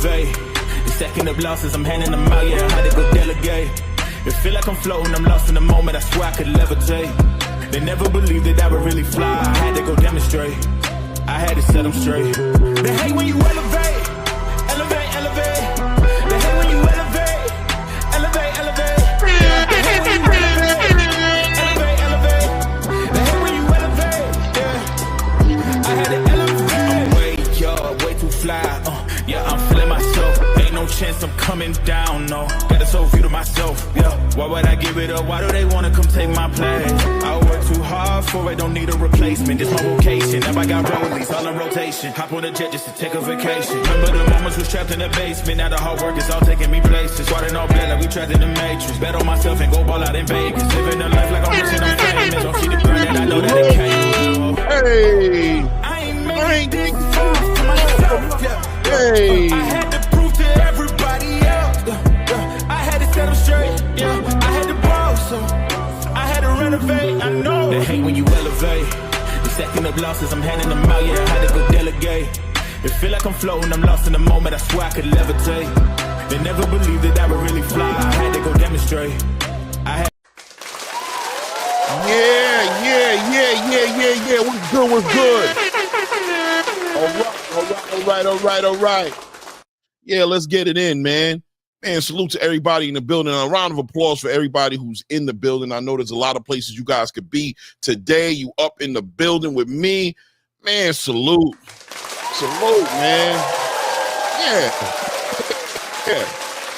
elevate. The second of losses, I'm handing them out, yeah, I had to go delegate. It feel like I'm floating, I'm lost in the moment, I swear I could levitate. They never believed that I would really fly, I had to go demonstrate. I had to set them straight. They hate when you elevate, elevate, elevate. They hate when you elevate, elevate, elevate. They hate when you elevate, elevate, elevate. They hate when you elevate, yeah. I had to elevate. I'm way too fly, yeah, I'm feeling myself. Ain't no chance I'm coming down, no. Got this whole view to myself, yeah. Why would I give it up? Why do they wanna come take my place? I work too hard for it, don't need a replacement. This my vocation, now I got rollies all in rotation. Hop on a jet just to take a vacation. Remember the moments was trapped in the basement. Now the hard work is all taking me places. Starting all bad like we trapped in the matrix. Bet on myself and go ball out in Vegas. Living a life like I'm rich and I'm famous. Don't see the grind and I know that it can't. Hey, I ain't made this far for myself, yeah. Hey. I had to prove to everybody else, I had to set them straight, yeah. I had to ball, so I had to renovate, I know. They hate when you elevate. The second of losses, I'm handing them out, yeah, I had to go delegate. It feel like I'm floating, I'm lost in the moment, I swear I could levitate. They never believed that I would really fly, I had to go demonstrate. Yeah. What's good? All right. Yeah, let's get it in, man. Man, salute to everybody in the building. A round of applause for everybody who's in the building. I know there's a lot of places you guys could be today. You up in the building with me. Man, salute. Salute, man. Yeah.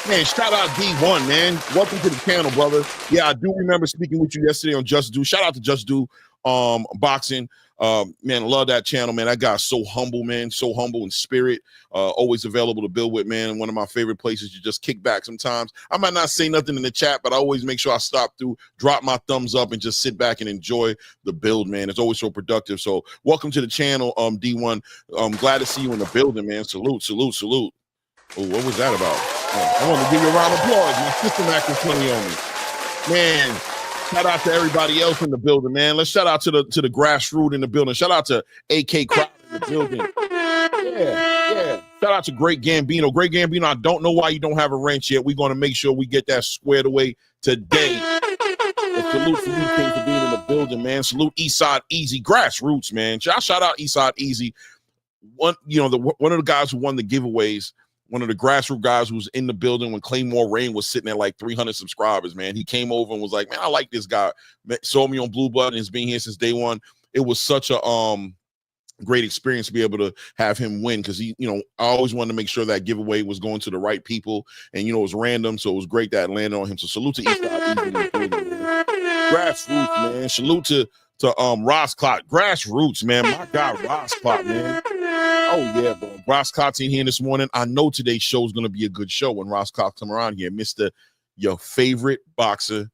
Man, shout out D1, man. Welcome to the channel, brother. Yeah, I do remember speaking with you yesterday on Just Do. Shout out to Just Do Boxing. Man, I love that channel, man. That guy's so humble, man. So humble in spirit. Always available to build with, man. One of my favorite places to just kick back sometimes. I might not say nothing in the chat, but I always make sure I stop through, drop my thumbs up, and just sit back and enjoy the build, man. It's always so productive. So welcome to the channel, D1. I'm glad to see you in the building, man. Salute. Oh, what was that about? I want to give you a round of applause. My system acting funny on me. Man, shout out to everybody else in the building, man. Let's shout out to the grassroots in the building. Shout out to AK Crowd in the building. Yeah. Shout out to Great Gambino. Great Gambino, I don't know why you don't have a wrench yet. We're going to make sure we get that squared away today. And salute for you, King, for being in the building, man. Salute Eastside Easy. Grassroots, man. Shout out Eastside Easy. One of the guys who won the giveaways, one of the grassroots guys who was in the building when Claymore Rain was sitting at like 300 subscribers, man. He came over and was like, man, I like this guy. Saw me on Blue Blood and has been here since day one. It was such a great experience to be able to have him win because I always wanted to make sure that giveaway was going to the right people. And, it was random. So it was great that it landed on him. So salute to Eastside Grassroots, man. Salute to Ross Clot. Grassroots, man. My guy, Ross Clot, man. Oh, yeah, bro. Ross Clott's in here this morning. I know today's show is going to be a good show when Ross Clot come around here. Mr. Your favorite boxer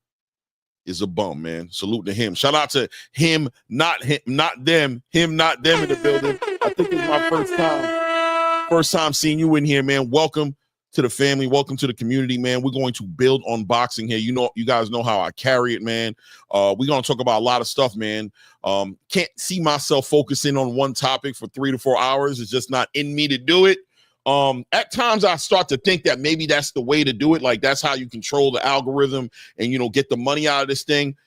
is a bum, man. Salute to him. Shout out to him, not them in the building. I think it's my first time seeing you in here, man. Welcome to the family. Welcome to the community, man. We're going to build on boxing here. You guys know how I carry it, man. We're going to talk about a lot of stuff, man. Can't see myself focusing on one topic for 3 to 4 hours. It's just not in me to do it. At times I start to think that maybe that's the way to do it. Like that's how you control the algorithm and, get the money out of this thing.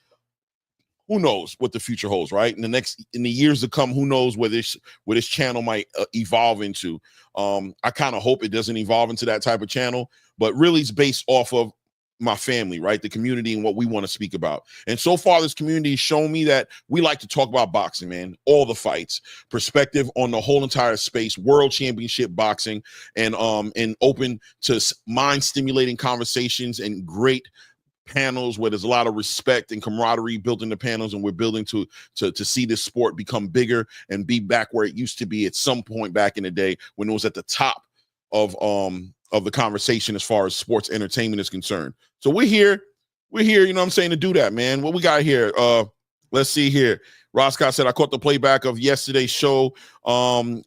Who knows what the future holds, right? In the years to come, who knows where this channel might evolve into. I kind of hope it doesn't evolve into that type of channel, but really it's based off of my family, right? The community and what we want to speak about. And so far, this community has shown me that we like to talk about boxing, man. All the fights, perspective on the whole entire space, world championship boxing, and open to mind-stimulating conversations and great panels where there's a lot of respect and camaraderie built in the panels, and we're building to see this sport become bigger and be back where it used to be at some point back in the day when it was at the top of the conversation as far as sports entertainment is concerned. So we're here, to do that, man. What we got here? Let's see here. Ross Scott said, I caught the playback of yesterday's show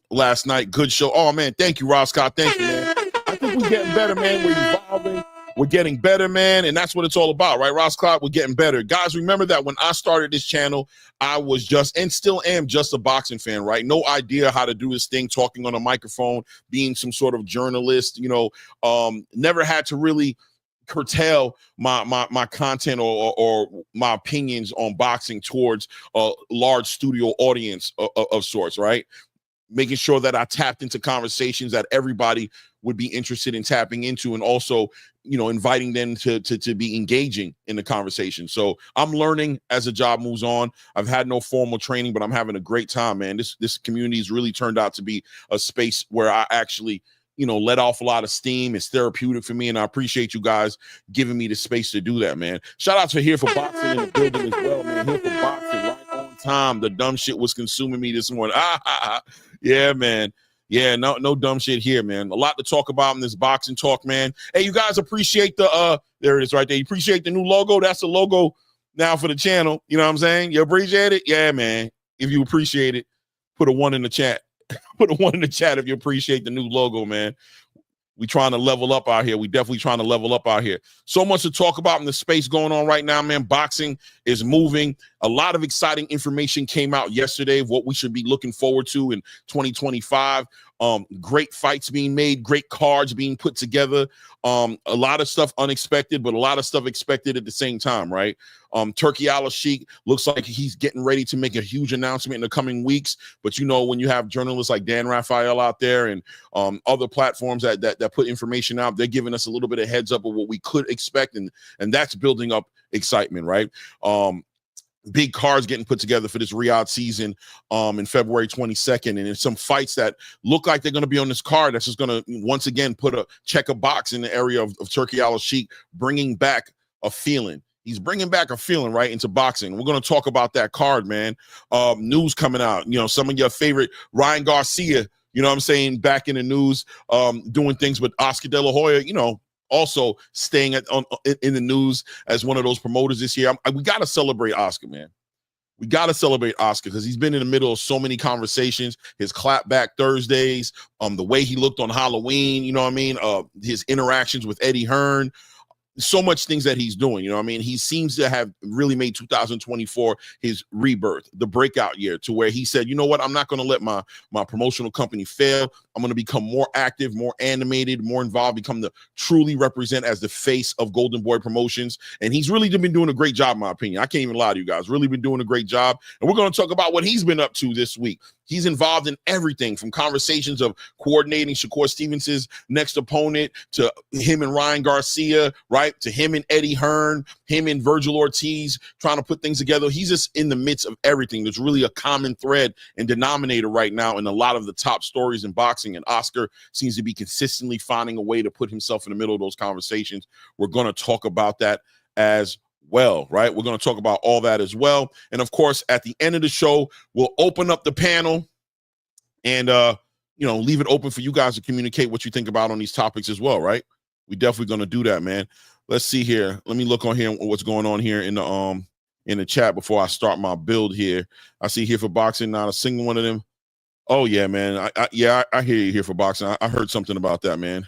last night. Good show. Oh, man, thank you, Ross Scott. Thank you, man. I think we're getting better, man. We're evolving. We're getting better, man, and that's what it's all about, right? Ross Clark, we're getting better. Guys, remember that when I started this channel, I was just, and still am, just a boxing fan, right? No idea how to do this thing, talking on a microphone, being some sort of journalist, never had to really curtail my content or my opinions on boxing towards a large studio audience of sorts, right? Making sure that I tapped into conversations that everybody would be interested in tapping into, and also, inviting them to be engaging in the conversation. So I'm learning as the job moves on. I've had no formal training, but I'm having a great time, man. This community has really turned out to be a space where I actually, let off a lot of steam. It's therapeutic for me, and I appreciate you guys giving me the space to do that, man. Shout out to Here for Boxing in the building as well, man. Here for Boxing, right on time. The dumb shit was consuming me this morning. Yeah, man. Yeah, no dumb shit here, man. A lot to talk about in this boxing talk, man. Hey, you guys appreciate there it is right there. You appreciate the new logo? That's the logo now for the channel. You know what I'm saying? You appreciate it? Yeah, man. If you appreciate it, put a 1 in the chat. Put a 1 in the chat if you appreciate the new logo, man. We trying to level up out here. We definitely trying to level up out here. So much to talk about in the space going on right now, man. Boxing is moving. A lot of exciting information came out yesterday of what we should be looking forward to in 2025. Great fights being made, great cards being put together. A lot of stuff unexpected, but a lot of stuff expected at the same time, right? Turkey Al-Sheikh looks like he's getting ready to make a huge announcement in the coming weeks. But when you have journalists like Dan Raphael out there and other platforms that put information out, they're giving us a little bit of heads up of what we could expect, and that's building up excitement, right? Big cards getting put together for this Riyadh season in February 22nd. And there's some fights that look like they're going to be on this card that's just going to, once again, check a box in the area of Turkey Al-Sheikh, bringing back a feeling. He's bringing back a feeling right into boxing. We're going to talk about that card, man. News coming out. Some of your favorite Ryan Garcia, back in the news, doing things with Oscar De La Hoya, also staying in the news as one of those promoters this year. We got to celebrate Oscar, man. We got to celebrate Oscar because he's been in the middle of so many conversations. His clapback Thursdays, the way he looked on Halloween, his interactions with Eddie Hearn. So much things that he's doing, he seems to have really made 2024 his rebirth, the breakout year, to where he said, you know what, I'm not going to let my promotional company fail. I'm going to become more active, more animated, more involved, truly represent as the face of Golden Boy Promotions. And he's really been doing a great job, in my opinion. I can't even lie to you guys. Really been doing a great job. And we're going to talk about what he's been up to this week. He's involved in everything from conversations of coordinating Shakur Stevenson's next opponent to him and Ryan Garcia, right? To him and Eddie Hearn, him and Virgil Ortiz trying to put things together. He's just in the midst of everything. There's really a common thread and denominator right now in a lot of the top stories in boxing. And Oscar seems to be consistently finding a way to put himself in the middle of those conversations. We're going to talk about that as well, right? We're going to talk about all that as well. And of course, at the end of the show, we'll open up the panel and, leave it open for you guys to communicate what you think about on these topics as well, right? We definitely going to do that, man. Let's see here. Let me look on here what's going on here in the chat before I start my build here. I see Here for Boxing, not a single one of them. Oh yeah, man. I hear you, Here for Boxing. I heard something about that, man.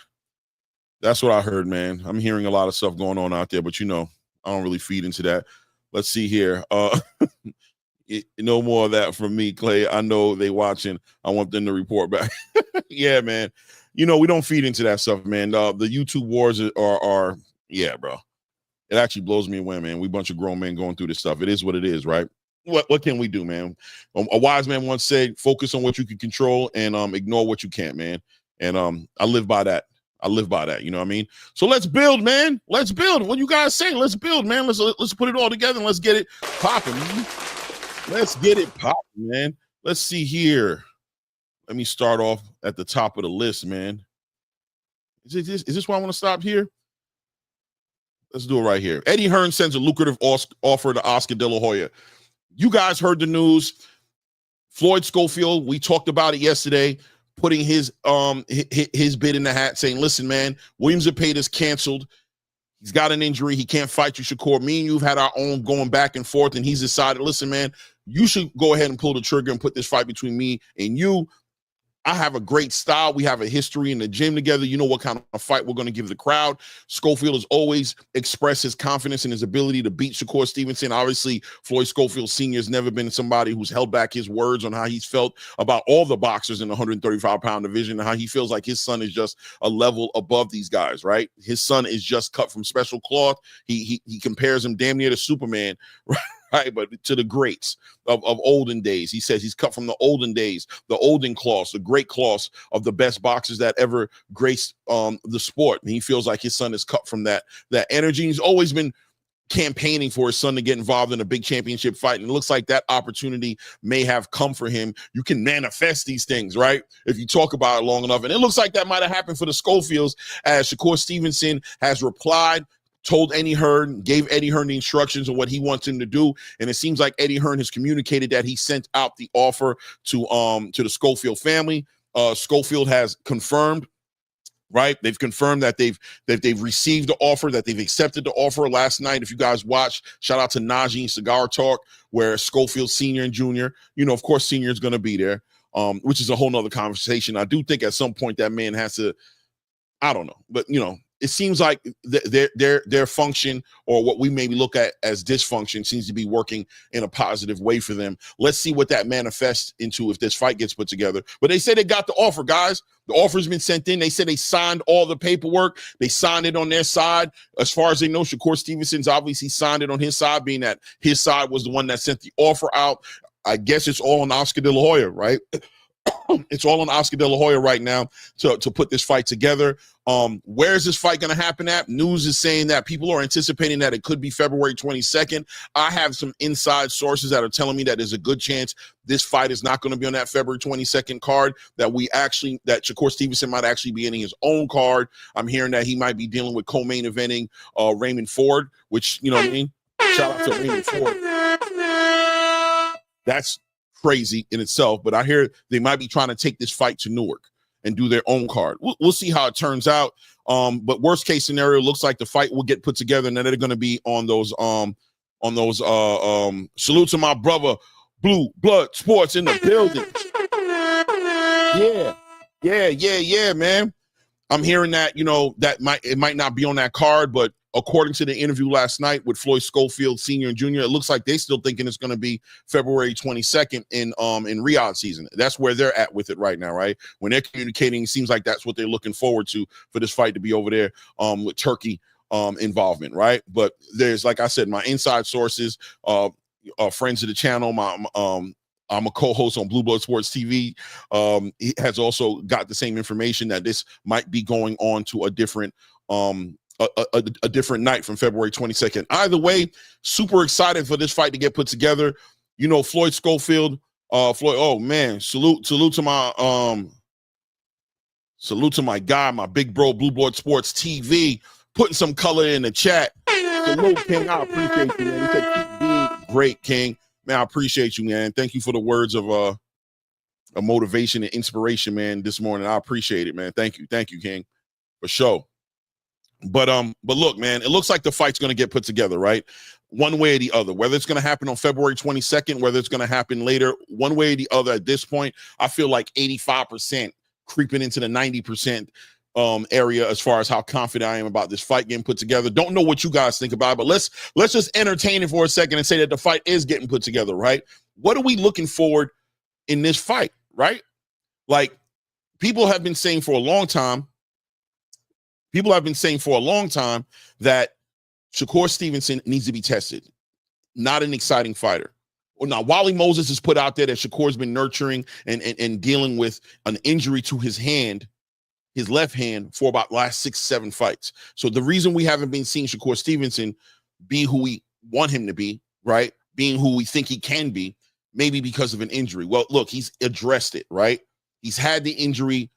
That's what I heard, man. I'm hearing a lot of stuff going on out there, but I don't really feed into that. Let's see here. No more of that from me, Clay. I know they watching. I want them to report back. Yeah, man. We don't feed into that stuff, man. The YouTube wars are yeah, bro. It actually blows me away, man. We bunch of grown men going through this stuff. It is what it is, right? What can we do, man? A wise man once said, focus on what you can control and ignore what you can't, man. And I live by that. You know what I mean? So let's build, man. Let's build. What you guys say? Let's build, man. Let's put it all together and let's get it popping, man. Let's get it popping, man. Let's see here. Let me start off at the top of the list, man. Is this why I want to stop here? Let's do it right here. Eddie Hearn sends a lucrative offer to Oscar De La Hoya. You guys heard the news. Floyd Schofield, we talked about it yesterday, putting his bid in the hat, saying, listen, man, Williams Zepeda canceled. He's got an injury. He can't fight you, Shakur. Me and you've had our own going back and forth, and he's decided, listen, man, you should go ahead and pull the trigger and put this fight between me and you. I have a great style. We have a history in the gym together. You know what kind of fight we're going to give the crowd. Schofield has always expressed his confidence in his ability to beat Shakur Stevenson. Obviously, Floyd Schofield Sr. has never been somebody who's held back his words on how he's felt about all the boxers in the 135-pound division and how he feels like his son is just a level above these guys, right? His son is just cut from special cloth. He compares him damn near to Superman, right? But to the greats of olden days. He says he's cut from the olden days, the olden cloths, the great cloths of the best boxers that ever graced the sport. And he feels like his son is cut from that energy. He's always been campaigning for his son to get involved in a big championship fight, and it looks like that opportunity may have come for him. You can manifest these things, right, if you talk about it long enough, and it looks like that might have happened for the Schofields, as Shakur Stevenson has replied, told Eddie Hearn, gave Eddie Hearn the instructions of what he wants him to do, and it seems like Eddie Hearn has communicated that he sent out the offer to the Schofield family. Schofield has confirmed, right? They've confirmed that they've received the offer, that they've accepted the offer last night. If you guys watched, shout out to Najee Cigar Talk, where Schofield Sr. and Jr., of course, Sr. is going to be there, which is a whole nother conversation. I do think at some point that man has to, I don't know, but, it seems like their function, or what we maybe look at as dysfunction, seems to be working in a positive way for them. Let's see what that manifests into if this fight gets put together. But they say they got the offer, guys. The offer's been sent in. They said they signed all the paperwork. They signed it on their side. As far as they know, Shakur Stevenson's obviously signed it on his side, being that his side was the one that sent the offer out. I guess it's all on Oscar De La Hoya, right? It's all on Oscar De La Hoya right now to put this fight together. Where is this fight going to happen at? News is saying that people are anticipating that it could be February 22nd. I have some inside sources that are telling me that there's a good chance this fight is not going to be on that February 22nd card, that Shakur Stevenson might actually be in his own card. I'm hearing that he might be dealing with co-main eventing Raymond Ford, which, you know what I mean? Shout out to Raymond Ford. That's crazy in itself, but I hear they might be trying to take this fight to Newark and do their own card. We'll see how it turns out. But worst case scenario, looks like the fight will get put together, and then they're going to be on those salute to my brother Blue Blood Sports in the building. Yeah, man. I'm hearing that, it might not be on that card, but according to the interview last night with Floyd Schofield Sr. and Jr., it looks like they're still thinking it's going to be February 22nd in Riyadh season. That's where they're at with it right now, right? When they're communicating, it seems like that's what they're looking forward to, for this fight to be over there with Turkey involvement, right? But there's, like I said, my inside sources, friends of the channel, I'm a co-host on Blue Blood Sports TV. He has also got the same information that this might be going on to a different a different night from February 22nd. Either way, super excited for this fight to get put together. Floyd Schofield, oh man, salute to my guy, my big bro, Blue Blood Sports TV, putting some color in the chat. Salute, King. I appreciate you, man. He said, keep being great, King. Man, I appreciate you, man. Thank you for the words of motivation and inspiration, man, this morning. I appreciate it, man. Thank you, King, for sure. But look, man, it looks like the fight's going to get put together, right? One way or the other, whether it's going to happen on February 22nd, whether it's going to happen later, one way or the other. At this point, I feel like 85% creeping into the 90% area as far as how confident I am about this fight getting put together. Don't know what you guys think about it, but let's just entertain it for a second and say that the fight is getting put together, right? What are we looking forward in this fight, right? Like, people have been saying for a long time that Shakur Stevenson needs to be tested. Not an exciting fighter. Well, now, Wally Moses has put out there that Shakur's been nurturing and dealing with an injury to his hand, his left hand, for about last 6-7 fights. So the reason we haven't been seeing Shakur Stevenson be who we want him to be, right, being who we think he can be, maybe because of an injury. Well, look, he's addressed it, right? He's had the injury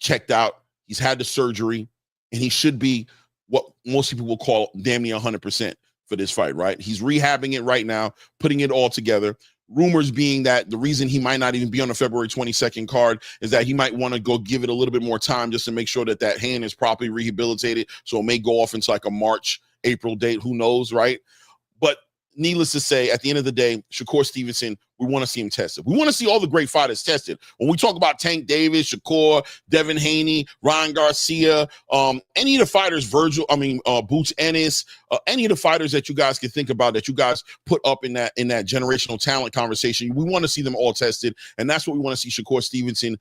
checked out. He's had the surgery. And he should be what most people will call damn near 100% for this fight, right? He's rehabbing it right now, putting it all together. Rumors being that the reason he might not even be on the February 22nd card is that he might want to go give it a little bit more time just to make sure that that hand is properly rehabilitated. So it may go off into like a March, April date. Who knows, right? But needless to say, at the end of the day, Shakur Stevenson, we want to see him tested. We want to see all the great fighters tested. When we talk about Tank Davis, Shakur, Devin Haney, Ryan Garcia, any of the fighters, Boots Ennis, any of the fighters that you guys can think about that you guys put up in that generational talent conversation, we want to see them all tested, and that's what we want to see Shakur Stevenson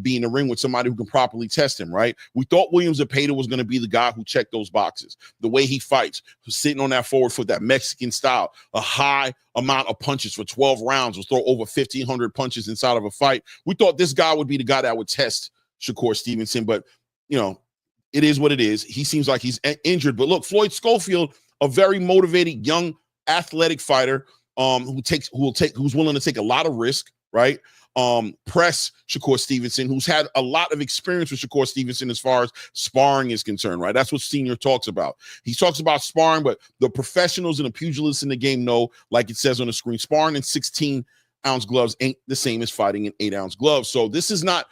be in the ring with somebody who can properly test him, right? We thought Williams Zepeda was going to be the guy who checked those boxes. The way he fights, sitting on that forward foot, that Mexican style, a high amount of punches for 12 rounds, will throw over 1,500 punches inside of a fight. We thought this guy would be the guy that would test Shakur Stevenson, but, you know, it is what it is. He seems like he's injured. But look, Floyd Schofield, a very motivated, young, athletic fighter who's willing to take a lot of risk, right? Press Shakur Stevenson, who's had a lot of experience with Shakur Stevenson as far as sparring is concerned, right? That's what Senior talks about. He talks about sparring, but the professionals and the pugilists in the game know, like it says on the screen, sparring in 16-ounce gloves ain't the same as fighting in 8-ounce gloves. So this is not,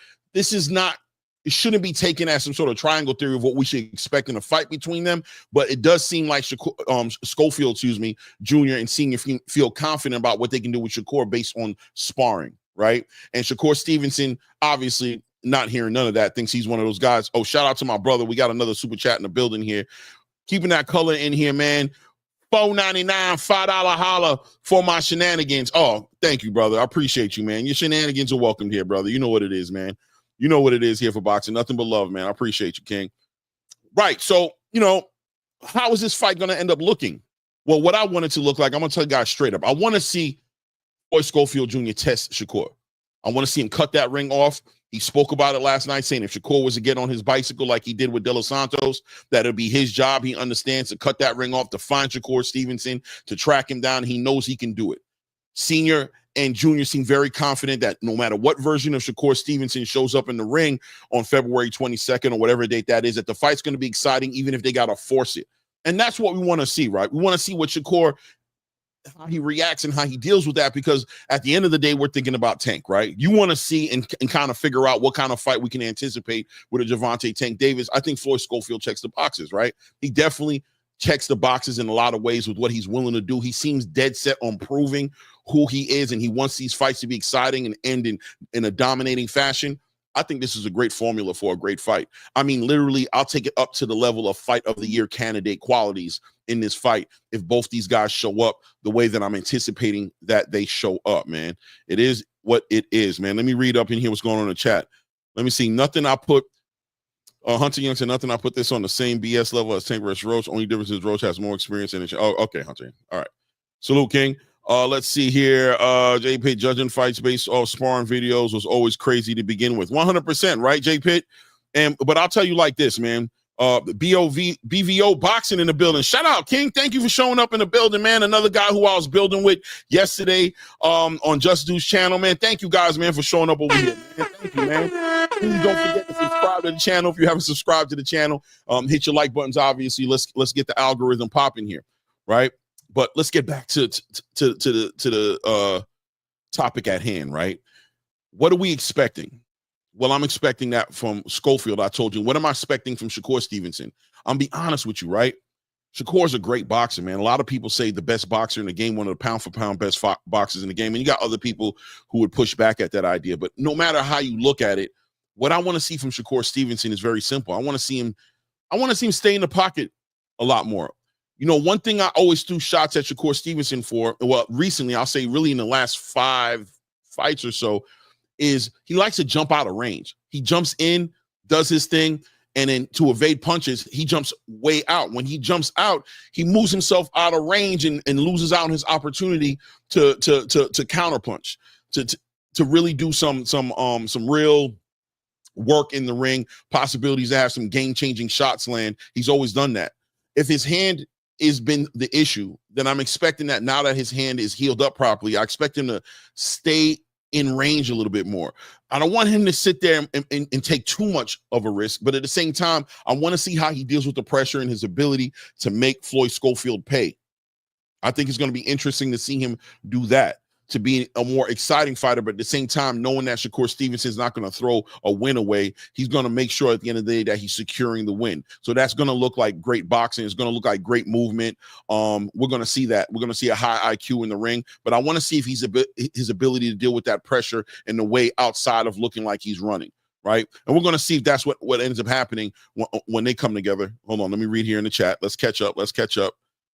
it shouldn't be taken as some sort of triangle theory of what we should expect in a fight between them, but it does seem like Schofield, Jr. and Senior feel confident about what they can do with Shakur based on sparring, right? And Shakur Stevenson, obviously not hearing none of that, thinks he's one of those guys. Oh, shout out to my brother. We got another super chat in the building here. Keeping that color in here, man. $4.99, $5 holla for my shenanigans. Oh, thank you, brother. I appreciate you, man. Your shenanigans are welcomed here, brother. You know what it is, man. You know what it is here for boxing. Nothing but love, man. I appreciate you, King. Right. So, you know, how is this fight going to end up looking? Well, what I want it to look like, I'm going to tell you guys straight up. I want to see Floyd Schofield Jr. test Shakur. I want to see him cut that ring off. He spoke about it last night, saying if Shakur was to get on his bicycle like he did with De Los Santos, that it'll be his job. He understands to cut that ring off, to find Shakur Stevenson, to track him down. He knows he can do it. Senior and Junior seem very confident that no matter what version of Shakur Stevenson shows up in the ring on February 22nd or whatever date that is, that the fight's going to be exciting, even if they got to force it. And that's what we want to see, right? We want to see what Shakur, how he reacts and how he deals with that, because at the end of the day, we're thinking about Tank, right? You want to see and kind of figure out what kind of fight we can anticipate with a Gervonta Tank Davis. I think Floyd Schofield checks the boxes, right? He definitely checks the boxes in a lot of ways with what he's willing to do. He seems dead set on proving who he is, and he wants these fights to be exciting and end in a dominating fashion. I think this is a great formula for a great fight. I mean, literally, I'll take it up to the level of fight of the year candidate qualities in this fight if both these guys show up the way that I'm anticipating that they show up, man. It is what it is, man. Let me read up in here what's going on in the chat. Let me see. Nothing I put Hunter Young said, nothing I put this on the same BS level as Tank versus Roach. Only difference is Roach has more experience in it. Oh, okay, Hunter. All right. Salute, King. Let's see here. J Pitt judging fights based off sparring videos was always crazy to begin with. 100%, right, J Pitt? But I'll tell you like this, man. BVO boxing in the building. Shout out, King. Thank you for showing up in the building, man. Another guy who I was building with yesterday on Just Dude's channel, man. Thank you guys, man, for showing up over here, man. Thank you, man. Please don't forget to subscribe to the channel if you haven't subscribed to the channel. Hit your like buttons, obviously. Let's get the algorithm popping here, right? But let's get back to the topic at hand, right? What are we expecting? Well, I'm expecting that from Schofield. I told you. What am I expecting from Shakur Stevenson? I'm be honest with you, right? Shakur's a great boxer, man. A lot of people say the best boxer in the game, one of the pound-for-pound best boxers in the game. And you got other people who would push back at that idea. But no matter how you look at it, what I want to see from Shakur Stevenson is very simple. I want to see him stay in the pocket a lot more. You know, one thing I always threw shots at Shakur Stevenson for, well, recently, I'll say really in the last 5 fights or so, is he likes to jump out of range. He jumps in, does his thing, and then to evade punches, he jumps way out. When he jumps out, he moves himself out of range and loses out on his opportunity to counterpunch, to really do some real work in the ring, possibilities to have some game-changing shots land. He's always done that. If his hand has been the issue, then I'm expecting that now that his hand is healed up properly, I expect him to stay in range a little bit more. I don't want him to sit there and take too much of a risk, but at the same time, I want to see how he deals with the pressure and his ability to make Floyd Schofield pay. I think it's going to be interesting to see him do that. to be a more exciting fighter, but at the same time, knowing that Shakur Stevenson is not going to throw a win away, he's going to make sure at the end of the day that he's securing the win. So that's going to look like great boxing. It's going to look like great movement. We're going to see that. We're going to see a high IQ in the ring, but I want to see if his ability to deal with that pressure in the way outside of looking like he's running, right? And we're going to see if that's what ends up happening when they come together. Hold on, let me read here in the chat. Let's catch up.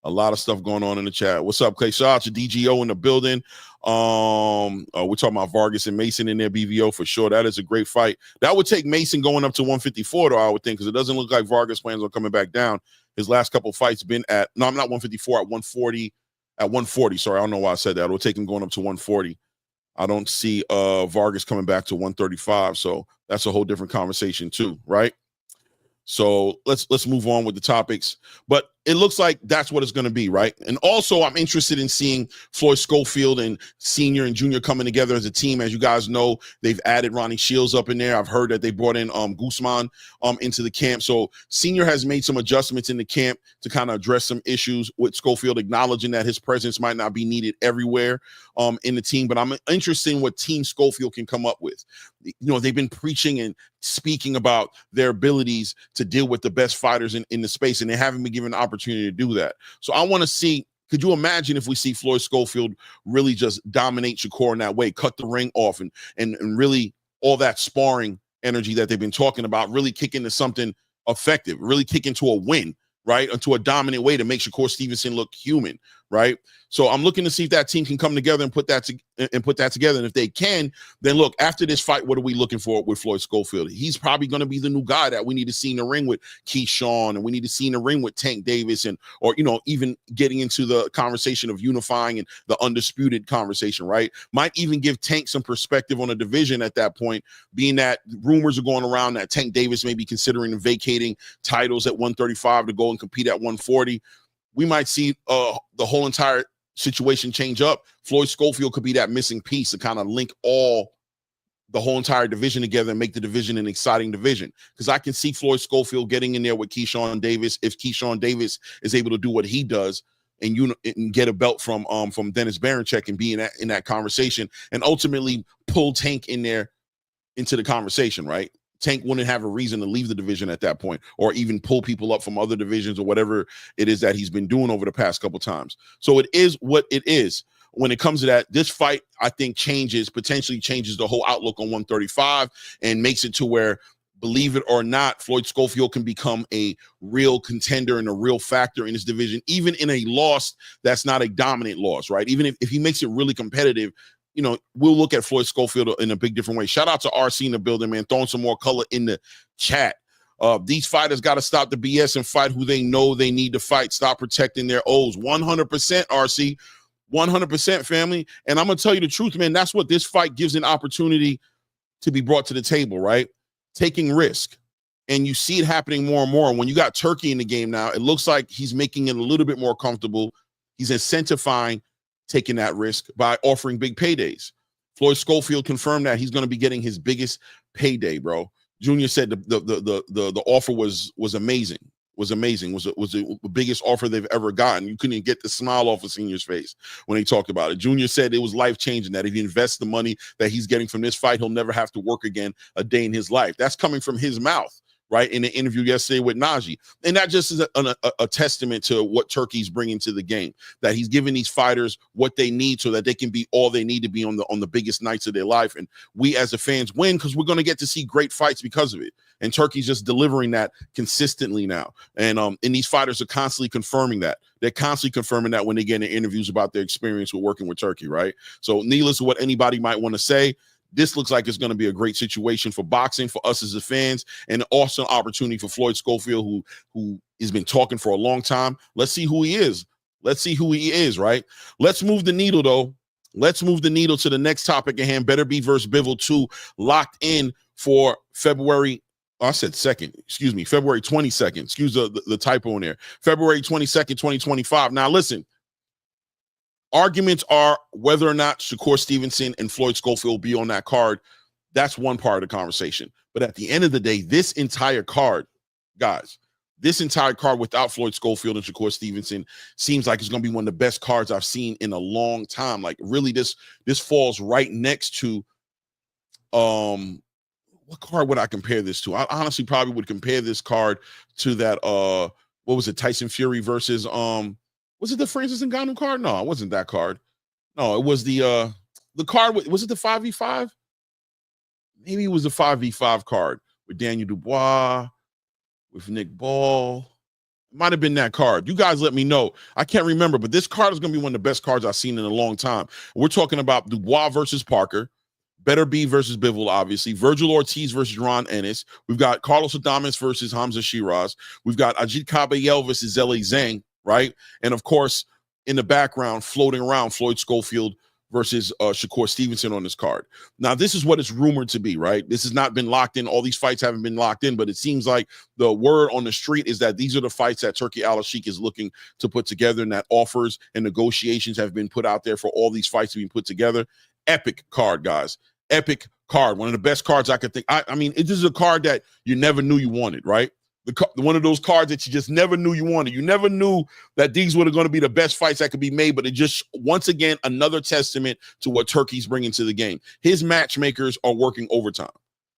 A lot of stuff going on in the chat. What's up, Clay? Shout out to DGO in the building. We're talking about Vargas and Mason in their BVO for sure. That is a great fight. That would take Mason going up to 154, though, I would think, because it doesn't look like Vargas plans on coming back down. His last couple fights been at, no, I'm not 154, at 140. At 140, sorry, I don't know why I said that. It will take him going up to 140. I don't see Vargas coming back to 135, so that's a whole different conversation too, right? So let's move on with the topics. But it looks like that's what it's going to be, right? And also, I'm interested in seeing Floyd Schofield and Senior and Junior coming together as a team. As you guys know, they've added Ronnie Shields up in there. I've heard that they brought in Guzman into the camp. So Senior has made some adjustments in the camp to kind of address some issues with Schofield, acknowledging that his presence might not be needed everywhere in the team. But I'm interested in what Team Schofield can come up with. You know, they've been preaching and speaking about their abilities to deal with the best fighters in the space, and they haven't been given the opportunity to do that. So I want to see, could you imagine if we see Floyd Schofield really just dominate Shakur in that way, cut the ring off, and really all that sparring energy that they've been talking about really kick into something effective, really kick into a win, right? Into a dominant way to make Shakur Stevenson look human, right? So I'm looking to see if that team can come together and put that together. And if they can, then look, after this fight, what are we looking for with Floyd Schofield? He's probably going to be the new guy that we need to see in the ring with Keyshawn, and we need to see in the ring with Tank Davis, or even getting into the conversation of unifying and the undisputed conversation, right? Might even give Tank some perspective on a division at that point, being that rumors are going around that Tank Davis may be considering vacating titles at 135 to go and compete at 140. We might see the whole entire situation change up. Floyd Schofield could be that missing piece to kind of link the whole entire division together and make the division an exciting division. Because I can see Floyd Schofield getting in there with Keyshawn Davis if Keyshawn Davis is able to do what he does and get a belt from Dennis Baranchek and be in that conversation, and ultimately pull Tank in there into the conversation, right? Tank wouldn't have a reason to leave the division at that point, or even pull people up from other divisions or whatever it is that he's been doing over the past couple times. So it is what it is. When it comes to that, this fight, I think, potentially changes the whole outlook on 135 and makes it to where, believe it or not, Floyd Schofield can become a real contender and a real factor in this division, even in a loss that's not a dominant loss, right? Even if he makes it really competitive, we'll look at Floyd Schofield in a big different way. Shout out to RC in the building, man, throwing some more color in the chat. These fighters got to stop the BS and fight who they know they need to fight. Stop protecting their O's. 100% RC, 100% family. And I'm going to tell you the truth, man, that's what this fight gives an opportunity to be brought to the table, right? Taking risk. And you see it happening more and more. When you got Turkey in the game now, it looks like he's making it a little bit more comfortable. He's incentivizing taking that risk by offering big paydays. Floyd Schofield confirmed that he's going to be getting his biggest payday, bro. Junior said the offer was amazing. Was the biggest offer they've ever gotten. You couldn't get the smile off of Senior's face when he talked about it. Junior said it was life-changing, that if he invests the money that he's getting from this fight, he'll never have to work again a day in his life. That's coming from his mouth, right, in the interview yesterday with Najee. And that just is a testament to what Turkey's bringing to the game, that he's giving these fighters what they need so that they can be all they need to be on the biggest nights of their life. And we as the fans win because we're going to get to see great fights because of it. And Turkey's just delivering that consistently now. And these fighters are constantly confirming that. They're constantly confirming that when they get in interviews about their experience with working with Turkey, right? So needless to what anybody might want to say, this looks like it's going to be a great situation for boxing, for us as the fans, and an awesome opportunity for Floyd Schofield, who has been talking for a long time. Let's see who he is. Right? Let's move the needle, though. Let's move the needle to the next topic at hand. Beterbiev versus Bivol 2, locked in for February. I said second. Excuse me. February 22nd. Excuse the typo in there. February 22nd, 2025. Now, listen. Arguments are whether or not Shakur Stevenson and Floyd Schofield will be on that card. That's one part of the conversation. But at the end of the day, this entire card, guys, this entire card without Floyd Schofield and Shakur Stevenson seems like it's going to be one of the best cards I've seen in a long time. Like really, this falls right next to what card would I compare this to? I honestly probably would compare this card to that what was it, Tyson Fury versus was it the Francis Ngannou card? No, it wasn't that card. No, it was the card was it the 5v5? Maybe it was the 5v5 card with Daniel Dubois, with Nick Ball. It might have been that card. You guys let me know. I can't remember, but this card is going to be one of the best cards I've seen in a long time. We're talking about Dubois versus Parker, Beterbiev versus Bivol, obviously, Virgil Ortiz versus Jaron Ennis. We've got Carlos Adames versus Hamza Shiraz. We've got Ajit Caballel versus Zhilei Zhang, right? And of course, in the background, floating around, Floyd Schofield versus Shakur Stevenson on this card. Now, this is what it's rumored to be, right? This has not been locked in. All these fights haven't been locked in, but it seems like the word on the street is that these are the fights that Turki Al-Sheikh is looking to put together, and that offers and negotiations have been put out there for all these fights to be put together. Epic card, guys. Epic card. One of the best cards I could think. I mean, this is a card that you never knew you wanted, right? One of those cards that you just never knew you wanted. You never knew that these were going to be the best fights that could be made, but it just, once again, another testament to what Turki's bringing to the game. His matchmakers are working overtime.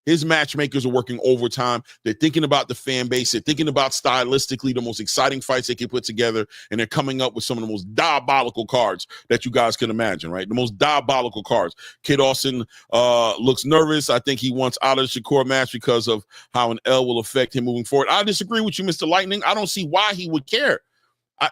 His matchmakers are working overtime. They're thinking about the fan base. They're thinking about stylistically the most exciting fights they can put together, and they're coming up with some of the most diabolical cards that you guys can imagine, right? The most diabolical cards. Kid Austin looks nervous. I think he wants out of the Shakur match because of how an L will affect him moving forward. I disagree with you, Mr. Lightning. I don't see why he would care.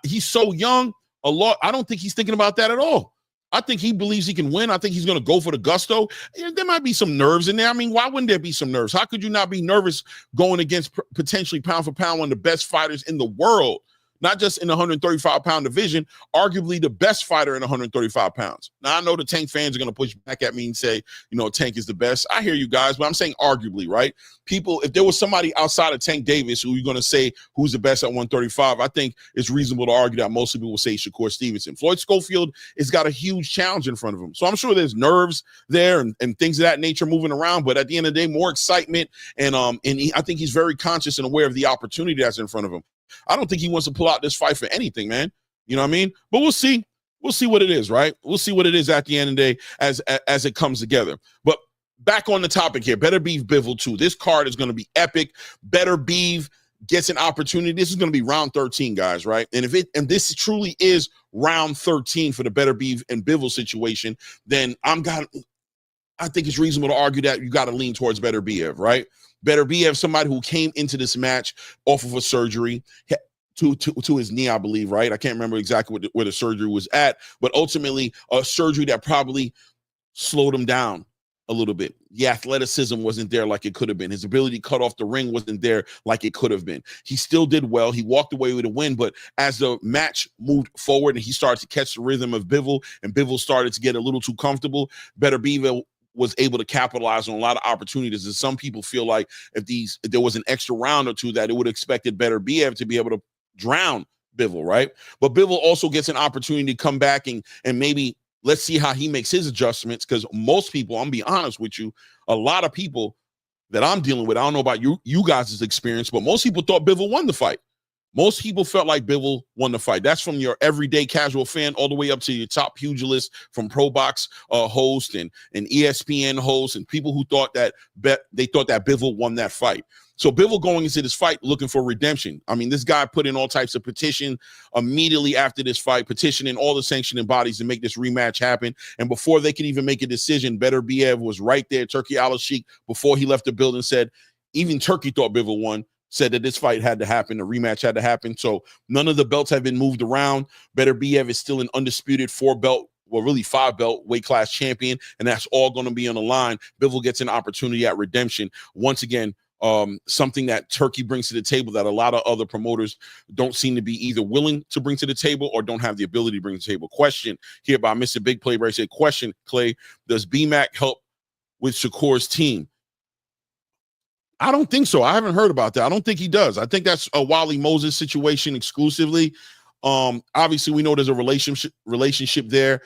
He's so young. I don't think he's thinking about that at all. I think he believes he can win. I think he's going to go for the gusto. There might be some nerves in there. I mean, why wouldn't there be some nerves? How could you not be nervous going against potentially pound for pound one of the best fighters in the world? Not just in the 135-pound division, arguably the best fighter in 135 pounds. Now, I know the Tank fans are going to push back at me and say, you know, Tank is the best. I hear you guys, but I'm saying arguably, right? People, if there was somebody outside of Tank Davis who you're going to say who's the best at 135, I think it's reasonable to argue that most people will say Shakur Stevenson. Floyd Schofield has got a huge challenge in front of him. So I'm sure there's nerves there and things of that nature moving around, but at the end of the day, more excitement. And I think he's very conscious and aware of the opportunity that's in front of him. I don't think he wants to pull out this fight for anything, man. You know what I mean? But we'll see. We'll see what it is, right? We'll see what it is at the end of the day as it comes together. But back on the topic here, Beterbiev Bivol 2. This card is going to be epic. Beterbiev gets an opportunity. This is going to be round 13, guys, right? And if this truly is round 13 for the Beterbiev and Bivol situation, then I think it's reasonable to argue that you got to lean towards Beterbiev, right? Beterbiev, somebody who came into this match off of a surgery to his knee, I believe, right? I can't remember exactly where the surgery was at, but ultimately a surgery that probably slowed him down a little bit. The athleticism wasn't there like it could have been. His ability to cut off the ring wasn't there like it could have been. He still did well. He walked away with a win, but as the match moved forward and he started to catch the rhythm of Bivol, and Bivol started to get a little too comfortable, Beterbiev was able to capitalize on a lot of opportunities. And some people feel like if there was an extra round or two, that it would have expected Beterbiev to be able to drown Bivol, right? But Bivol also gets an opportunity to come back and maybe let's see how he makes his adjustments, because most people, I'm gonna be honest with you, a lot of people that I'm dealing with, I don't know about you guys' experience, but most people thought Bivol won the fight. Most people felt like Bivol won the fight. That's from your everyday casual fan all the way up to your top pugilist, from Pro Box host and ESPN host, and people who thought that Bivol won that fight. So Bivol going into this fight looking for redemption. I mean, this guy put in all types of petition immediately after this fight, petitioning all the sanctioning bodies to make this rematch happen. And before they could even make a decision, Beterbiev was right there. Turki Al-Sheikh, before he left the building, said even Turki thought Bivol won, said that this fight had to happen, the rematch had to happen. So none of the belts have been moved around. Beterbiev is still an undisputed 4-belt, well, really 5-belt weight class champion, and that's all going to be on the line. Bivol gets an opportunity at redemption. Once again, something that Turki brings to the table that a lot of other promoters don't seem to be either willing to bring to the table or don't have the ability to bring to the table. Question here by Mr. Big Play, where I said, question, Clay, does BMAC help with Shakur's team? I don't think so. I haven't heard about that. I don't think he does. I think that's a Wally Moses situation exclusively. Obviously, we know there's a relationship there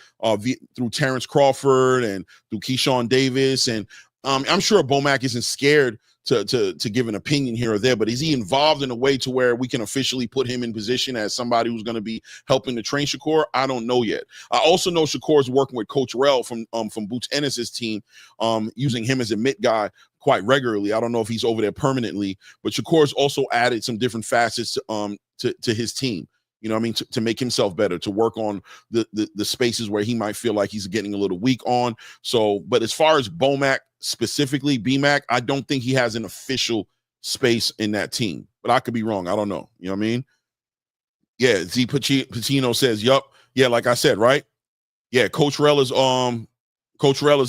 through Terrence Crawford and through Keyshawn Davis. And I'm sure Bomac isn't scared to give an opinion here or there, but is he involved in a way to where we can officially put him in position as somebody who's going to be helping to train Shakur? I don't know yet. I also know Shakur is working with Coach Rell from Boots Ennis' team, using him as a mid guy quite regularly. I don't know if he's over there permanently, but Shakur's also added some different facets to his team. You know what I mean? To make himself better, to work on the spaces where he might feel like he's getting a little weak on. So, but as far as Bomac specifically, BMAC, I don't think he has an official space in that team. But I could be wrong. I don't know. You know what I mean? Yeah, Z Pacino says, yup. Yeah, like I said, right? Yeah, Coach Rell is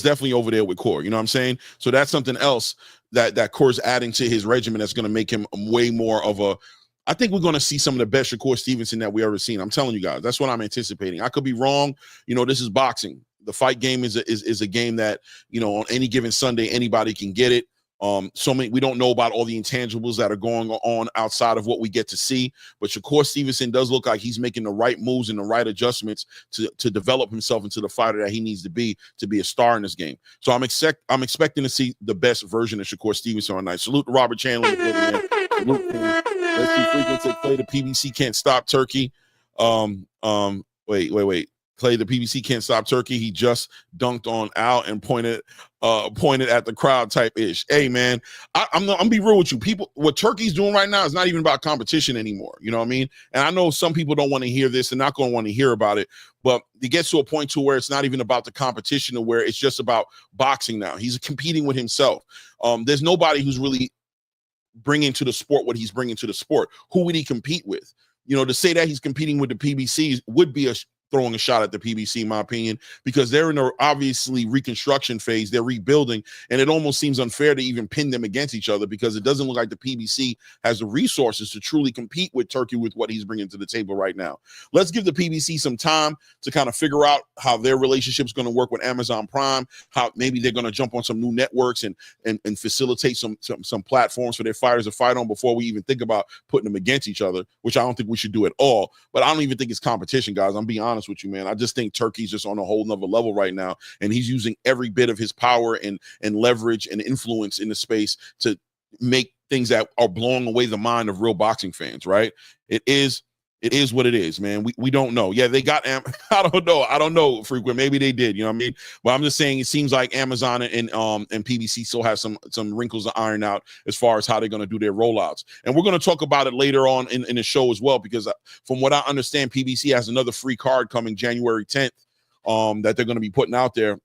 definitely over there with Core. You know what I'm saying? So that's something else that Core's adding to his regimen that's going to make him way more of a. I think we're going to see some of the best Shakur Stevenson that we ever seen. I'm telling you guys, that's what I'm anticipating. I could be wrong. You know, this is boxing. The fight game is a game that, you know, on any given Sunday, anybody can get it. We don't know about all the intangibles that are going on outside of what we get to see, but Shakur Stevenson does look like he's making the right moves and the right adjustments to develop himself into the fighter that he needs to be a star in this game. So I'm expecting to see the best version of Shakur Stevenson on night. Salute to Robert Chandler. Let's see frequency play. The PBC can't stop Turkey. Wait. Play the PBC can't stop Turkey. He just dunked on Al and pointed at the crowd type ish. Hey man, I'm gonna be real with you. People, what Turkey's doing right now is not even about competition anymore. You know what I mean? And I know some people don't want to hear this and not going to want to hear about it, but it gets to a point to where it's not even about the competition, to where it's just about boxing now. He's competing with himself. There's nobody who's really bringing to the sport what he's bringing to the sport. Who would he compete with? You know, to say that he's competing with the PBC would be throwing a shot at the PBC, in my opinion, because they're in a obviously reconstruction phase. They're rebuilding, and it almost seems unfair to even pin them against each other, because it doesn't look like the PBC has the resources to truly compete with Turkey with what he's bringing to the table right now. Let's give the PBC some time to kind of figure out how their relationship is going to work with Amazon Prime, how maybe they're going to jump on some new networks and facilitate some platforms for their fighters to fight on before we even think about putting them against each other, which I don't think we should do at all. But I don't even think it's competition, guys. I'm being honest with you, man. I just think Turkey's just on a whole nother level right now, and he's using every bit of his power and leverage and influence in the space to make things that are blowing away the mind of real boxing fans, right? It is what it is, man. We don't know. Yeah, they got I don't know, frequent. Maybe they did, you know what I mean? But I'm just saying it seems like Amazon and PBC still have some wrinkles to iron out as far as how they're going to do their rollouts. And we're going to talk about it later on in the show as well, because from what I understand, PBC has another free card coming January 10th. That they're going to be putting out there.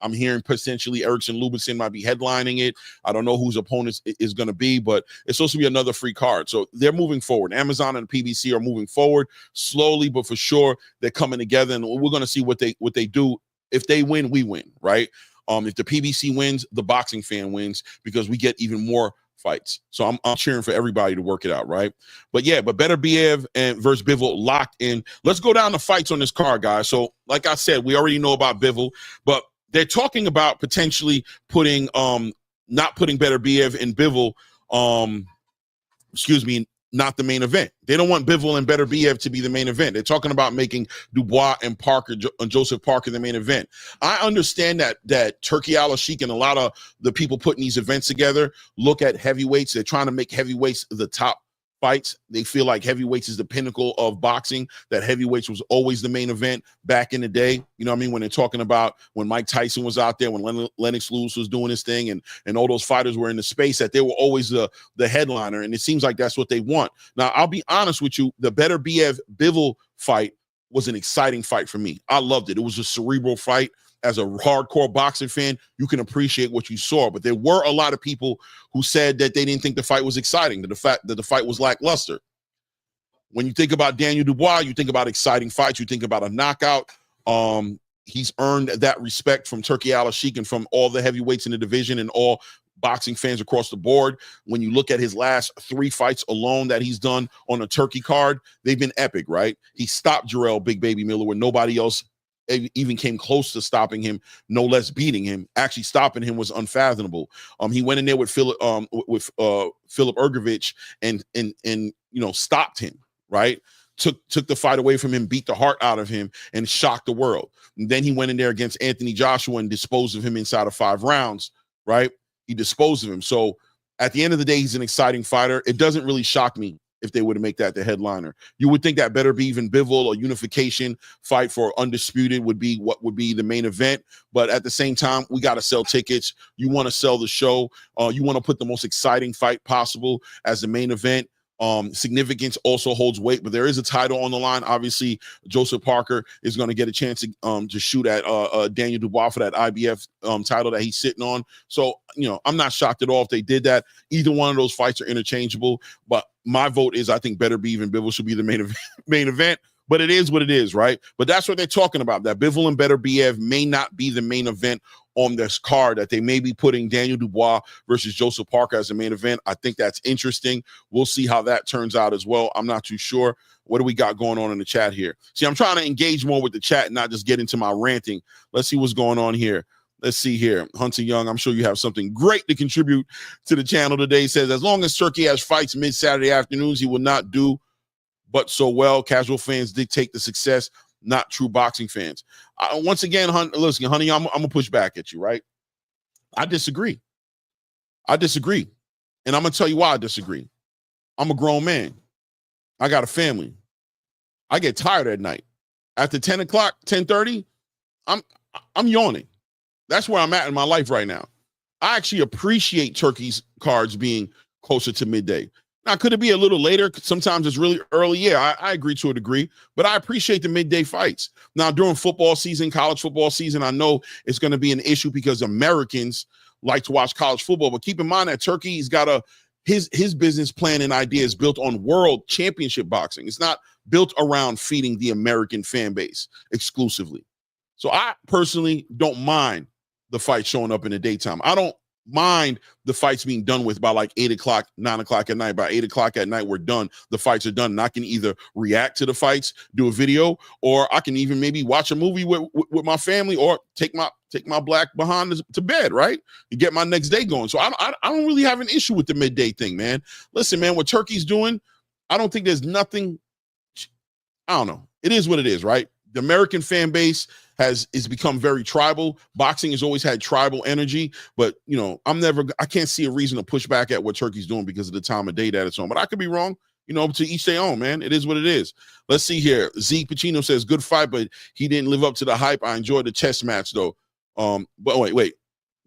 I'm hearing potentially Erickson Lubinson might be headlining it. I don't know whose opponent is going to be, but it's supposed to be another free card. So they're moving forward. Amazon and PBC are moving forward slowly, but for sure they're coming together, and we're going to see what they do. If they win, we win, right? If the PBC wins, the boxing fan wins, because we get even more fights. So I'm cheering for everybody to work it out, right? But yeah, Beterbiev and versus Bivol locked in. Let's go down the fights on this card, guys. So like I said, we already know about Bivol, but they're talking about potentially putting not putting Beterbiev and Bivol not the main event. They don't want Bivol and Beterbiev to be the main event. They're talking about making Dubois and Joseph Parker the main event. I understand that Turki Al-Sheikh and a lot of the people putting these events together look at heavyweights. They're trying to make heavyweights the top fights. They feel like heavyweights is the pinnacle of boxing, that heavyweights was always the main event back in the day. You know what I mean? When they're talking about when Mike Tyson was out there, when Lennox Lewis was doing his thing, and all those fighters were in the space, that they were always the headliner. And it seems like that's what they want. Now, I'll be honest with you, the Beterbiev-Bivol fight was an exciting fight for me. I loved it. It was a cerebral fight. As a hardcore boxing fan, you can appreciate what you saw. But there were a lot of people who said that they didn't think the fight was exciting, that the fact that the fight was lackluster. When you think about Daniel Dubois, you think about exciting fights, you think about a knockout. He's earned that respect from Turki Al-Sheikh and from all the heavyweights in the division and all boxing fans across the board. When you look at his last 3 fights alone that he's done on a Turkey card, they've been epic, right? He stopped Jarrell Big Baby Miller when nobody else even came close to stopping him, no less beating him. Actually stopping him was unfathomable. He went in there with Philip Urgovich and stopped him, right? Took the fight away from him, beat the heart out of him, and shocked the world. And then he went in there against Anthony Joshua and disposed of him inside of 5 rounds, right? He disposed of him. So At the end of the day, he's an exciting fighter. It doesn't really shock me if they were to make that the headliner. You would think that Beterbiev and Bivol, a unification fight for undisputed, would be what would be the main event. But at the same time, we got to sell tickets. You want to sell the show. You want to put the most exciting fight possible as the main event. Significance also holds weight, but there is a title on the line. Obviously, Joseph Parker is going to get a chance to shoot at Daniel Dubois for that IBF title that he's sitting on. So, I'm not shocked at all if they did that. Either one of those fights are interchangeable, but my vote is I think Beterbiev and Bivol should be the main event. But it is what it is, right? But that's what they're talking about, that Bivol and Beterbiev may not be the main event on this card, that they may be putting Daniel Dubois versus Joseph Parker as the main event. I think that's interesting. We'll see how that turns out as well. I'm not too sure. What do we got going on in the chat here? See, I'm trying to engage more with the chat and not just get into my ranting. Let's see what's going on here. Let's see here. Hunter Young, I'm sure you have something great to contribute to the channel today. He says, as long as Turkey has fights mid-Saturday afternoons, he will not do but so well. Casual fans dictate the success, not true boxing fans. Once again, listen, honey, I'm going to push back at you, right? I disagree. And I'm going to tell you why I disagree. I'm a grown man. I got a family. I get tired at night. After 10 o'clock, 10:30, I'm yawning. That's where I'm at in my life right now. I actually appreciate Turkey's cards being closer to midday. Now, could it be a little later? Sometimes it's really early. Yeah, I agree to a degree, but I appreciate the midday fights. Now, during football season, college football season, I know it's going to be an issue because Americans like to watch college football, but keep in mind that Turkey's got his business plan and idea is built on world championship boxing. It's not built around feeding the American fan base exclusively. So I personally don't mind the fight showing up in the daytime. I don't mind the fights being done with by like 8 o'clock, 9 o'clock at night. By 8 o'clock at night, we're done. The fights are done. And I can either react to the fights, do a video, or I can even maybe watch a movie with my family, or take my black behind to bed, right? And get my next day going. So I don't really have an issue with the midday thing, man. Listen, man, what Turkey's doing, I don't think there's nothing. I don't know. It is what it is, right? The American fan base has become very tribal. Boxing has always had tribal energy, but I can't see a reason to push back at what Turkey's doing because of the time of day that it's on. But I could be wrong. To each their own, man. It is what it is. Let's see here. Zeke Pacino says, good fight, but he didn't live up to the hype. I enjoyed the chess match though. But wait.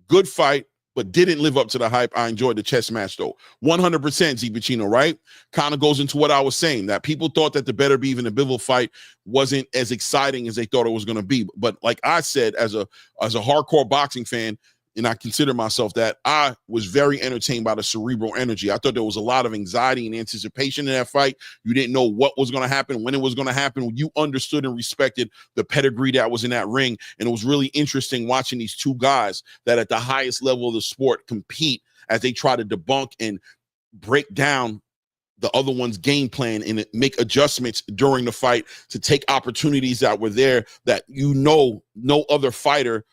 Good fight, but didn't live up to the hype. I enjoyed the chess match though. 100% Zeke Pacino, right? Kind of goes into what I was saying, that people thought that the Beterbiev and the Bivol fight wasn't as exciting as they thought it was going to be. But like I said, as a hardcore boxing fan, and I consider myself that, I was very entertained by the cerebral energy. I thought there was a lot of anxiety and anticipation in that fight. You didn't know what was going to happen, when it was going to happen. You understood and respected the pedigree that was in that ring. And it was really interesting watching these two guys that at the highest level of the sport compete as they try to debunk and break down the other one's game plan and make adjustments during the fight to take opportunities that were there that no other fighter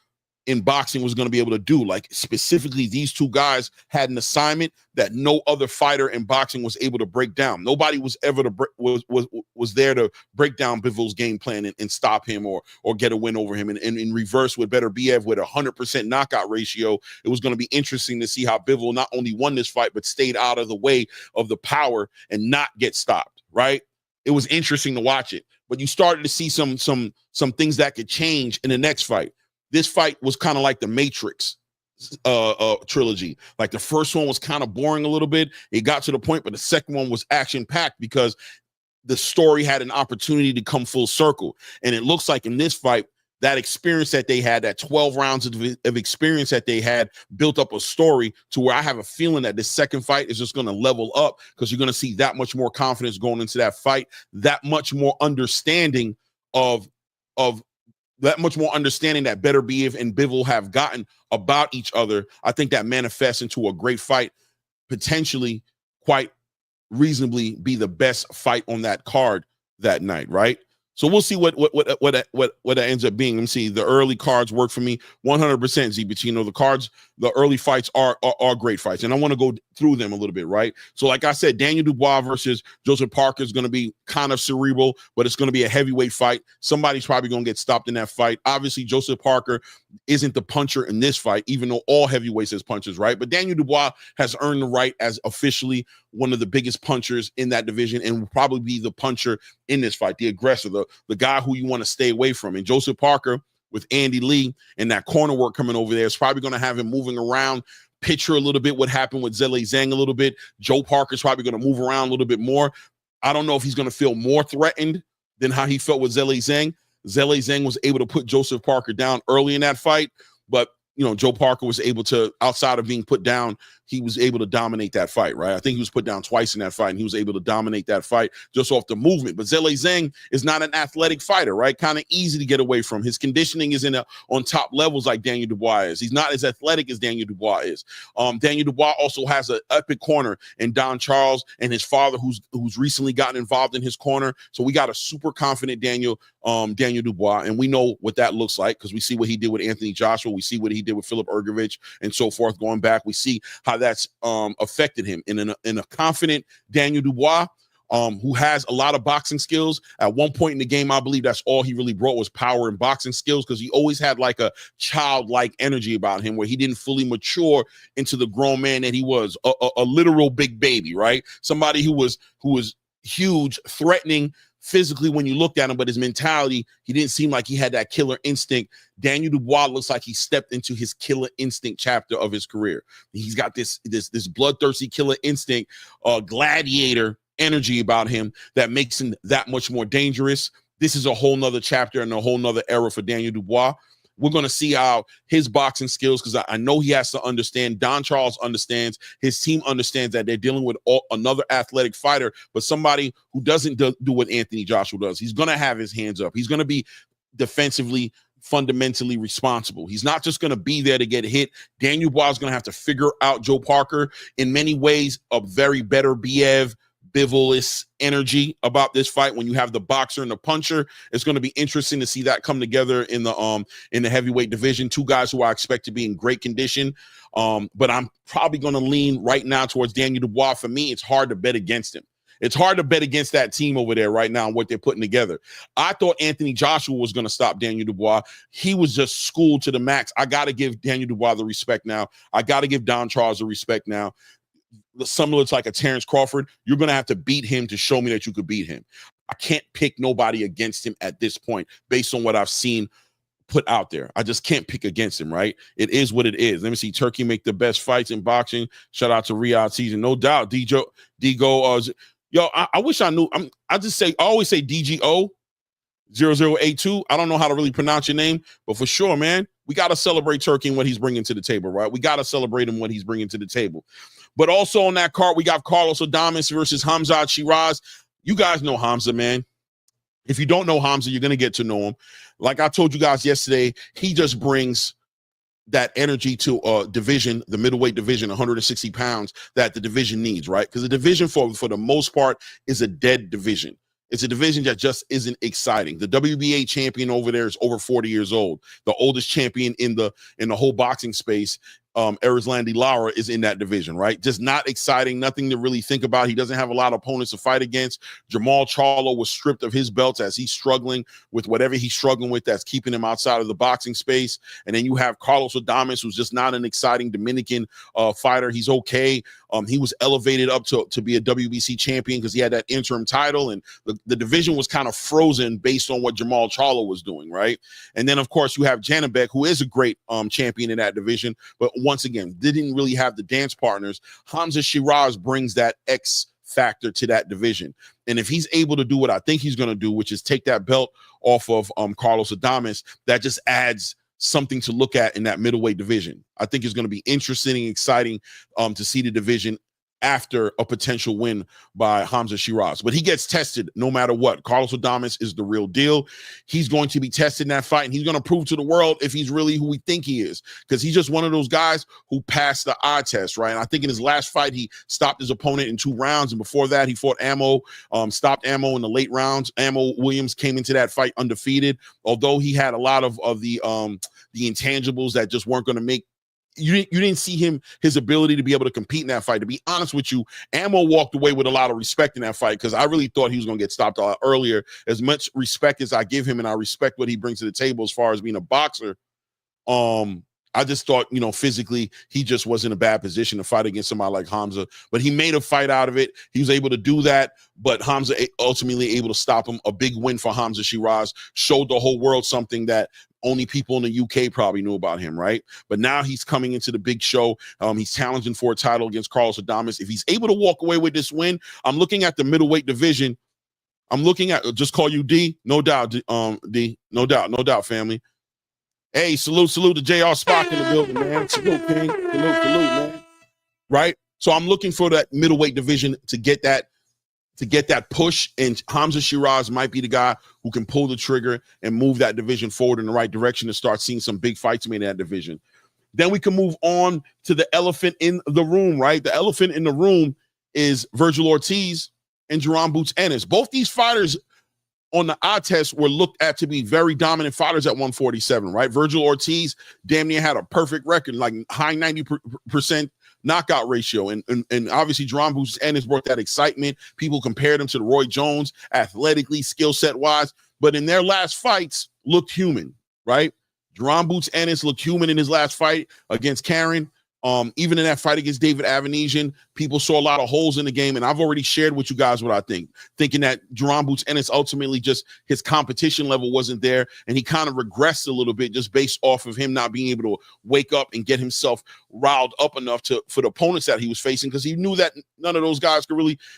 in boxing was going to be able to do. Like specifically, these two guys had an assignment that no other fighter in boxing was able to break down. Nobody was ever was there to break down Bivol's game plan and stop him or get a win over him. And in reverse, with Beterbiev with 100% knockout ratio, it was going to be interesting to see how Bivol not only won this fight but stayed out of the way of the power and not get stopped. Right? It was interesting to watch it, but you started to see some things that could change in the next fight. This fight was kind of like the Matrix trilogy. Like the first one was kind of boring a little bit. It got to the point, but the second one was action-packed because the story had an opportunity to come full circle. And it looks like in this fight, that experience that they had, that 12 rounds of experience that they had, built up a story to where I have a feeling that this second fight is just going to level up because you're going to see that much more confidence going into that fight, that much more understanding that Beterbiev and Bivol have gotten about each other. I think that manifests into a great fight, potentially quite reasonably be the best fight on that card that night, right? So we'll see what that ends up being. Let me see. The early cards work for me 100%. Zeke Pacino. The early fights are great fights, and I want to go through them a little bit, right? So, like I said, Daniel Dubois versus Joseph Parker is going to be kind of cerebral, but it's going to be a heavyweight fight. Somebody's probably going to get stopped in that fight. Obviously, Joseph Parker isn't the puncher in this fight, even though all heavyweights has punchers, right? But Daniel Dubois has earned the right as officially one of the biggest punchers in that division and will probably be the puncher in this fight, the aggressor, the guy who you want to stay away from. And Joseph Parker with Andy Lee and that corner work coming over there is probably going to have him moving around. Picture a little bit what happened with Zhilei Zhang a little bit. Joe Parker's probably going to move around a little bit more. I don't know if he's going to feel more threatened than how he felt with Zhilei Zhang. Zhilei Zhang was able to put Joseph Parker down early in that fight, but Joe Parker was able to, outside of being put down, he was able to dominate that fight, right? I think he was put down twice in that fight, and he was able to dominate that fight just off the movement. But Zhilei Zhang is not an athletic fighter, right? Kind of easy to get away from. His conditioning is on top levels like Daniel Dubois is. He's not as athletic as Daniel Dubois is. Daniel Dubois also has an epic corner in Don Charles and his father, who's recently gotten involved in his corner. So we got a super confident Daniel Dubois, and we know what that looks like because we see what he did with Anthony Joshua. We see what he did with Philip Ergovich and so forth going back. We see how that's affected him in a confident Daniel Dubois, who has a lot of boxing skills. At one point in the game, I believe that's all he really brought was power and boxing skills, because he always had like a childlike energy about him where he didn't fully mature into the grown man that he was, a literal big baby, right? Somebody who was huge, threatening physically when you looked at him, but his mentality, he didn't seem like he had that killer instinct. Daniel Dubois looks like he stepped into his killer instinct chapter of his career. He's got this bloodthirsty killer instinct, gladiator energy about him that makes him that much more dangerous. This is a whole nother chapter and a whole nother era for Daniel Dubois. We're going to see how his boxing skills, because I know he has to understand. Don Charles understands. His team understands that they're dealing with another athletic fighter, but somebody who doesn't do what Anthony Joshua does. He's going to have his hands up. He's going to be defensively, fundamentally responsible. He's not just going to be there to get hit. Daniel Dubois is going to have to figure out Joe Parker. In many ways, a very Beterbiev, Bivol energy about this fight. When you have the boxer and the puncher, it's going to be interesting to see that come together in the heavyweight division. Two guys who I expect to be in great condition. But I'm probably going to lean right now towards Daniel Dubois. For me, it's hard to bet against him. It's hard to bet against that team over there right now and what they're putting together. I thought Anthony Joshua was going to stop Daniel Dubois. He was just schooled to the max. I got to give Daniel Dubois the respect now. I got to give Don Charles the respect now. Similar to like a Terrence Crawford, you're going to have to beat him to show me that you could beat him. I can't pick nobody against him at this point based on what I've seen put out there. I just can't pick against him, right? It is what it is. Let me see. Turkey make the best fights in boxing. Shout out to Riyadh season. No doubt. Digo, I wish I knew. I always say DGO 0082. I don't know how to really pronounce your name, but for sure, man, we got to celebrate Turkey and what he's bringing to the table, right? We got to celebrate him what he's bringing to the table. But also on that card, we got Carlos Adames versus Khamzat Shiraz. You guys know Khamzat, man. If you don't know Khamzat, you're going to get to know him. Like I told you guys yesterday, he just brings that energy to division, the middleweight division, 160 pounds, that the division needs, right? Because the division, for the most part, is a dead division. It's a division that just isn't exciting. The WBA champion over there is over 40 years old. The oldest champion in the whole boxing space, Erislandy Lara, is in that division, right? Just not exciting, nothing to really think about. He doesn't have a lot of opponents to fight against. Jamal Charlo was stripped of his belts as he's struggling with whatever he's struggling with that's keeping him outside of the boxing space. And then you have Carlos Adames, who's just not an exciting Dominican fighter. He's okay. He was elevated up to be a WBC champion because he had that interim title, and the division was kind of frozen based on what Jamal Charlo was doing, right? And then, of course, you have Janabek, who is a great champion in that division, but once again, didn't really have the dance partners. Khamzat Shiraz brings that X factor to that division. And if he's able to do what I think he's going to do, which is take that belt off of Carlos Adames, that just adds something to look at in that middleweight division. I think it's going to be interesting and exciting to see the division after a potential win by Khamzat Shiraz. But he gets tested no matter what. Carlos Adames is the real deal. He's going to be tested in that fight, and he's going to prove to the world if he's really who we think he is, because he's just one of those guys who passed the eye test, right? And I think in his last fight, he stopped his opponent in 2 rounds, and before that, he fought Ammo, stopped Ammo in the late rounds. Ammo Williams came into that fight undefeated, although he had a lot of the intangibles that just weren't going to make. You didn't see his ability to be able to compete in that fight. To be honest with you, Ammo walked away with a lot of respect in that fight, because I really thought he was going to get stopped a lot earlier. As much respect as I give him, and I respect what he brings to the table as far as being a boxer, I just thought, physically, he just was in a bad position to fight against somebody like Hamza. But he made a fight out of it. He was able to do that. But Hamza ultimately able to stop him. A big win for Hamza Shiraz. Showed the whole world something that only people in the UK probably knew about him, right? But now he's coming into the big show. He's challenging for a title against Carlos Adames. If he's able to walk away with this win, I'm looking at the middleweight division. I'm looking at, just call you D, no doubt, D, no doubt, family. Hey, salute to JR Spock in the building, man. Salute, King. Salute, man. Right? So I'm looking for that middleweight division to get that push, and Hamza Shiraz might be the guy who can pull the trigger and move that division forward in the right direction and start seeing some big fights made in that division. Then we can move on to the elephant in the room, right? The elephant in the room is Virgil Ortiz and Jaron Boots Ennis. Both these fighters on the eye test were looked at to be very dominant fighters at 147, right? Virgil Ortiz damn near had a perfect record, like high 90% knockout ratio. And obviously Jaron Boots Ennis brought that excitement. People compared him to the Roy Jones athletically, skill set wise, but in their last fights looked human, right? Jaron Boots Ennis looked human in his last fight against Karen. Even in that fight against David Avanesian, people saw a lot of holes in the game, and I've already shared with you guys what I think, thinking that Jaron Boots Ennis ultimately just his competition level wasn't there, and he kind of regressed a little bit just based off of him not being able to wake up and get himself riled up enough for the opponents that he was facing, because he knew that none of those guys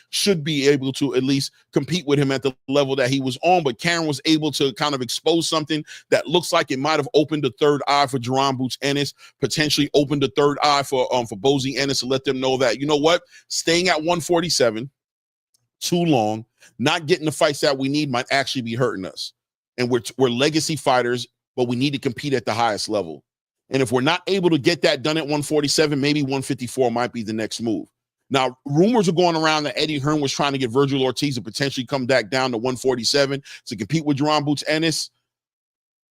should be able to at least compete with him at the level that he was on. But Karen was able to kind of expose something that looks like it might have opened the third eye for Jaron Boots Ennis, potentially opened the third eye for Bozy Ennis, to let them know that, you know what, staying at 147 too long, not getting the fights that we need might actually be hurting us. And we're legacy fighters, but we need to compete at the highest level. And if we're not able to get that done at 147, maybe 154 might be the next move. Now, rumors are going around that Eddie Hearn was trying to get Virgil Ortiz to potentially come back down to 147 to compete with Jaron Boots Ennis.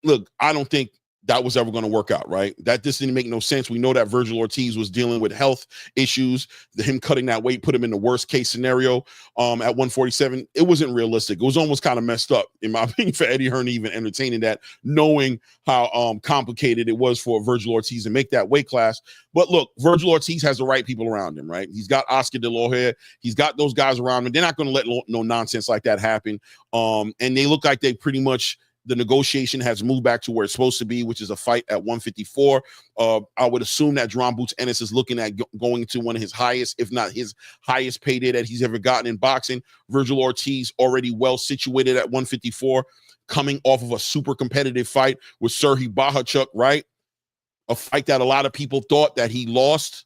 Look, I don't think that was ever going to work out, right? That just didn't make no sense. We know that Virgil Ortiz was dealing with health issues. Him cutting that weight put him in the worst case scenario at 147. It wasn't realistic. It was almost kind of messed up, in my opinion, for Eddie Hearn even entertaining that, knowing how complicated it was for Virgil Ortiz to make that weight class. But look, Virgil Ortiz has the right people around him, right? He's got Oscar De La Hoya. He's got those guys around him. They're not going to let no nonsense like that happen. And they look like they pretty much, the negotiation has moved back to where it's supposed to be, which is a fight at 154. I would assume that Jaron Boots Ennis is looking at going to one of his highest, if not his highest payday that he's ever gotten in boxing. Virgil Ortiz already well situated at 154, coming off of a super competitive fight with Serhii Bohachuk, right? A fight that a lot of people thought that he lost.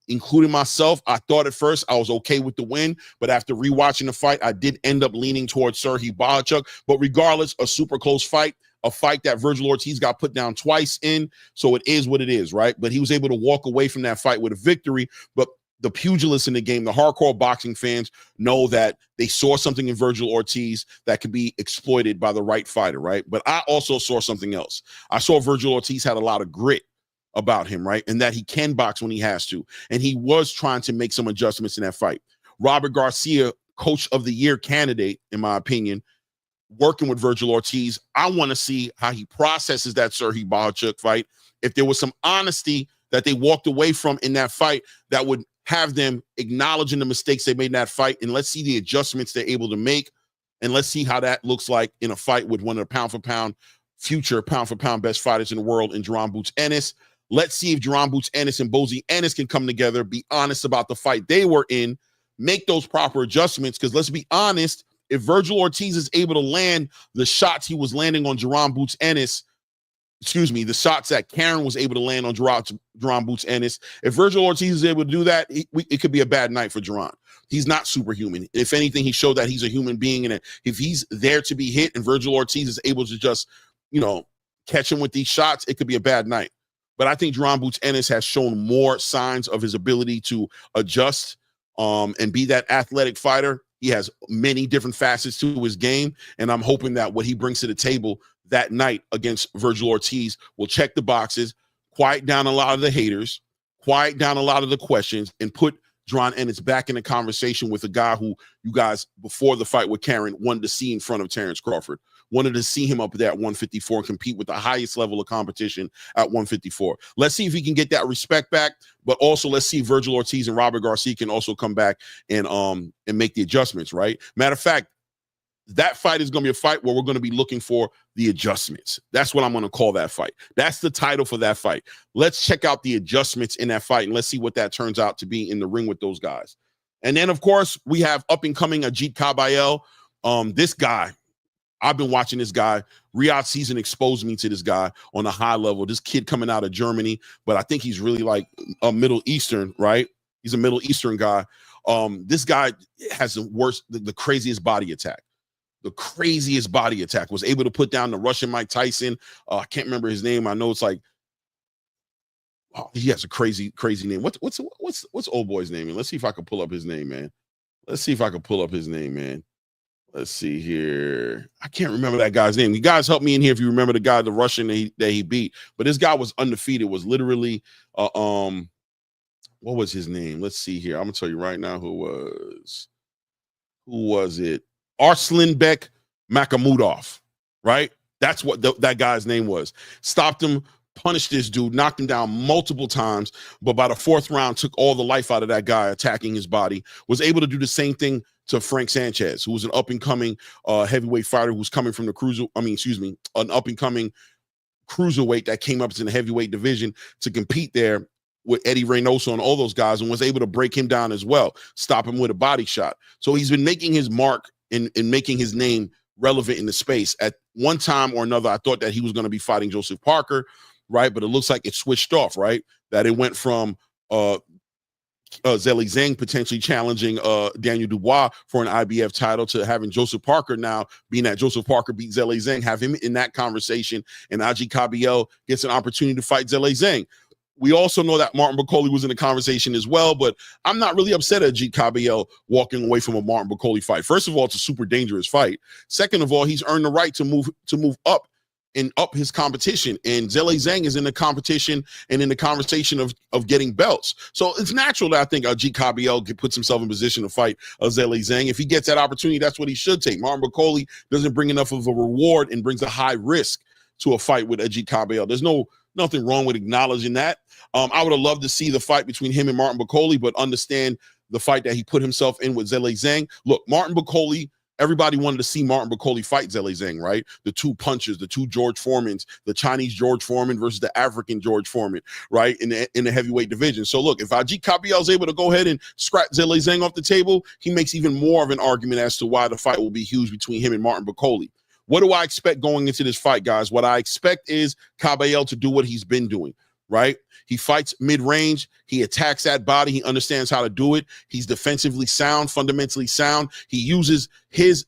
Including myself. I thought at first I was okay with the win, but after rewatching the fight, I did end up leaning towards Serhii Bohachuk. But regardless, a super close fight, a fight that Virgil Ortiz got put down twice in, so it is what it is, right? But he was able to walk away from that fight with a victory. But the pugilists in the game, the hardcore boxing fans, know that they saw something in Virgil Ortiz that could be exploited by the right fighter, right? But I also saw something else. I saw Virgil Ortiz had a lot of grit about him, right? And that he can box when he has to. And he was trying to make some adjustments in that fight. Robert Garcia, Coach of the Year candidate, in my opinion, working with Virgil Ortiz. I want to see how he processes that Serhii Bohachuk fight. If there was some honesty that they walked away from in that fight, that would have them acknowledging the mistakes they made in that fight. And let's see the adjustments they're able to make. And let's see how that looks like in a fight with one of the future pound for pound best fighters in the world in Jaron Boots Ennis. Let's see if Jaron Boots Ennis and Bozy Ennis can come together, be honest about the fight they were in, make those proper adjustments. Because let's be honest, if Virgil Ortiz is able to land the shots he was landing on Jaron Boots Ennis, the shots that Karen was able to land on Jaron Boots Ennis, if Virgil Ortiz is able to do that, it could be a bad night for Jaron. He's not superhuman. If anything, he showed that he's a human being. And if he's there to be hit and Virgil Ortiz is able to just, catch him with these shots, it could be a bad night. But I think Jaron Boots Ennis has shown more signs of his ability to adjust and be that athletic fighter. He has many different facets to his game, and I'm hoping that what he brings to the table that night against Virgil Ortiz will check the boxes, quiet down a lot of the haters, quiet down a lot of the questions, and put Jaron Ennis back in the conversation with a guy who you guys, before the fight with Karen, wanted to see in front of Terrence Crawford. Wanted to see him up there at 154 and compete with the highest level of competition at 154. Let's see if he can get that respect back, but also let's see if Virgil Ortiz and Robert Garcia can also come back and make the adjustments, right? Matter of fact, that fight is going to be a fight where we're going to be looking for the adjustments. That's what I'm going to call that fight. That's the title for that fight. Let's check out the adjustments in that fight, and let's see what that turns out to be in the ring with those guys. And then, of course, we have up-and-coming Ajit Kabayel. This guy, I've been watching this guy. Riyadh season exposed me to this guy on a high level. This kid coming out of Germany, but I think he's really like a Middle Eastern, right? He's a Middle Eastern guy. This guy has the craziest body attack. The craziest body attack. Was able to put down the Russian Mike Tyson. I can't remember his name. I know it's like, oh, he has a crazy name. What's old boy's name? And let's see if I can pull up his name, man. Let's see here. I can't remember that guy's name. You guys help me in here if you remember the guy, the Russian that he beat. But this guy was undefeated. Was literally what was his name? Let's see here. I'm gonna tell you right now who was it? Arslanbek Makhmudov, right? That's what that guy's name was. Stopped him, punished this dude, knocked him down multiple times, but by the fourth round, took all the life out of that guy attacking his body. Was able to do the same thing to Frank Sanchez, who was an up-and-coming heavyweight fighter who's coming from an up-and-coming cruiserweight that came up in the heavyweight division to compete there with Eddie Reynoso and all those guys, and was able to break him down as well, stop him with a body shot. So he's been making his mark in making his name relevant in the space. At one time or another, I thought that he was going to be fighting Joseph Parker, right? But it looks like it switched off, right? That it went from Zhilei Zhang potentially challenging Daniel Dubois for an IBF title to having Joseph Parker now, being that Joseph Parker beat Zhilei Zhang, have him in that conversation, and Ajit Kabayel gets an opportunity to fight Zhilei Zhang. We also know that Martin Bakole was in the conversation as well, but I'm not really upset at Ajit Kabayel walking away from a Martin Bakole fight. First of all, it's a super dangerous fight. Second of all, he's earned the right to move up and up his competition. And Zhilei Zhang is in the competition and in the conversation of getting belts. So it's natural that I think Ajit Kabayel puts himself in position to fight Zhilei Zhang. If he gets that opportunity, that's what he should take. Martin Bakole doesn't bring enough of a reward and brings a high risk to a fight with Ajit Kabayel. There's nothing wrong with acknowledging that. I would have loved to see the fight between him and Martin Bakole, but understand the fight that he put himself in with Zhilei Zhang. Look, Martin Bakole, everybody wanted to see Martin Bakole fight Zhilei Zhang, right? The two punches, the two George Foremans, the Chinese George Foreman versus the African George Foreman, right? In the heavyweight division. So look, if Ajit Kabayel is able to go ahead and scrap Zhilei Zhang off the table, he makes even more of an argument as to why the fight will be huge between him and Martin Bakole. What do I expect going into this fight, guys? What I expect is Kabayel to do what he's been doing, right? He fights mid-range. He attacks that body. He understands how to do it. He's defensively sound, fundamentally sound. He uses his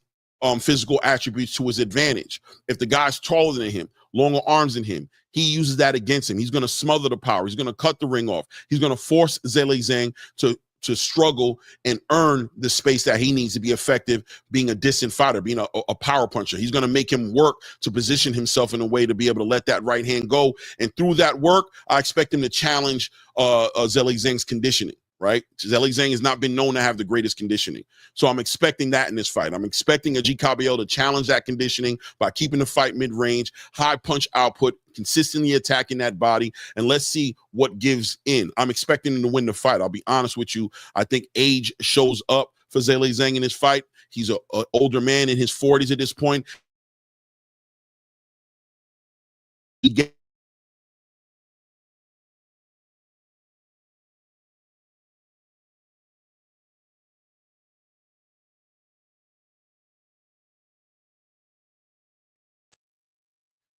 physical attributes to his advantage. If the guy's taller than him, longer arms than him, he uses that against him. He's going to smother the power. He's going to cut the ring off. He's going to force Zhilei Zhang to struggle and earn the space that he needs to be effective, being a distant fighter, being a power puncher. He's going to make him work to position himself in a way to be able to let that right hand go. And through that work, I expect him to challenge Zhilei Zhang's conditioning, right? Zhilei Zhang has not been known to have the greatest conditioning. So I'm expecting that in this fight. I'm expecting Ajit Kabayel to challenge that conditioning by keeping the fight mid-range, high punch output, consistently attacking that body, and let's see what gives in. I'm expecting him to win the fight. I'll be honest with you. I think age shows up for Zhilei Zhang in this fight. He's an older man in his 40s at this point.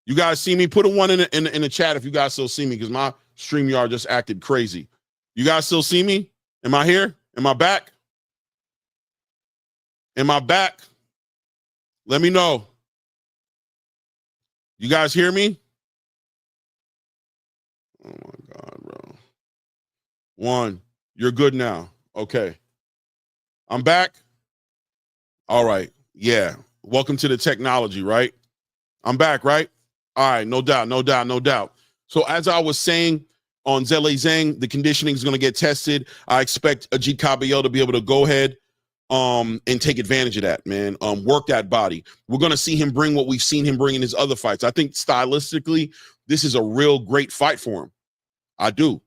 You guys see me? Put a one in the chat if you guys still see me, because my StreamYard just acted crazy. You guys still see me? Am I here? Am I back? Am I back? Let me know. You guys hear me? Oh my God, bro. One, you're good now. Okay. I'm back. All right. Yeah. Welcome to the technology, right? I'm back, right? All right, no doubt. So as I was saying, on Zhilei Zhang. The conditioning is going to get tested. I expect Ajit Kabayel to be able to go ahead and take advantage of that, man. Work that body. We're going to see him bring what we've seen him bring in his other fights. I think stylistically, this is a real great fight for him. I do.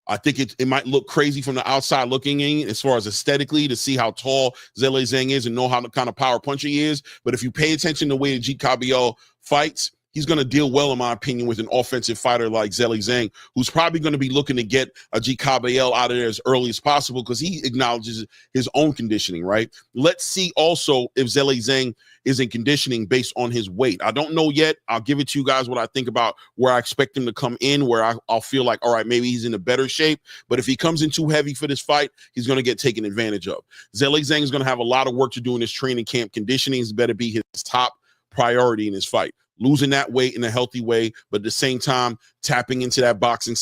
I think it might look crazy from the outside looking in as far as aesthetically to see how tall Zhilei Zhang is and know how the kind of power puncher he is. But if you pay attention to the way Ajit Kabayel fights, he's going to deal well, in my opinion, with an offensive fighter like Zhilei Zhang, who's probably going to be looking to get Ajit Kabayel out of there as early as possible because he acknowledges his own conditioning, right? Let's see also if Zhilei Zhang is in conditioning based on his weight. I don't know yet. I'll give it to you guys what I think about where I expect him to come in, where I'll feel like, all right, maybe he's in a better shape. But if he comes in too heavy for this fight, he's going to get taken advantage of. Zhilei Zhang is going to have a lot of work to do in his training camp. Conditioning is better be his top priority in his fight. Losing that weight in a healthy way, but at the same time tapping into that boxing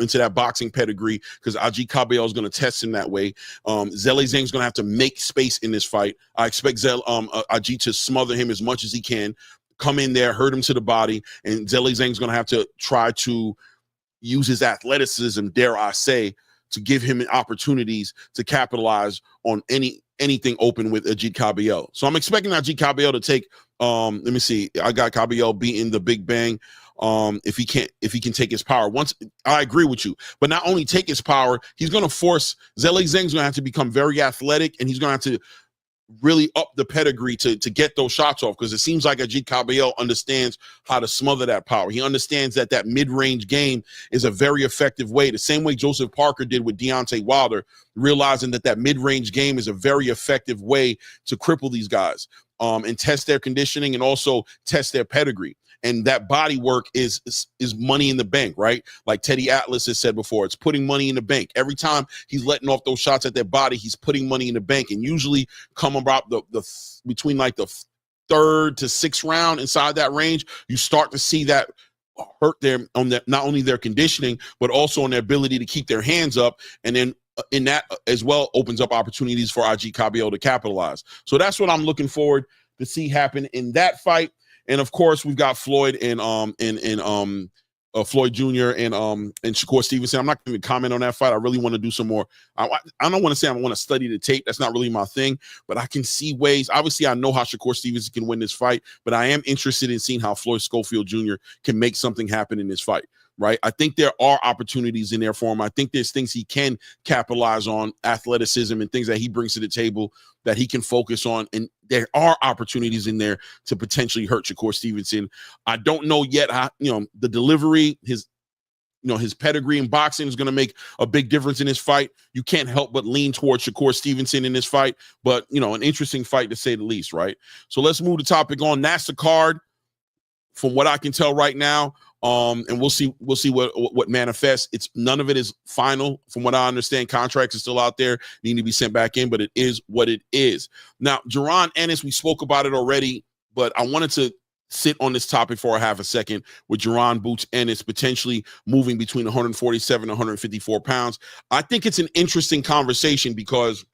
into that boxing pedigree, because Ajit Kabayel is going to test him that way. Zhilei Zhang is going to have to make space in this fight. I expect Ajit to smother him as much as he can, come in there, hurt him to the body, and Zhilei Zhang is going to have to try to use his athleticism, dare I say, to give him opportunities to capitalize on anything open with Ajit Kabayel. So I'm expecting Ajit Kabayel to take, let me see, I got Kabayel beating the Big Bang. If he can take his power. Once, I agree with you, but not only take his power, he's going to force, Zhilei Zhang's going to have to become very athletic, and he's going to have to really up the pedigree to get those shots off, because it seems like Ajit Kabayel understands how to smother that power. He understands that mid-range game is a very effective way, the same way Joseph Parker did with Deontay Wilder, realizing that mid-range game is a very effective way to cripple these guys and test their conditioning and also test their pedigree. And that body work is money in the bank, right? Like Teddy Atlas has said before, it's putting money in the bank. Every time he's letting off those shots at their body, he's putting money in the bank. And usually come about between like the 3rd to 6th round, inside that range, you start to see that hurt them on not only their conditioning, but also on their ability to keep their hands up. And then in that as well opens up opportunities for Ajit Kabayel to capitalize. So that's what I'm looking forward to see happen in that fight. And of course, we've got Floyd and Floyd Jr. and Shakur Stevenson. I'm not going to comment on that fight. I really want to do some more. I don't want to say I want to study the tape. That's not really my thing. But I can see ways. Obviously, I know how Shakur Stevenson can win this fight. But I am interested in seeing how Floyd Schofield Jr. can make something happen in this fight. Right. I think there are opportunities in there for him. I think there's things he can capitalize on, athleticism and things that he brings to the table that he can focus on. And there are opportunities in there to potentially hurt Shakur Stevenson. I don't know yet how, the delivery, his pedigree in boxing is going to make a big difference in this fight. You can't help but lean towards Shakur Stevenson in this fight. But, an interesting fight to say the least. Right. So let's move the topic on. That's the card from what I can tell right now. And we'll see what manifests. None of it is final. From what I understand, contracts are still out there, need to be sent back in, but it is what it is. Now, Jaron Ennis, we spoke about it already, but I wanted to sit on this topic for a half a second with Jaron Boots Ennis potentially moving between 147 and 154 pounds. I think it's an interesting conversation because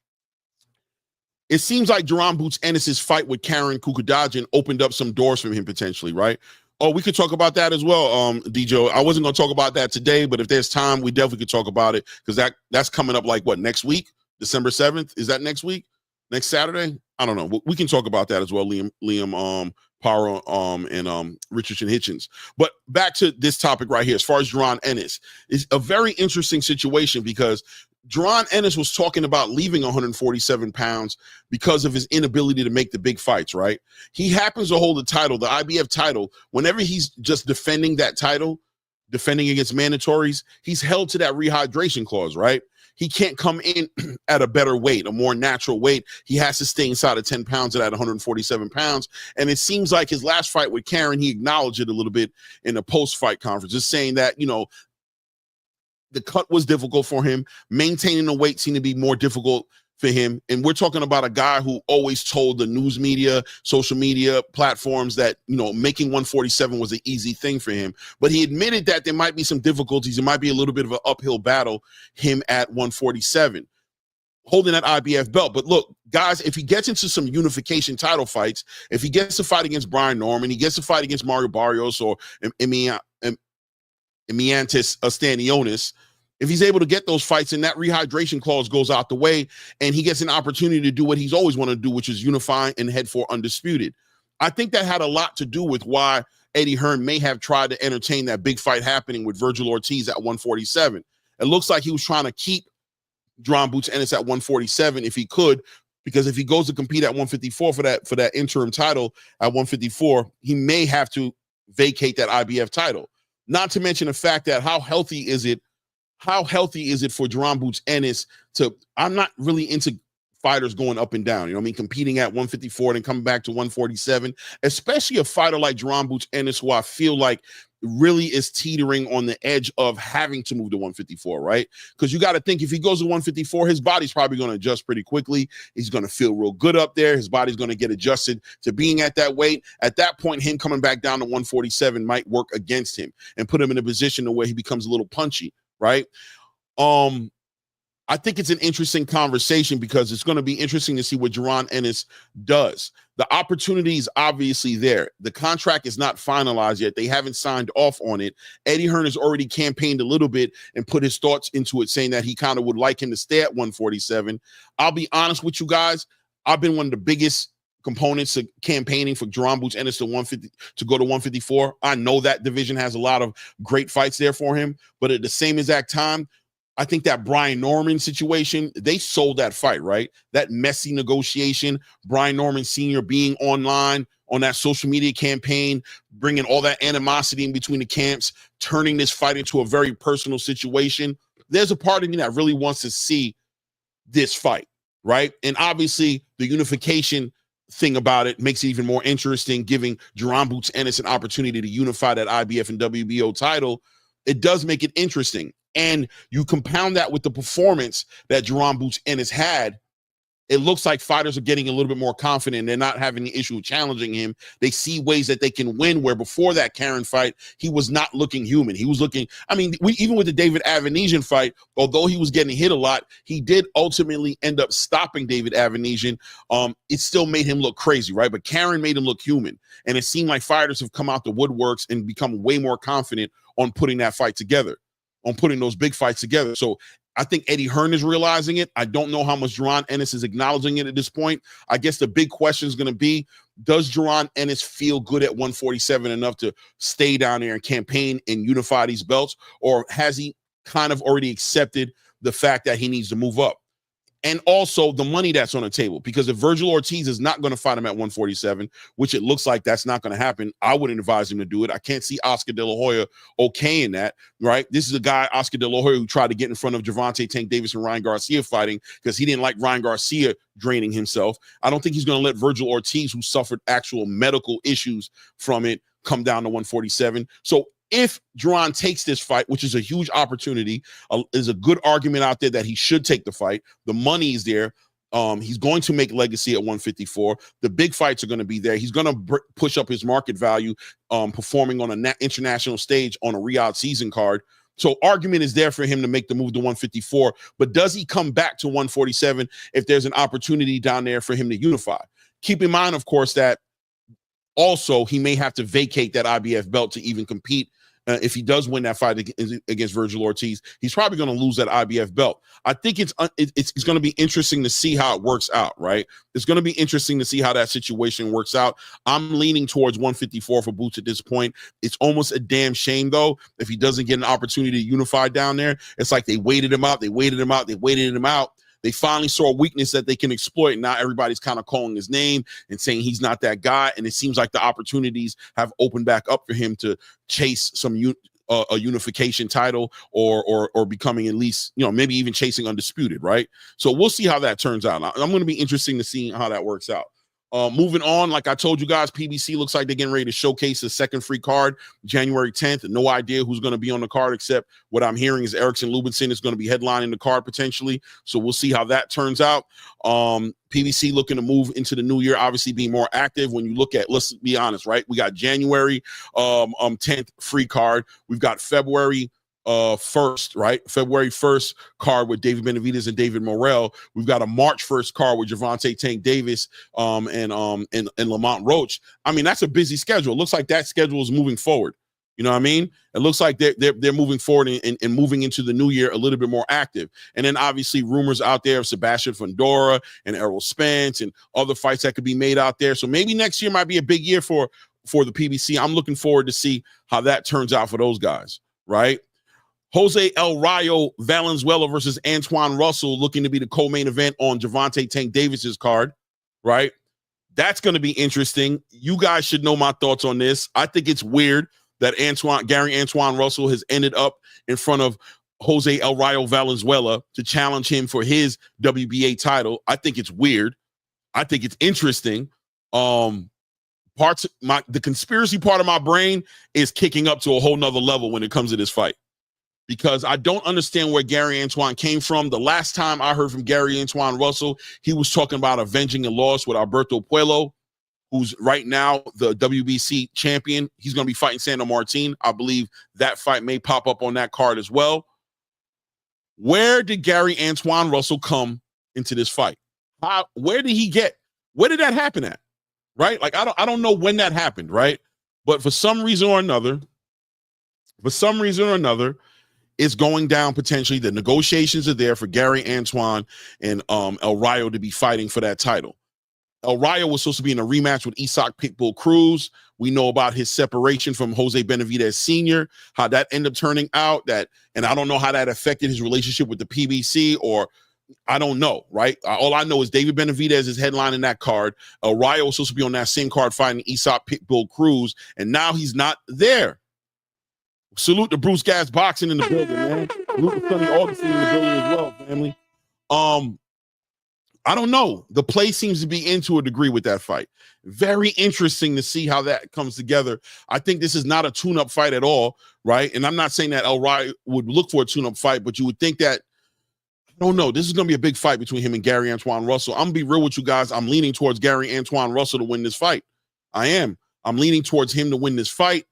it seems like Jaron Boots Ennis's fight with Karen Kukudadjian opened up some doors for him potentially, right? Oh, we could talk about that as well, DJ. I wasn't going to talk about that today, but if there's time, we definitely could talk about it because that's coming up like, what, next week? December 7th? Is that next week? Next Saturday? I don't know. We can talk about that as well, Liam Power and Richardson Hitchens. But back to this topic right here, as far as Jaron Ennis, it's a very interesting situation because Jaron Ennis was talking about leaving 147 pounds because of his inability to make the big fights, right? He happens to hold the title, the IBF title. Whenever he's just defending that title, defending against mandatories, he's held to that rehydration clause, right? He can't come in at a better weight, a more natural weight. He has to stay inside of 10 pounds at 147 pounds. And it seems like his last fight with Karen, he acknowledged it a little bit in a post-fight conference, just saying that, the cut was difficult for him. Maintaining the weight seemed to be more difficult for him. And we're talking about a guy who always told the news media, social media platforms that, making 147 was an easy thing for him. But he admitted that there might be some difficulties. It might be a little bit of an uphill battle, him at 147, holding that IBF belt. But look, guys, if he gets into some unification title fights, if he gets to fight against Brian Norman, he gets to fight against Mario Barrios or Miantis Stanionis, if he's able to get those fights and that rehydration clause goes out the way and he gets an opportunity to do what he's always wanted to do, which is unify and head for undisputed. I think that had a lot to do with why Eddie Hearn may have tried to entertain that big fight happening with Virgil Ortiz at 147. It looks like he was trying to keep Jaron Boots Ennis at 147 if he could, because if he goes to compete at 154 for that interim title at 154, he may have to vacate that IBF title. Not to mention the fact that how healthy is it for Jaron Boots Ennis to, I'm not really into fighters going up and down, competing at 154 and then coming back to 147, especially a fighter like Jaron Boots Ennis, who I feel like really is teetering on the edge of having to move to 154, right? Because you got to think, if he goes to 154, his body's probably going to adjust pretty quickly. He's going to feel real good up there. His body's going to get adjusted to being at that weight. At that point, him coming back down to 147 might work against him and put him in a position where he becomes a little punchy, right? I think it's an interesting conversation because it's going to be interesting to see what Jaron Ennis does. The opportunity is obviously there. The contract is not finalized yet. They haven't signed off on it. Eddie Hearn has already campaigned a little bit and put his thoughts into it, saying that he kind of would like him to stay at 147. I'll be honest with you guys. I've been one of the biggest components of campaigning for Jaron Boots Ennis to go to 154. I know that division has a lot of great fights there for him, but at the same exact time, I think that Brian Norman situation, they sold that fight, right? That messy negotiation, Brian Norman Sr. being online on that social media campaign, bringing all that animosity in between the camps, turning this fight into a very personal situation. There's a part of me that really wants to see this fight, right? And obviously the unification thing about it makes it even more interesting, giving Jaron Boots Ennis an opportunity to unify that IBF and WBO title. It does make it interesting. And you compound that with the performance that Jaron Boots Ennis had, it looks like fighters are getting a little bit more confident. They're not having the issue of challenging him. They see ways that they can win, where before that Karen fight, he was not looking human. He was looking, even with the David Avanesian fight, although he was getting hit a lot, he did ultimately end up stopping David Avanesian. It still made him look crazy, right? But Karen made him look human. And it seemed like fighters have come out the woodworks and become way more confident on putting that fight together, on putting those big fights together. So I think Eddie Hearn is realizing it. I don't know how much Jaron Ennis is acknowledging it at this point. I guess the big question is going to be, does Jaron Ennis feel good at 147 enough to stay down there and campaign and unify these belts? Or has he kind of already accepted the fact that he needs to move up? And also the money that's on the table, because if Virgil Ortiz is not going to fight him at 147, which it looks like that's not going to happen, I wouldn't advise him to do it. I can't see Oscar De La Hoya okaying that, right? This is a guy, Oscar De La Hoya, who tried to get in front of Gervonta Tank Davis and Ryan Garcia fighting because he didn't like Ryan Garcia draining himself. I don't think he's going to let Virgil Ortiz, who suffered actual medical issues from it, come down to 147. So if Jaron takes this fight, which is a huge opportunity, is a good argument out there that he should take the fight. The money is there. He's going to make legacy at 154. The big fights are going to be there. He's going to push up his market value, performing on an international stage on a Riyadh season card. So argument is there for him to make the move to 154. But does he come back to 147 if there's an opportunity down there for him to unify? Keep in mind, of course, that also he may have to vacate that IBF belt to even compete. If he does win that fight against Virgil Ortiz, he's probably going to lose that IBF belt. I think it's going to be interesting to see how it works out, right? It's going to be interesting to see how that situation works out. I'm leaning towards 154 for Boots at this point. It's almost a damn shame, though, if he doesn't get an opportunity to unify down there. It's like they waited him out. They finally saw a weakness that they can exploit. Now everybody's kind of calling his name and saying he's not that guy. And it seems like the opportunities have opened back up for him to chase some a unification title or becoming at least, maybe even chasing undisputed, right? So we'll see how that turns out. I'm going to be interesting to see how that works out. Moving on, like I told you guys, PBC looks like they're getting ready to showcase the second free card, January 10th. No idea who's going to be on the card, except what I'm hearing is Erickson Lubinson is going to be headlining the card potentially. So we'll see how that turns out. PBC looking to move into the new year, obviously being more active. When you look at, let's be honest, right? We got January 10th free card. We've got February 1st, right? February 1st card with David Benavidez and David Morrell. We've got a March 1st card with Gervonta Tank Davis and Lamont Roach. I mean, that's a busy schedule. It looks like that schedule is moving forward. You know what I mean? It looks like they're moving forward and moving into the new year a little bit more active. And then obviously rumors out there of Sebastian Fundora and Errol Spence and other fights that could be made out there. So maybe next year might be a big year for the PBC. I'm looking forward to see how that turns out for those guys, right? Jose El Rayo Valenzuela versus Antoine Russell looking to be the co-main event on Gervonta Tank Davis's card, right? That's going to be interesting. You guys should know my thoughts on this. I think it's weird that Gary Antoine Russell has ended up in front of Jose El Rayo Valenzuela to challenge him for his WBA title. I think it's weird. I think it's interesting. The conspiracy part of my brain is kicking up to a whole nother level when it comes to this fight, because I don't understand where Gary Antoine came from. The last time I heard from Gary Antoine Russell, he was talking about avenging a loss with Alberto Puello, who's right now the WBC champion. He's going to be fighting Sandor Martin. I believe that fight may pop up on that card as well. Where did Gary Antoine Russell come into this fight? Where did that happen at? Right? Like, I don't know when that happened, right? But for some reason or another, it's going down potentially. The negotiations are there for Gary Antoine and El Rayo to be fighting for that title. El Rayo was supposed to be in a rematch with Isaac Pitbull Cruz. We know about his separation from Jose Benavidez Sr., how that ended up turning out, and I don't know how that affected his relationship with the PBC, or I don't know, right? All I know is David Benavidez is headlining that card. El Rayo was supposed to be on that same card fighting Isaac Pitbull Cruz, and now he's not there. Salute to Bruce Gas Boxing in the building, man. Salute to Sonny Augustine in the building as well, family. I don't know. The play seems to be into a degree with that fight. Very interesting to see how that comes together. I think this is not a tune-up fight at all, right? And I'm not saying that El Rayo would look for a tune-up fight, but you would think that, I don't know, this is going to be a big fight between him and Gary Antoine Russell. I'm going to be real with you guys. I'm leaning towards Gary Antoine Russell to win this fight. I am. I'm leaning towards him to win this fight.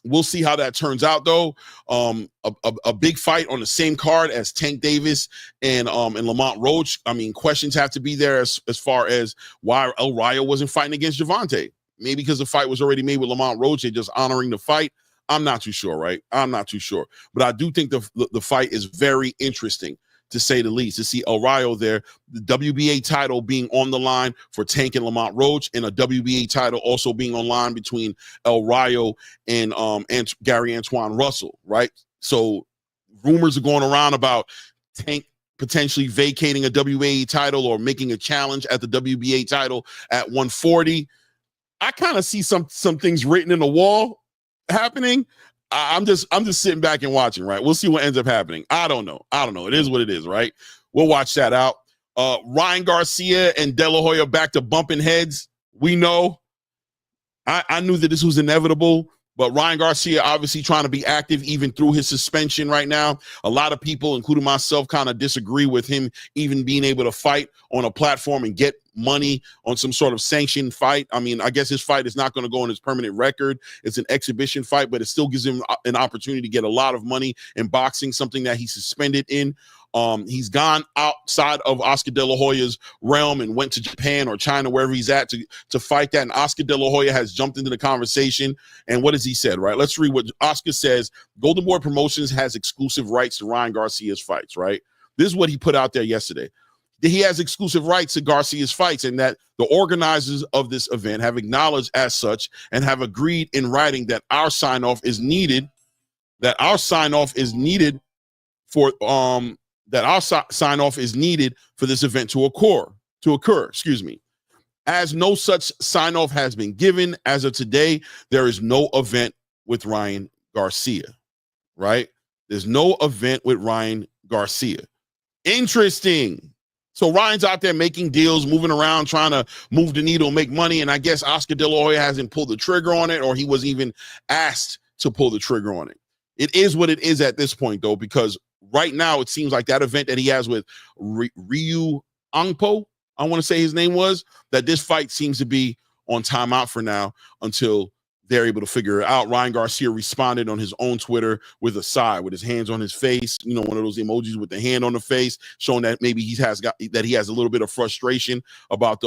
We'll see how that turns out, though. A big fight on the same card as Tank Davis and Lamont Roach. I mean, questions have to be there as far as why El Rayo wasn't fighting against Gervonta. Maybe because the fight was already made with Lamont Roach, they're just honoring the fight. I'm not too sure, right? I'm not too sure. But I do think the fight is very interesting, to say the least, to see El Rayo there, the WBA title being on the line for Tank and Lamont Roach, and a WBA title also being on line between El Rayo and Gary Antoine Russell, right? So rumors are going around about Tank potentially vacating a WBA title or making a challenge at the WBA title at 140. I kind of see some things written in the wall happening. I'm just sitting back and watching, right? We'll see what ends up happening. I don't know. It is what it is, right? We'll watch that out. Ryan Garcia and De La Hoya back to bumping heads. We know. I knew that this was inevitable, but Ryan Garcia obviously trying to be active even through his suspension right now. A lot of people, including myself, kind of disagree with him even being able to fight on a platform and get money on some sort of sanctioned fight. I mean, I guess his fight is not going to go on his permanent record. It's an exhibition fight, but it still gives him an opportunity to get a lot of money in boxing, something that he's suspended in. He's gone outside of Oscar De La Hoya's realm and went to Japan or China, wherever he's at, to fight that. And Oscar De La Hoya has jumped into the conversation. And what has he said, right? Let's read what Oscar says. Golden Boy Promotions has exclusive rights to Ryan Garcia's fights, right? This is what he put out there yesterday. He has exclusive rights to Garcia's fights, and that the organizers of this event have acknowledged as such and have agreed in writing that our sign-off is needed, for this event to occur, As no such sign-off has been given as of today, there is no event with Ryan Garcia, right? There's no event with Ryan Garcia. Interesting. So Ryan's out there making deals, moving around, trying to move the needle, make money. And I guess Oscar De La Hoya hasn't pulled the trigger on it, or he wasn't even asked to pull the trigger on it. It is what it is at this point, though, because right now it seems like that event that he has with Ryu Angpo, I want to say his name was, that this fight seems to be on timeout for now until they're able to figure it out. Ryan Garcia responded on his own Twitter with a sigh, with his hands on his face, you know, one of those emojis with the hand on the face, showing that maybe he has a little bit of frustration about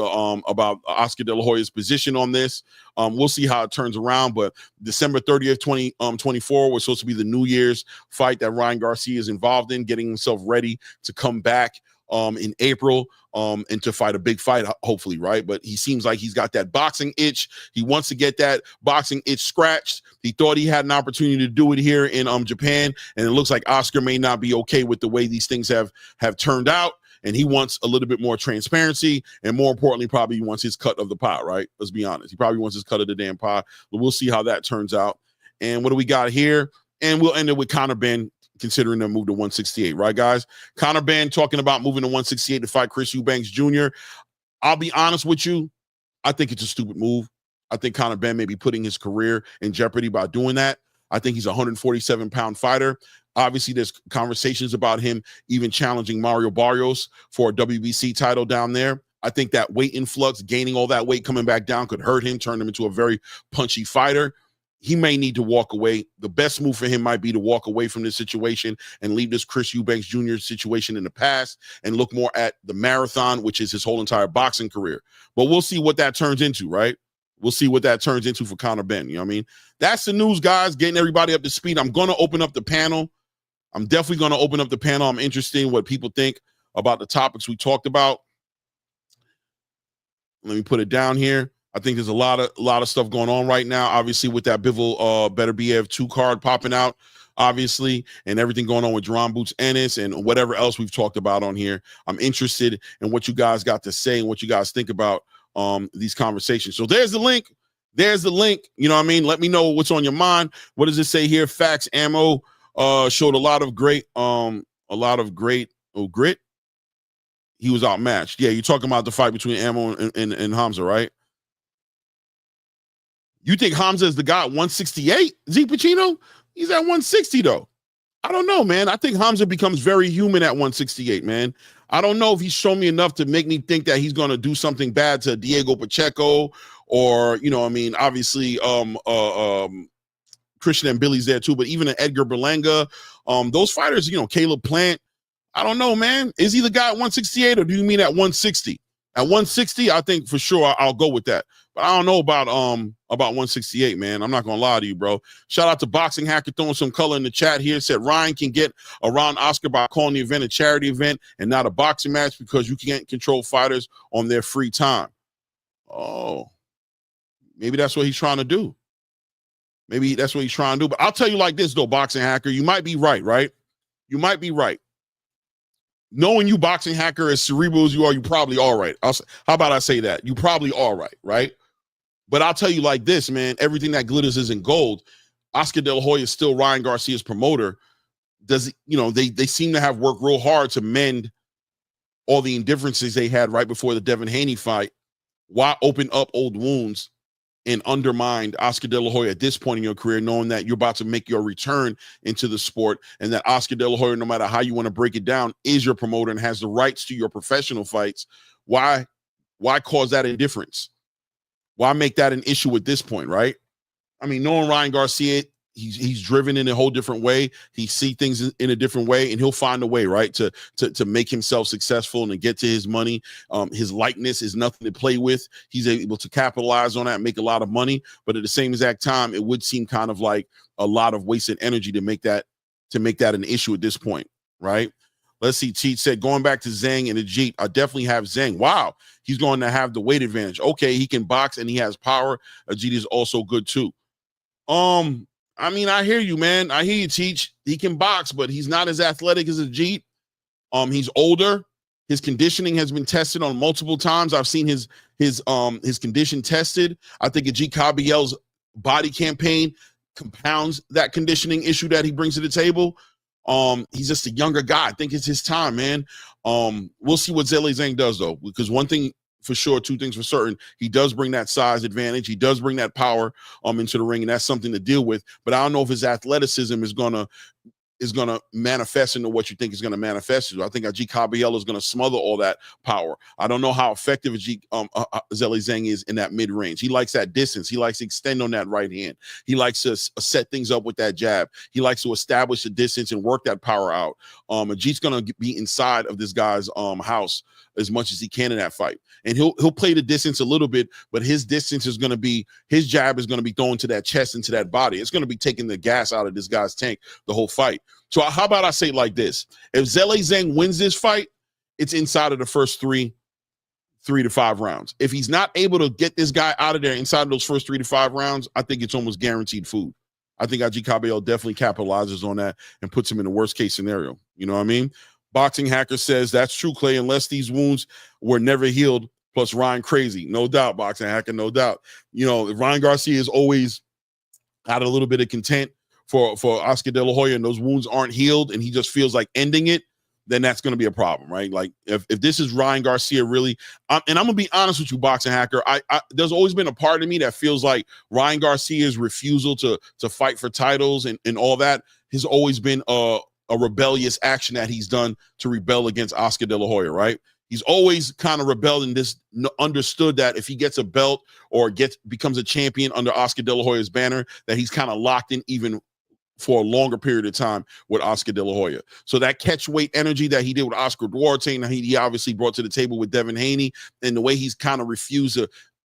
about Oscar De La Hoya's position on this. We'll see how it turns around, but December 30th, 2024 was supposed to be the New Year's fight that Ryan Garcia is involved in, getting himself ready to come back in April and to fight a big fight, hopefully, right? But he seems like he's got that boxing itch. He wants to get that boxing itch scratched. He thought he had an opportunity to do it here in Japan, and it looks like Oscar may not be okay with the way these things have turned out, and he wants a little bit more transparency, and more importantly, probably he wants his cut of the pie, right? Let's be honest. He probably wants his cut of the damn pie, but we'll see how that turns out. And what do we got here? And we'll end it with Conor Benn considering to move to 168, right, guys? Conor Benn talking about moving to 168 to fight Chris Eubanks Jr. I'll be honest with you. I think it's a stupid move. I think Conor Benn may be putting his career in jeopardy by doing that. I think he's a 147-pound fighter. Obviously, there's conversations about him even challenging Mario Barrios for a WBC title down there. I think that weight influx, gaining all that weight, coming back down could hurt him, turn him into a very punchy fighter. He may need to walk away. The best move for him might be to walk away from this situation and leave this Chris Eubanks Jr. situation in the past and look more at the marathon, which is his whole entire boxing career. But we'll see what that turns into, right? We'll see what that turns into for Conor Benn. You know what I mean? That's the news, guys, getting everybody up to speed. I'm going to open up the panel. I'm definitely going to open up the panel. I'm interested in what people think about the topics we talked about. Let me put it down here. I think there's a lot of stuff going on right now, obviously, with that Bivol Beterbiev 2 card popping out, obviously, and everything going on with Jaron Boots Ennis and whatever else we've talked about on here. I'm interested in what you guys got to say and what you guys think about these conversations. So there's the link. There's the link. You know what I mean? Let me know what's on your mind. What does it say here? Facts Ammo showed a lot of great grit. He was outmatched. Yeah, you're talking about the fight between Ammo and Hamza, right? You think Hamza is the guy at 168? Zeke Pacino? He's at 160, though. I don't know, man. I think Hamza becomes very human at 168, man. I don't know if he's shown me enough to make me think that he's going to do something bad to Diego Pacheco or, you know, I mean, obviously Christian and Billy's there too, but even an Edgar Berlanga, those fighters, you know, Caleb Plant, I don't know, man. Is he the guy at 168 or do you mean at 160? At 160, I think for sure I'll go with that. But I don't know about 168, man. I'm not gonna lie to you, bro. Shout out to Boxing Hacker throwing some color in the chat here. Said Ryan can get around Oscar by calling the event a charity event and not a boxing match because you can't control fighters on their free time. Oh, maybe that's what he's trying to do. Maybe that's what he's trying to do. But I'll tell you like this, though, Boxing Hacker, you might be right, right? You might be right. Knowing you, Boxing Hacker, as cerebral as you are, you probably are right. How about I say that? You probably are right, right? But I'll tell you like this, man. Everything that glitters isn't gold. Oscar De La Hoya is still Ryan Garcia's promoter. Does you know they seem to have worked real hard to mend all the indifferences they had right before the Devin Haney fight, while open up old wounds and undermined Oscar De La Hoya at this point in your career, knowing that you're about to make your return into the sport and that Oscar De La Hoya, no matter how you want to break it down, is your promoter and has the rights to your professional fights. Why cause that indifference? Why make that an issue at this point, right? I mean, knowing Ryan Garcia, he's driven in a whole different way. He sees things in a different way, and he'll find a way, right, to make himself successful and to get to his money. His likeness is nothing to play with. He's able to capitalize on that and make a lot of money. But at the same exact time, it would seem kind of like a lot of wasted energy to make that an issue at this point, right? Let's see. Cheat said, going back to Zhang and Ajit, I definitely have Zhang. Wow, he's going to have the weight advantage. Okay, he can box and he has power. Ajit is also good too. I mean, I hear you, man. I hear you, Teach. He can box, but he's not as athletic as Ajit. He's older. His conditioning has been tested on multiple times. I've seen his condition tested. I think Ajit Kabiel's body campaign compounds that conditioning issue that he brings to the table. He's just a younger guy. I think it's his time, man. We'll see what Zhilei Zhang does, though, because one thing for sure, two things for certain, he does bring that size advantage. He does bring that power into the ring, and that's something to deal with. But I don't know if his athleticism is going to is going to manifest into what you think is going to manifest. I think Ajit Kabayel is going to smother all that power. I don't know how effective Zhilei Zhang is in that mid-range. He likes that distance. He likes to extend on that right hand. He likes to set things up with that jab. He likes to establish the distance and work that power out. Ajit's going to be inside of this guy's house as much as he can in that fight. And he'll play the distance a little bit, but his distance is going to be, his jab is going to be thrown to that chest and to that body. It's going to be taking the gas out of this guy's tank the whole fight. So how about I say it like this? If Zhilei Zhang wins this fight, it's inside of the first 3 to 5 rounds. If he's not able to get this guy out of there inside of those first 3 to 5 rounds, I think it's almost guaranteed food. I think Ajit Kabayel definitely capitalizes on that and puts him in the worst case scenario. You know what I mean? Boxing Hacker says, that's true, Clay, unless these wounds were never healed, plus Ryan crazy. No doubt, Boxing Hacker, no doubt. You know, Ryan Garcia is always out a little bit of content for Oscar De La Hoya, and those wounds aren't healed, and he just feels like ending it, then that's going to be a problem, right? Like, if this is Ryan Garcia really, and I'm going to be honest with you, Boxing Hacker, I there's always been a part of me that feels like Ryan Garcia's refusal to fight for titles and all that has always been a rebellious action that he's done to rebel against Oscar De La Hoya, right? He's always kind of rebelled in this, understood that if he gets a belt or becomes a champion under Oscar De La Hoya's banner, that he's kind of locked in even for a longer period of time with Oscar De La Hoya. So that catch weight energy that he did with Oscar Duarte, and he obviously brought to the table with Devin Haney, and the way he's kind of refused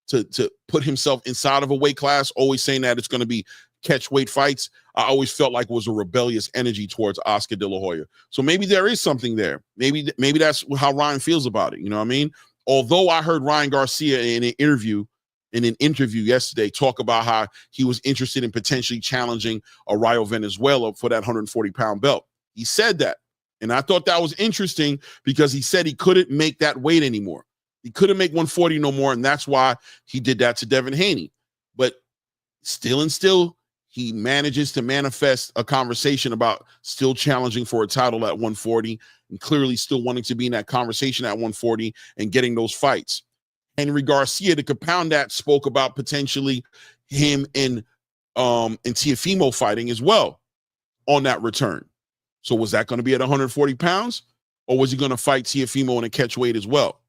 to put himself inside of a weight class, always saying that it's going to be catch weight fights, I always felt like was a rebellious energy towards Oscar De La Hoya. So maybe there is something there. Maybe that's how Ryan feels about it. You know what I mean? Although I heard Ryan Garcia in an interview yesterday talk about how he was interested in potentially challenging Rayo Venezuela for that 140-pound belt. He said that. And I thought that was interesting because he said he couldn't make that weight anymore. He couldn't make 140 no more, and that's why he did that to Devin Haney. But still, he manages to manifest a conversation about still challenging for a title at 140 and clearly still wanting to be in that conversation at 140 and getting those fights. Henry Garcia, to compound that, spoke about potentially him and Teofimo fighting as well on that return. So was that going to be at 140 pounds, or was he going to fight Teofimo in a catch weight as well?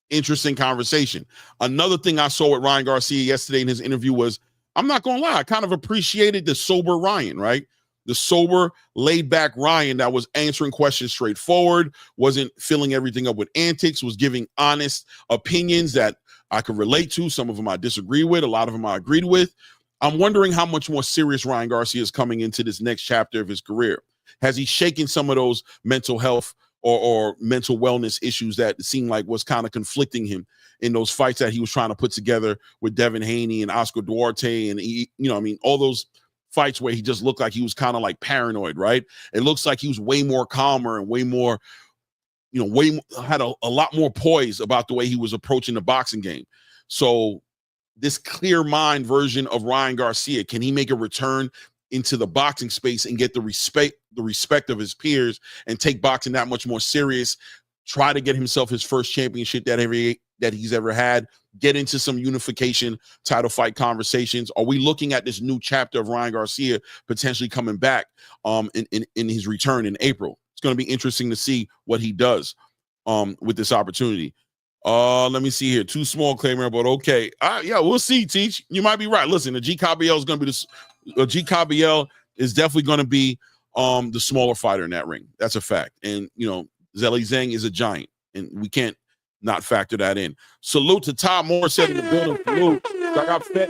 Interesting conversation. Another thing I saw with Ryan Garcia yesterday in his interview was, I'm not going to lie, I kind of appreciated the sober Ryan, right? The sober, laid-back Ryan that was answering questions straightforward, wasn't filling everything up with antics, was giving honest opinions that I could relate to. Some of them I disagree with, a lot of them I agreed with. I'm wondering how much more serious Ryan Garcia is coming into this next chapter of his career. Has he shaken some of those mental health or mental wellness issues that seemed like was kind of conflicting him in those fights that he was trying to put together with Devin Haney and Oscar Duarte and, all those fights where he just looked like he was kind of like paranoid, right? It looks like he was way more calmer and way more, had a lot more poise about the way he was approaching the boxing game. So this clear mind version of Ryan Garcia, can he make a return into the boxing space and get the respect of his peers and take boxing that much more serious, try to get himself his first championship that he's ever had, get into some unification title fight conversations? Are we looking at this new chapter of Ryan Garcia potentially coming back in his return in April? It's going to be interesting to see what he does with this opportunity. Let me see here. Too small, Claimer, but okay. Yeah, we'll see, Teach. You might be right. Listen, Ajit Kabayel is going to be Ajit Kabayel is definitely going to be the smaller fighter in that ring. That's a fact. And, Zhilei Zhang is a giant, and we can't not factor that in. Salute to Tom Moore said in the building. Salute. I got fit.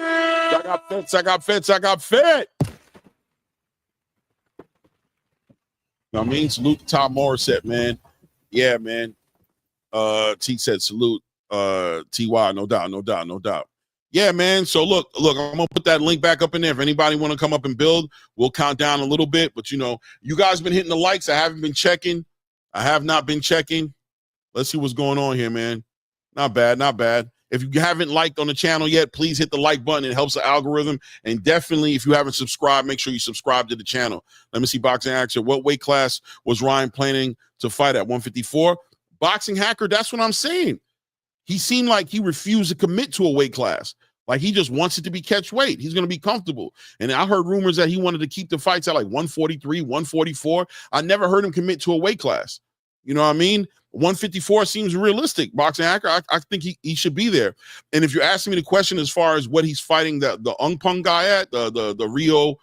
I mean, salute to Tom Morissette, man. Yeah, man. T said salute. TY, no doubt. Yeah, man. So look, I'm gonna put that link back up in there. If anybody want to come up and build, we'll count down a little bit. But you guys been hitting the likes. I have not been checking. Let's see what's going on here, man. Not bad. If you haven't liked on the channel yet, please hit the like button. It helps the algorithm. And definitely, if you haven't subscribed, make sure you subscribe to the channel. Let me see Boxing Action. What weight class was Ryan planning to fight at? 154? Boxing Hacker, that's what I'm saying. He seemed like he refused to commit to a weight class. Like, he just wants it to be catch weight. He's going to be comfortable. And I heard rumors that he wanted to keep the fights at like 143, 144. I never heard him commit to a weight class. You know what I mean? 154 seems realistic. Boxing hacker, I think he should be there. And if you're asking me the question as far as what he's fighting the Ungpung guy at, the Rio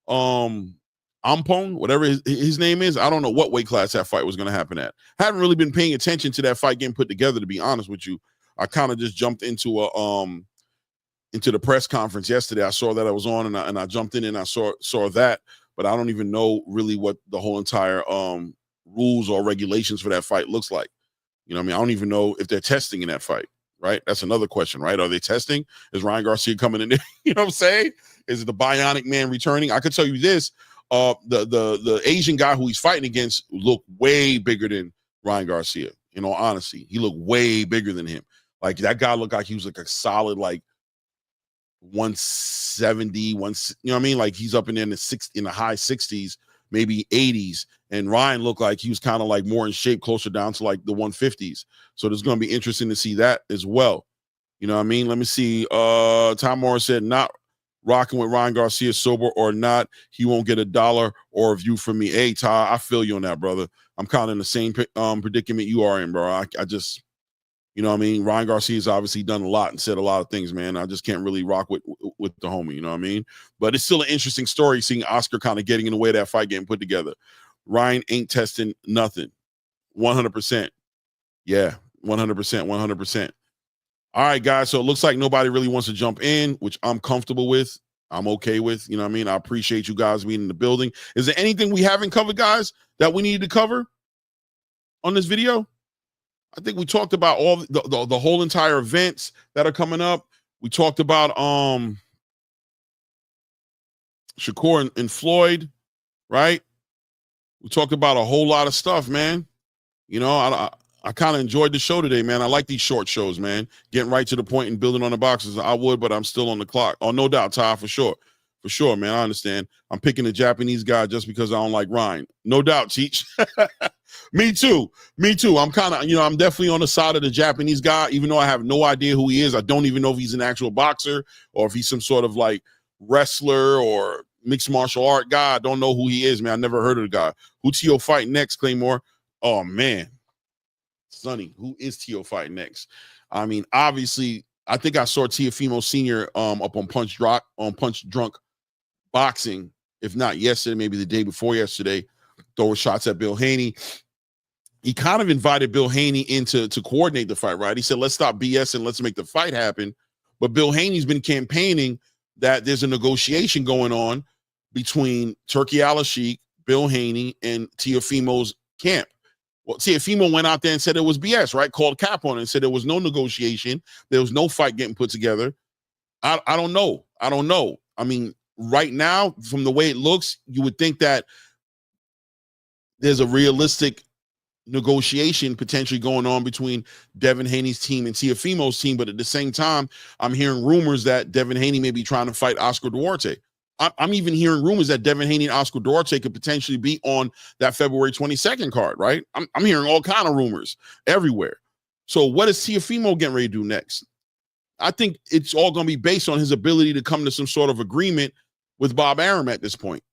Ampong, whatever his name is, I don't know what weight class that fight was going to happen at. Haven't really been paying attention to that fight getting put together, to be honest with you. I kind of just jumped into the press conference yesterday. I saw that I was on, and I jumped in and I saw that, but I don't even know really what the whole entire rules or regulations for that fight looks like. You know what I mean? I don't even know if they're testing in that fight, right? That's another question, right? Are they testing? Is Ryan Garcia coming in there? You know what I'm saying? Is it the Bionic Man returning? I could tell you this, the Asian guy who he's fighting against looked way bigger than Ryan Garcia. In all honesty, he looked way bigger than him. Like, that guy looked like he was like a solid, like, 170, you know what I mean? Like, he's up in the high 60s, maybe 80s. And Ryan looked like he was kind of like more in shape, closer down to like the 150s. So there's going to be interesting to see that as well. You know what I mean? Let me see. Tom Morris said, not rocking with Ryan Garcia, sober or not, he won't get $1 or a view from me. Hey, Ty, I feel you on that, brother. I'm kind of in the same predicament you are in, bro. I just, you know what I mean? Ryan Garcia's obviously done a lot and said a lot of things, man. I just can't really rock with the homie, you know what I mean? But it's still an interesting story seeing Oscar kind of getting in the way of that fight getting put together. Ryan ain't testing nothing. 100%. Yeah, 100%. All right, guys. So it looks like nobody really wants to jump in, which I'm comfortable with. I'm okay with, you know what I mean? I appreciate you guys being in the building. Is there anything we haven't covered, guys, that we needed to cover on this video? I think we talked about all the whole entire events that are coming up. We talked about Shakur and Floyd, right? We talked about a whole lot of stuff, man. You know, I kind of enjoyed the show today, man. I like these short shows, man. Getting right to the point and building on the boxes. I would, but I'm still on the clock. Oh, no doubt, Ty, for sure. For sure, man. I understand. I'm picking a Japanese guy just because I don't like Ryan. No doubt, Cheech. Me too. I'm kind of, I'm definitely on the side of the Japanese guy, even though I have no idea who he is. I don't even know if he's an actual boxer or if he's some sort of like wrestler or mixed martial art guy. I don't know who he is, man. I never heard of the guy. Who Tio fight next, Claymore? Oh, man. Sonny, who is Tio fighting next? I mean, obviously, I think I saw Teofimo Sr. Up on Punch Drunk Boxing, if not yesterday, maybe the day before yesterday, throwing shots at Bill Haney. He kind of invited Bill Haney in to coordinate the fight, right? He said, let's stop BS and let's make the fight happen. But Bill Haney's been campaigning that there's a negotiation going on between Turkey Al-Sheikh, Bill Haney, and Teofimo's camp. Well, Teofimo went out there and said it was BS, right? Called cap on it and said there was no negotiation. There was no fight getting put together. I don't know. I mean, right now, from the way it looks, you would think that there's a realistic negotiation potentially going on between Devin Haney's team and Teofimo's team. But at the same time, I'm hearing rumors that Devin Haney may be trying to fight Oscar Duarte. I'm even hearing rumors that Devin Haney and Oscar Duarte could potentially be on that February 22nd card, right? I'm hearing all kind of rumors everywhere. So what is Teofimo getting ready to do next? I think it's all going to be based on his ability to come to some sort of agreement with Bob Arum at this point,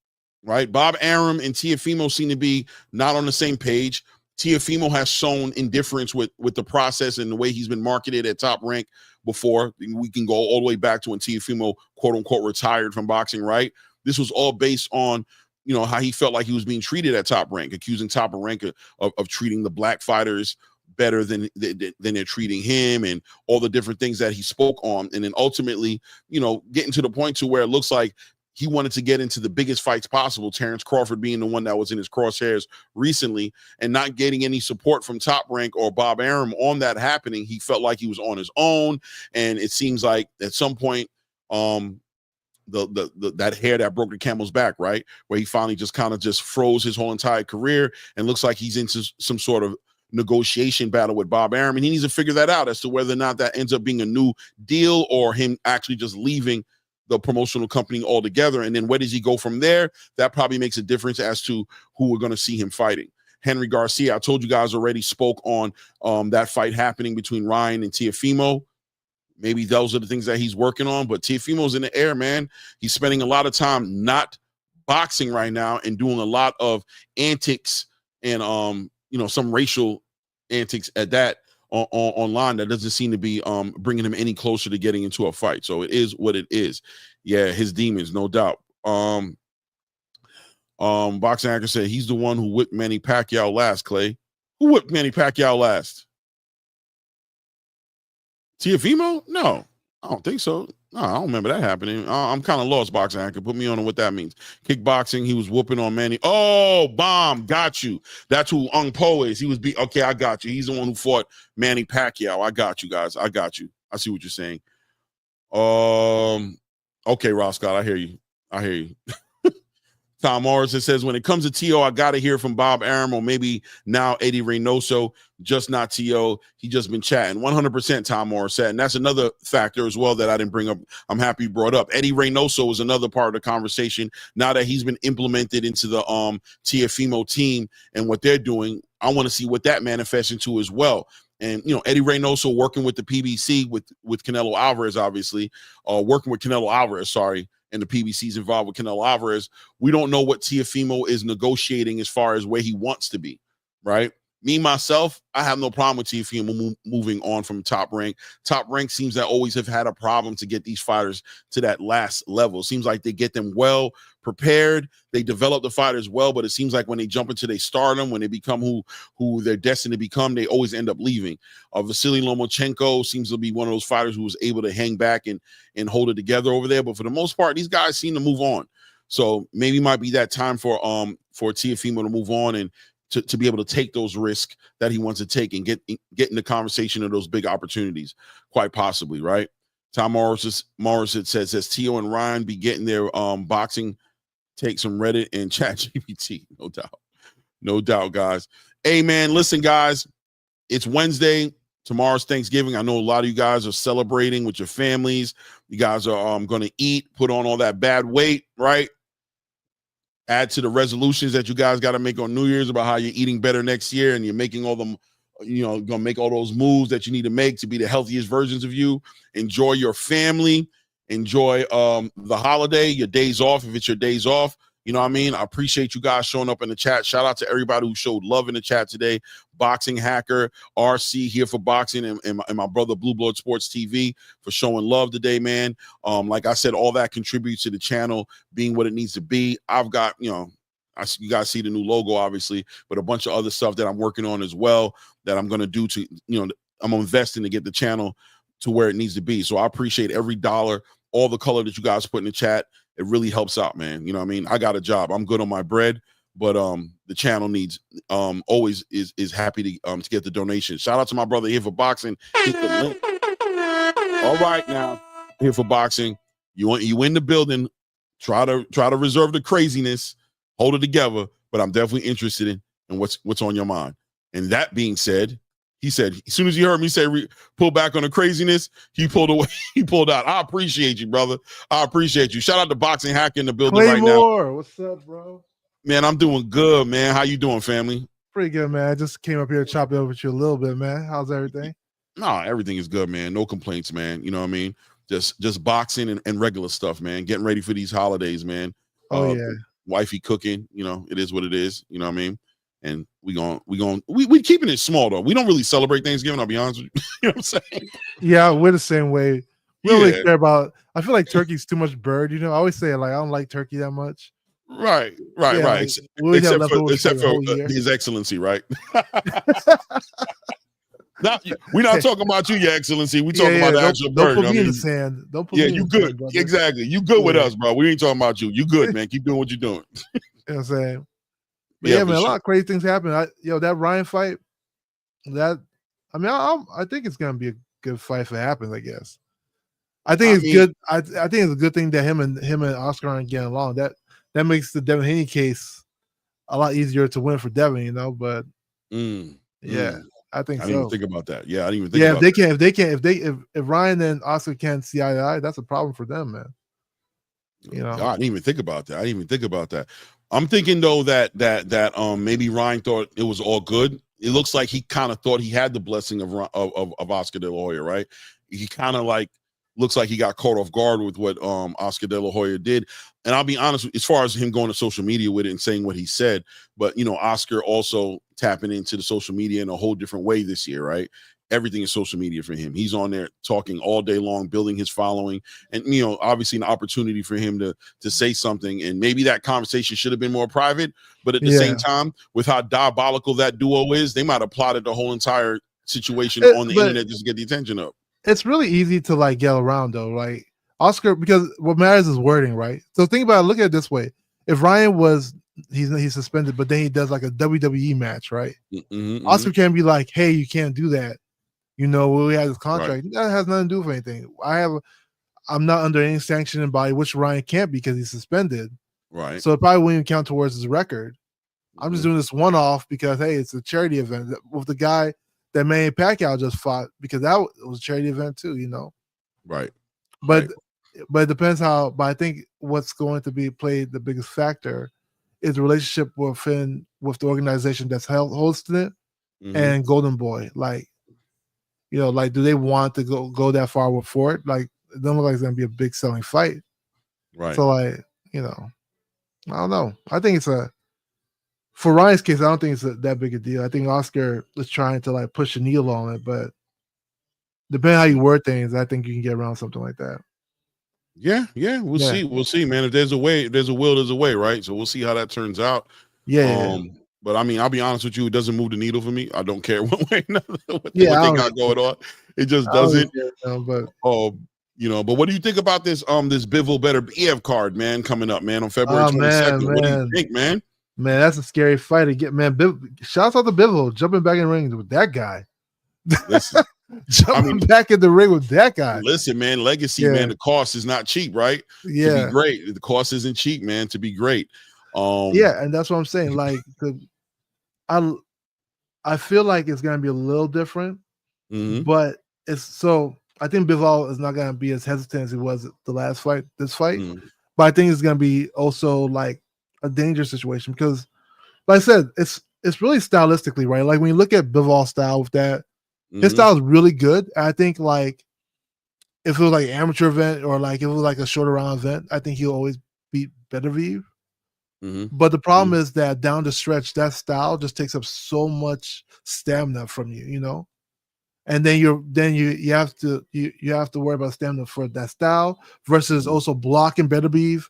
right? Bob Arum and Teofimo seem to be not on the same page. Teofimo has shown indifference with the process and the way he's been marketed at Top Rank before. We can go all the way back to when Teofimo, quote unquote, retired from boxing, right? This was all based on, how he felt like he was being treated at Top Rank, accusing Top Rank of treating the black fighters better than they're treating him, and all the different things that he spoke on. And then ultimately, getting to the point to where it looks like he wanted to get into the biggest fights possible, Terrence Crawford being the one that was in his crosshairs recently, and not getting any support from Top Rank or Bob Arum on that happening. He felt like he was on his own, and it seems like at some point, that hair that broke the camel's back, right, where he finally just kind of just froze his whole entire career, and looks like he's into some sort of negotiation battle with Bob Arum, and he needs to figure that out as to whether or not that ends up being a new deal or him actually just leaving the promotional company altogether. And then where does he go from there? That probably makes a difference as to who we're going to see him fighting. Henry Garcia, I told you guys already, spoke on that fight happening between Ryan and Teofimo. maybe those are the things that he's working on. But Teofimo's in the air, man. He's spending a lot of time not boxing right now and doing a lot of antics and some racial antics at that online that doesn't seem to be bringing him any closer to getting into a fight. So it is what it is. Yeah, his demons, no doubt. Boxing Hacker said he's the one who whipped Manny Pacquiao last. Clay, who whipped Manny Pacquiao last? Teofimo? No, I don't think so. No, I don't remember that happening. I'm kind of lost, Boxing Hacker. Put me on what that means. Kickboxing, he was whooping on Manny. Oh, bomb, got you. That's who Ung Po is. He was okay, I got you. He's the one who fought Manny Pacquiao. I got you, guys. I got you. I see what you're saying. Okay, Ross Scott, I hear you. Tom Morrison says, when it comes to T.O., I got to hear from Bob Arum or maybe now Eddie Reynoso, just not T.O. He just been chatting. 100% Tom Morrison. And that's another factor as well that I didn't bring up. I'm happy you brought up. Eddie Reynoso is another part of the conversation. Now that he's been implemented into the Teofimo team and what they're doing, I want to see what that manifests into as well. And, Eddie Reynoso working with the PBC with Canelo Alvarez, obviously, working with Canelo Alvarez, sorry, and the PBC's involved with Canelo Alvarez. We don't know what Teofimo is negotiating as far as where he wants to be, right? Me, myself, I have no problem with Teofimo moving on from Top Rank. Top Rank seems to always have had a problem to get these fighters to that last level. It seems like they get them well prepared. They develop the fighters well, but it seems like when they jump into their stardom, when they become who they're destined to become, they always end up leaving. Vasily Lomachenko seems to be one of those fighters who was able to hang back and hold it together over there. But for the most part, these guys seem to move on. So maybe it might be that time for Teofimo to move on and to be able to take those risks that he wants to take and get in the conversation of those big opportunities, quite possibly, right? Tom Morrison says Tio and Ryan be getting their boxing takes from Reddit and ChatGPT, no doubt, guys. Hey, man, listen, guys, it's Wednesday. Tomorrow's Thanksgiving. I know a lot of you guys are celebrating with your families. You guys are going to eat, put on all that bad weight, right? Add to the resolutions that you guys got to make on New Year's about how you're eating better next year, and you're making all them, gonna make all those moves that you need to make to be the healthiest versions of you. Enjoy your family, enjoy the holiday, your days off if it's your days off. You know what I mean? I appreciate you guys showing up in the chat. Shout out to everybody who showed love in the chat today. Boxing Hacker, RC here for boxing, and my brother Blue Blood Sports TV for showing love today, man. Like I said, all that contributes to the channel being what it needs to be. I've got, you guys see the new logo, obviously, but a bunch of other stuff that I'm working on as well that I'm going to do to, I'm investing to get the channel to where it needs to be. So I appreciate every dollar, all the color that you guys put in the chat. It really helps out, man. You know what I mean? I got a job. I'm good on my bread, but the channel needs always is happy to get the donation. Shout out to my brother here for boxing. Hit the link. All right, now here for boxing. You in the building. Try to reserve the craziness. Hold it together. But I'm definitely interested in what's on your mind. And that being said, he said, as soon as he heard me say pull back on the craziness, he pulled away. He pulled out. I appreciate you, brother. I appreciate you. Shout out to Boxing Hacker in the building right now. What's up, bro? Man, I'm doing good, man. How you doing, family? Pretty good, man. I just came up here to chop it up with you a little bit, man. How's everything? No, everything is good, man. No complaints, man. You know what I mean? Just boxing and regular stuff, man. Getting ready for these holidays, man. Oh, yeah. Wifey cooking, it is what it is. You know what I mean? And we keeping it small though. We don't really celebrate Thanksgiving. I'll be honest with you. You know what I'm saying? Yeah, we're the same way. We don't really care about. I feel like turkey's too much bird. I always say like I don't like turkey that much. Right. Yeah, Except for His Excellency, right? We're not talking about you, Your Excellency. We're talking about the actual bird. Don't put me in the sand. Don't put me in you the good. Sand, Exactly. You good with us, bro. We ain't talking about you. You good, man. Keep doing what you're doing. You know what I'm saying? But yeah, man, a lot of crazy things happen. That Ryan fight, I think it's gonna be a good fight if it happens, I guess. I think it's good. I think it's a good thing that him and Oscar aren't getting along. That makes the Devin Haney case a lot easier to win for Devin, But I think so. I didn't even think about that. Yeah, I didn't even think about that. If Ryan and Oscar can't see eye to eye, that's a problem for them, man. I didn't even think about that. I'm thinking though that maybe Ryan thought it was all good it looks like he kind of thought he had the blessing of Oscar De La Hoya, right? He kind of like looks like he got caught off guard with what Oscar De La Hoya did. And I'll be honest, as far as him going to social media with it and saying what he said, but, you know, Oscar also tapping into the social media in a whole different way this year, right? Everything is social media for him. He's on there talking all day long, building his following, and, you know, obviously an opportunity for him to say something. And maybe that conversation should have been more private, but at the same time, with how diabolical that duo is, they might have plotted the whole entire situation on the internet just to get the attention up. It's really easy to like get around though, like Oscar, because what matters is wording, right? So think about it, look at it this way: if Ryan was he's suspended, but then he does like a WWE match, right? Oscar can't be like, "Hey, you can't do that." You know, we had this contract. Right. That has nothing to do with anything. I'm not under any sanctioning body, which Ryan can't because he's suspended. Right. So it probably won't even count towards his record. I'm just doing this one-off because, hey, it's a charity event with the guy that Manny Pacquiao just fought, because that was a charity event too, you know? Right. But it depends how, but I think what's going to be played the biggest factor is the relationship with the organization that's hosting it and Golden Boy. Like, you know, like, do they want to go that far for it? Like, it doesn't look like it's going to be a big selling fight. Right. So, like, you know, I don't know. I think for Ryan's case, I don't think it's that big a deal. I think Oscar is trying to, like, push a needle on it, but depending on how you word things, I think you can get around something like that. Yeah. We'll see. We'll see, man. If there's a way, if there's a will, there's a way, right? So we'll see how that turns out. Yeah. But I mean, I'll be honest with you, it doesn't move the needle for me. I don't care one way or another what they got going on. It just doesn't. You know, but what do you think about this this Bivol Beterbiev card, man, coming up, man, on February 22nd? What do you think, man? Man, that's a scary fight to get, man. Shouts out to Bivol jumping back in the ring with that guy. Listen, back in the ring with that guy. Listen, man, legacy, man, the cost is not cheap, right? Yeah. To be great. The cost isn't cheap, man, to be great. And that's what I'm saying. Like, I feel like it's gonna be a little different, but it's so I think Bivol is not gonna be as hesitant as he was the last fight, this fight. But I think it's gonna be also like a dangerous situation because, like I said, it's really stylistically, right? Like when you look at Bivol's style with that, his style is really good. I think like if it was like an amateur event or like if it was like a shorter round event, I think he'll always beat Beterbiev. But the problem is that down the stretch, that style just takes up so much stamina from you, you know. And then you have to worry about stamina for that style versus also blocking Beterbiev,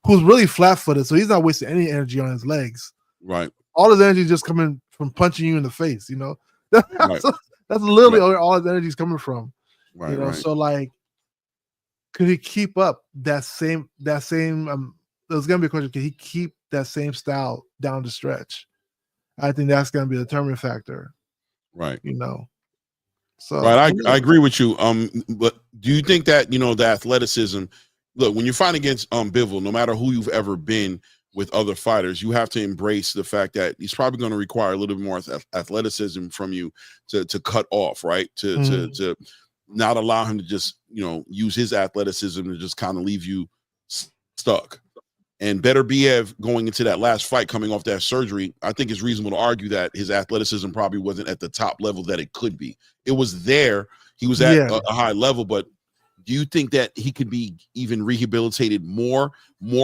who's really flat-footed, so he's not wasting any energy on his legs. Right. All his energy is just coming from punching you in the face, you know. That's literally all his energy is coming from. Right. You know, so like, could he keep up that same? There's gonna be a question: can he keep that same style down the stretch? I think that's gonna be a determining factor. Right. You know. So right, I agree with you. But do you think that, you know, the athleticism? Look, when you're fighting against Bivol, no matter who you've ever been with other fighters, you have to embrace the fact that he's probably going to require a little bit more athleticism from you to cut off, right? To not allow him to just, you know, use his athleticism to just kind of leave you stuck. And Beterbiev going into that last fight, coming off that surgery, I think it's reasonable to argue that his athleticism probably wasn't at the top level that it could be. It was there. He was at a high level, but do you think that he could be even rehabilitated more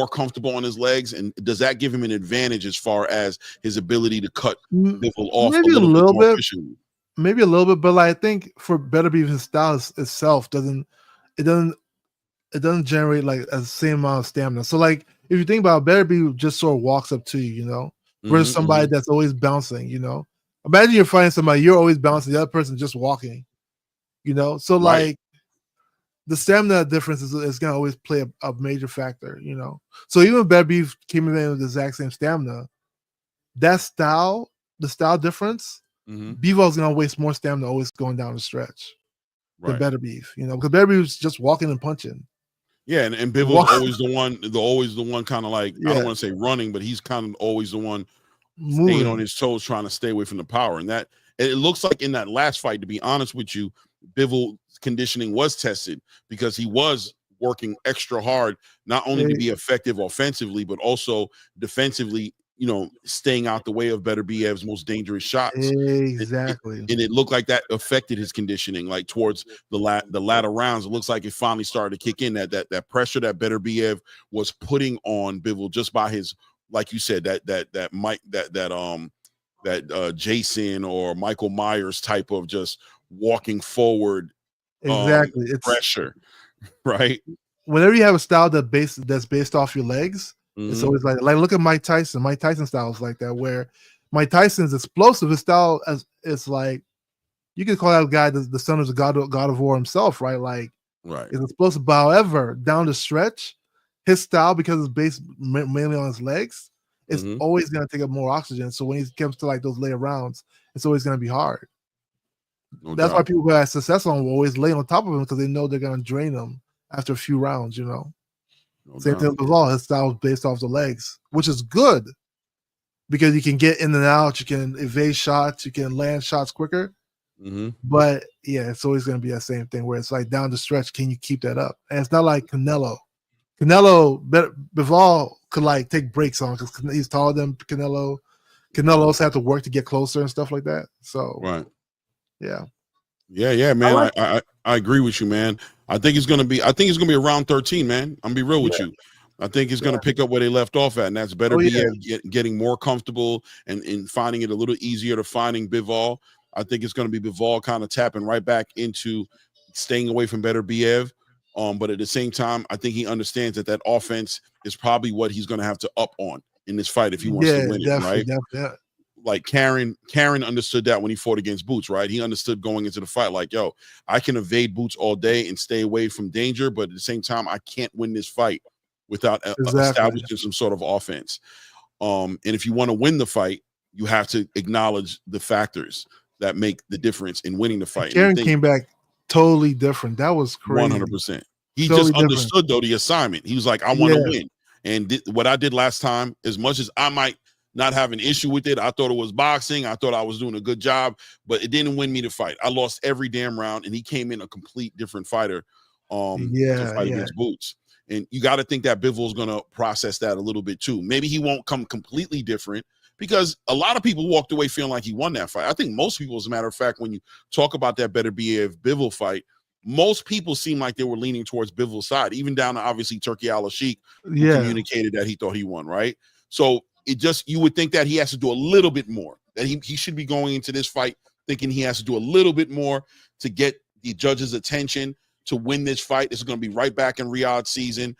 comfortable on his legs? And does that give him an advantage as far as his ability to cut Bivol off maybe a little bit? Efficiently? Maybe a little bit, but like, I think for Beterbiev, his style itself doesn't generate like a same amount of stamina. So like, if you think about it, Beterbiev just sort of walks up to you, you know, versus somebody that's always bouncing, you know. Imagine you're fighting somebody, you're always bouncing, the other person just walking, you know. So like the stamina difference is going to always play a major factor, you know. So even if Beterbiev came in with the exact same stamina, that style, the style difference, Bivol's going to waste more stamina always going down the stretch than Beterbiev, you know, because Beterbiev's just walking and punching. Yeah, and Bivol's always the one kind of like, I don't want to say running, but he's kind of always the one staying on his toes, trying to stay away from the power. And that it looks like in that last fight, to be honest with you, Bivol's conditioning was tested because he was working extra hard, not only to be effective offensively, but also defensively, staying out the way of Beterbiev's most dangerous shots. Exactly. And it looked like that affected his conditioning, like towards the latter rounds. It looks like it finally started to kick in, that pressure that Beterbiev was putting on Bivol just by his, like you said, that Jason or Michael Myers type of just walking forward. Exactly. It's pressure, right? Whenever you have a style that's based off your legs, it's always like look at Mike Tyson. Mike Tyson style is like that, where Mike Tyson's explosive. His style it's like, you could call that guy the son of the God of War himself, right? Like, right, it's explosive. But however, down the stretch, his style, because it's based mainly on his legs, it's always going to take up more oxygen. So when he comes to like those later rounds, it's always going to be hard. That's why people who have success on will always lay on top of him, because they know they're going to drain him after a few rounds. Same thing with Bivol. His style is based off the legs, which is good because you can get in and out, you can evade shots, you can land shots quicker. But yeah, it's always going to be that same thing where it's like down the stretch, can you keep that up? And it's not like Canelo. Bivol could like take breaks on because he's taller than Canelo. Canelo also had to work to get closer and stuff like that. So yeah, man. I agree with you, man. I think it's gonna be around 13, man. I'm gonna be real with you. I think he's gonna pick up where they left off at, and that's getting more comfortable and finding it a little easier to finding Bivol. I think it's gonna be Bivol kind of tapping right back into staying away from Beterbiev. But at the same time, I think he understands that offense is probably what he's gonna have to up on in this fight if he wants to win it, right? Definitely. Like Karen understood that when he fought against Boots, right? He understood going into the fight like, yo, I can evade Boots all day and stay away from danger, but at the same time, I can't win this fight without establishing some sort of offense. And if you want to win the fight, you have to acknowledge the factors that make the difference in winning the fight. Karen came back totally different. That was crazy. 100%. He just understood, though, the assignment. He was like, I want to win. And what I did last time, as much as I might not have an issue with it, I thought it was boxing. I thought I was doing a good job, but it didn't win me the fight. I lost every damn round, and he came in a complete different fighter to fight against Boots. And you got to think that Bivol's going to process that a little bit too. Maybe he won't come completely different, because a lot of people walked away feeling like he won that fight. I think most people, as a matter of fact, when you talk about that Beterbiev-Bivol fight, most people seem like they were leaning towards Bivol's side, even down to obviously Turki Al-Sheikh, who communicated that he thought he won, right? So you would think that he has to do a little bit more, that he should be going into this fight thinking he has to do a little bit more to get the judges' attention to win this fight. This is going to be right back in Riyadh season,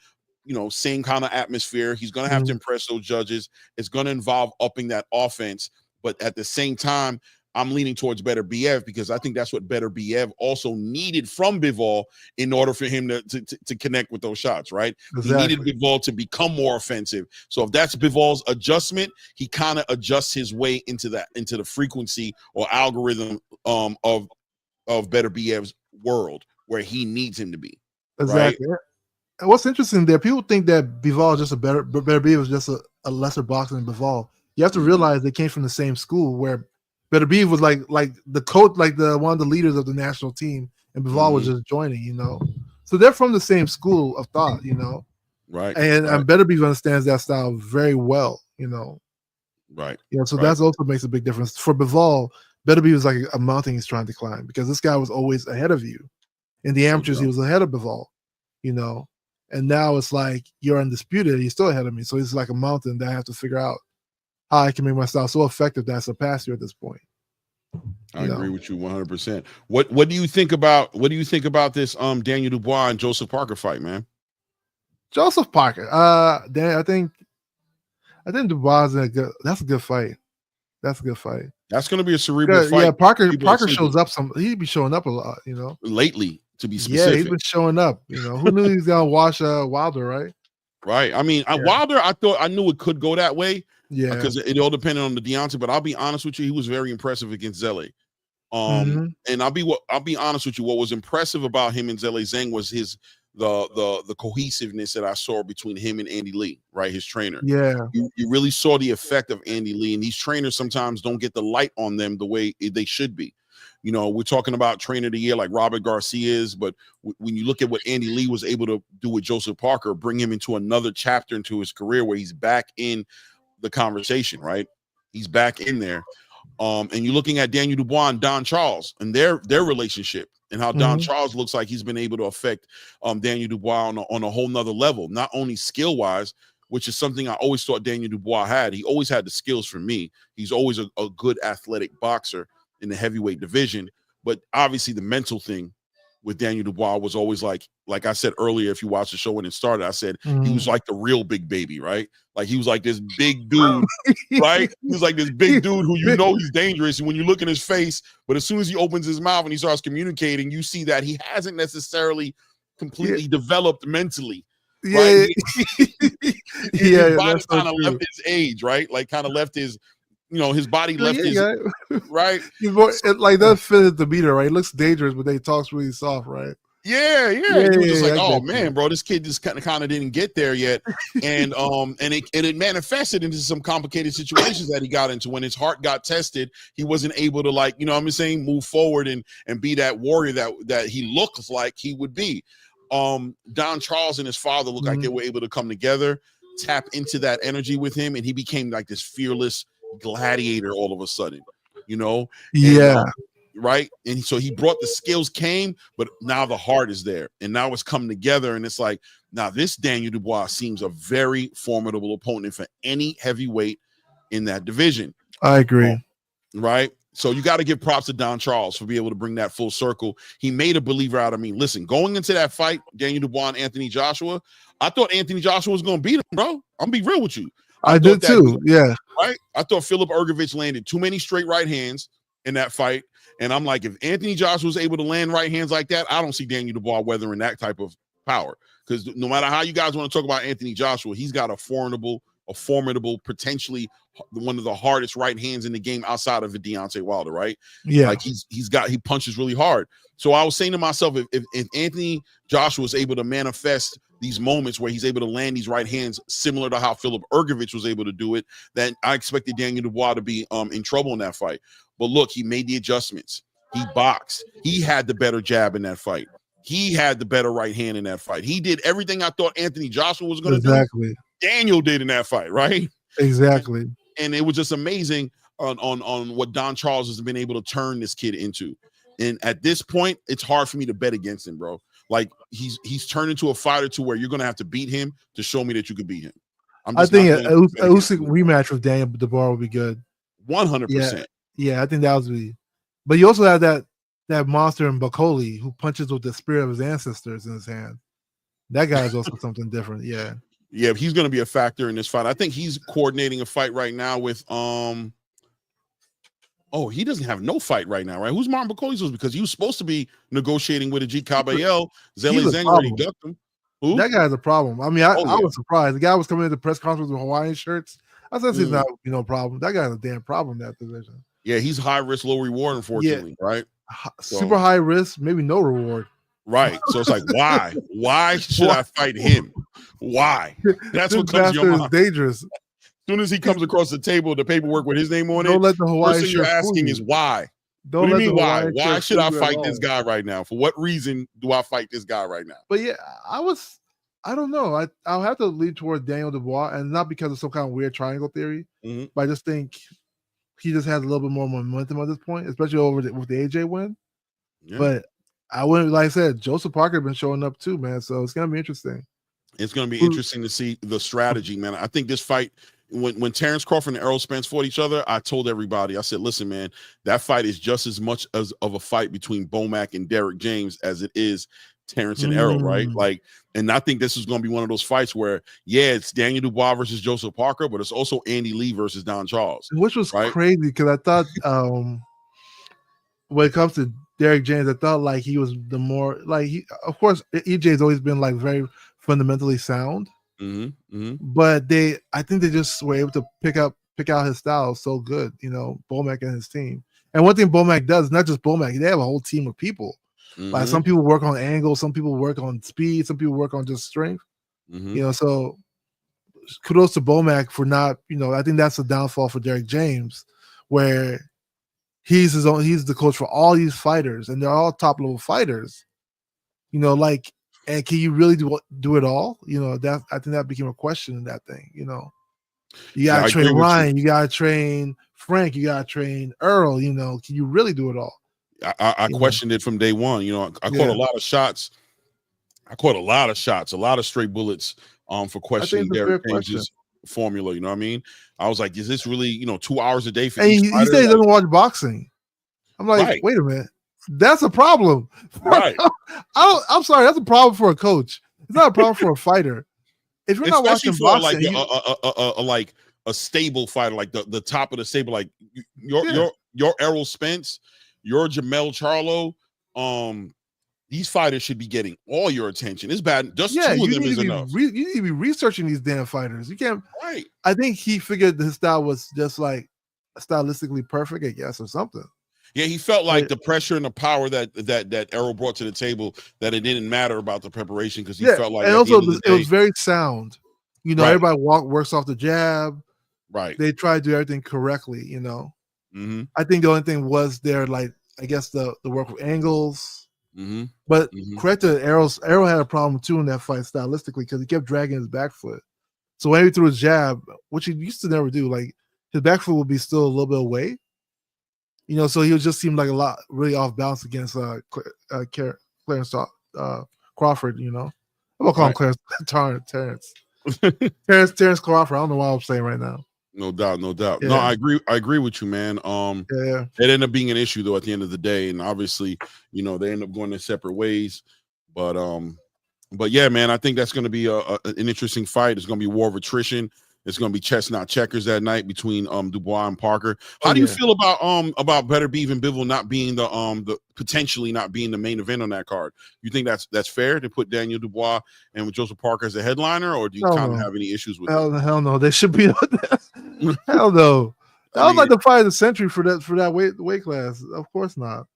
same kind of atmosphere. He's going to have to impress those judges. It's going to involve upping that offense. But at the same time, I'm leaning towards Beterbiev, because I think that's what Beterbiev also needed from Bivol in order for him to connect with those shots, right? Exactly. He needed Bivol to become more offensive. So if that's Bivol's adjustment, he kind of adjusts his way into the frequency or algorithm of Beterbiev's world where he needs him to be. Exactly. Right? And what's interesting there, people think that Bivol is just Beterbiev is just a lesser boxer than Bivol. You have to realize they came from the same school, where Beterbiev was like the coach, like one of the leaders of the national team, and Bivol was just joining, So they're from the same school of thought, Right. And Beterbiev understands that style very well, Right. So that's also makes a big difference. For Bivol, Beterbiev is like a mountain he's trying to climb, because this guy was always ahead of you. In the amateurs, he was ahead of Bivol, and now it's like you're undisputed, he's still ahead of me. So it's like a mountain that I have to figure out how I can make my style so effective that I surpass you at this point. I agree with you 100%. What do you think about this Daniel Dubois and Joseph Parker fight, man? Joseph Parker. I think Dubois is that's a good fight. That's a good fight. That's going to be a cerebral fight. Yeah, Parker shows up he'd be showing up a lot, Lately, to be specific. Yeah, he's been showing up, Who knew he was going to watch Wilder, right? Right. I mean, Wilder, I knew it could go that way. Yeah, because it all depended on the Deontay, but I'll be honest with you, he was very impressive against Zelle. And I'll be honest with you, what was impressive about him and Zelle Zhang was the cohesiveness that I saw between him and Andy Lee, right? His trainer. Yeah, you really saw the effect of Andy Lee, and these trainers sometimes don't get the light on them the way they should be. We're talking about trainer of the year like Robert Garcia's, but when you look at what Andy Lee was able to do with Joseph Parker, bring him into another chapter into his career where he's back in the conversation, right? He's back in there. And you're looking at Daniel Dubois and Don Charles and their relationship and how Don Charles looks like he's been able to affect Daniel Dubois on a whole nother level, not only skill-wise, which is something I always thought Daniel Dubois had. He always had the skills for me. He's always a good athletic boxer in the heavyweight division. But obviously the mental thing with Daniel Dubois was always like I said earlier, if you watched the show when it started, I said he was like the real big baby, right? Like he was like this big dude, right? He was like this big dude who he's dangerous. And when you look in his face, but as soon as he opens his mouth and he starts communicating, you see that he hasn't necessarily completely developed mentally. Yeah, right? His body kind of left his age, right? Like kind of left his, his body left his right. He's more like that fit the meter, right? It looks dangerous, but they talks really soft, right? Yeah. He was just like, oh man, bro, this kid just kind of didn't get there yet, and it manifested into some complicated situations that he got into. When his heart got tested, he wasn't able to move forward and be that warrior that he looks like he would be. Don Charles and his father looked like they were able to come together, tap into that energy with him, and he became like this fearless gladiator all of a sudden, right? And so he brought the skills came, but now the heart is there, and now it's come together, and it's like, now this Daniel Dubois seems a very formidable opponent for any heavyweight in that division. I agree. Right? So you got to give props to Don Charles for being able to bring that full circle. He made a believer out of me. Listen, going into that fight, Daniel Dubois and Anthony Joshua, I thought Anthony Joshua was going to beat him, bro. I'm going to be real with you. I did too. Yeah. Right? I thought Filip Ergovic landed too many straight right hands in that fight. And I'm like, if Anthony Joshua was able to land right hands like that, I don't see Daniel Dubois weathering that type of power. Because no matter how you guys want to talk about Anthony Joshua, he's got a formidable, potentially one of the hardest right hands in the game outside of Deontay Wilder, right? Yeah. Like he punches really hard. So I was saying to myself, if Anthony Joshua was able to manifest these moments where he's able to land these right hands similar to how Filip Ergovic was able to do it, then I expected Daniel Dubois to be in trouble in that fight. But look, he made the adjustments. He boxed. He had the better jab in that fight. He had the better right hand in that fight. He did everything I thought Anthony Joshua was going to do. Daniel did in that fight, right? Exactly. And it was just amazing on what Don Charles has been able to turn this kid into. And at this point, it's hard for me to bet against him, bro. Like he's turned into a fighter to where you're going to have to beat him to show me that you could beat him. I think a Usyk rematch with Daniel Dubois would be good. 100%. Yeah, I think that would be. But you also have that monster in Bakoli who punches with the spirit of his ancestors in his hand. That guy is also something different. Yeah. Yeah, he's going to be a factor in this fight. I think he's coordinating a fight right now with he doesn't have no fight right now, right? Who's Martin Bakoli? Because he was supposed to be negotiating with Ajit Kabayel. Zele Zeng already ducked him. Who? That guy's a problem. I mean, I was surprised. The guy was coming into the press conference with Hawaiian shirts. I said he's not no problem. That guy's a damn problem in that position. Yeah, he's high risk, low reward, unfortunately, right? Super high risk, maybe no reward. Right. So it's like, why? Why should I fight him? Why? That's what comes to your mind. Dangerous. As soon as he comes across the table, the paperwork with his name on it, don't let the Hawaiian first thing you're asking is why. What do you mean why? Why should I fight this guy right now? For what reason do I fight this guy right now? But yeah, I don't know. I'll have to lean towards Daniel Dubois, and not because of some kind of weird triangle theory, but I just think he just has a little bit more momentum at this point, especially with the AJ win. Yeah. But I wouldn't, like I said, Joseph Parker has been showing up too, man. So it's gonna be interesting. It's gonna be interesting to see the strategy, man. I think this fight, when Terrence Crawford and Errol Spence fought each other, I told everybody, I said, listen, man, that fight is just as much of a fight between Bomac and Derek James as it is Terrence and Errol, right? Like, and I think this is going to be one of those fights where, it's Daniel Dubois versus Joseph Parker, but it's also Andy Lee versus Don Charles. Which was crazy because I thought when it comes to Derek James, I thought like he was the more like of course EJ's always been like very fundamentally sound, but I think they just were able to pick out his style so good, Bomac and his team. And one thing Bomac does, not just Bomac, they have a whole team of people. Like some people work on angle, some people work on speed, some people work on just strength. So kudos to Bomac for not, I think that's the downfall for Derek James, where he's the coach for all these fighters, and they're all top level fighters. And can you really do it all? I think that became a question in that thing. You gotta train Ryan, you gotta train Frank, you gotta train Earl. Can you really do it all? I questioned it from day one. I caught a lot of shots. A lot of straight bullets for questioning Derek James's formula. You know what I mean? I was like, is this really 2 hours a day for each fighter? He said he doesn't watch boxing. I'm like, wait a minute, that's a problem. Right. I'm sorry, that's a problem for a coach. It's not a problem for a fighter. If you're not watching boxing, like a stable fighter, like the top of the stable, like your Errol Spence, your Jamel Charlo, these fighters should be getting all your attention. It's bad. Just two of them is enough. You need to be researching these damn fighters. You can't. Right. I think he figured his style was just like stylistically perfect, I guess, or something. Yeah, he felt like the pressure and the power that Errol brought to the table, that it didn't matter about the preparation, because he felt like, and also it was very sound. Everybody works off the jab. Right. They try to do everything correctly. Mm-hmm. I think the only thing was there, like, I guess the work with angles. Mm-hmm. But correct to Errol had a problem too in that fight stylistically, because he kept dragging his back foot. So when he threw his jab, which he used to never do, like his back foot would be still a little bit away. So he would just seem like a lot really off balance against Clarence Crawford. I'm gonna call him Terrence. Terrence Crawford. I don't know what I'm saying right now. No doubt. Yeah. No, I agree with you, man. It ended up being an issue though at the end of the day, and obviously, they end up going their separate ways. But yeah, man, I think that's going to be an interesting fight. It's going to be war of attrition. It's going to be chestnut checkers that night between Dubois and Parker. How do you feel about Beterbiev and Bivol not being the potentially not being the main event on that card? You think that's fair to put Daniel Dubois and Joseph Parker as a headliner, or do you kind of have any issues with it? Hell no, they should be. Hell no. That was like the fight of the century for that weight class. Of course not.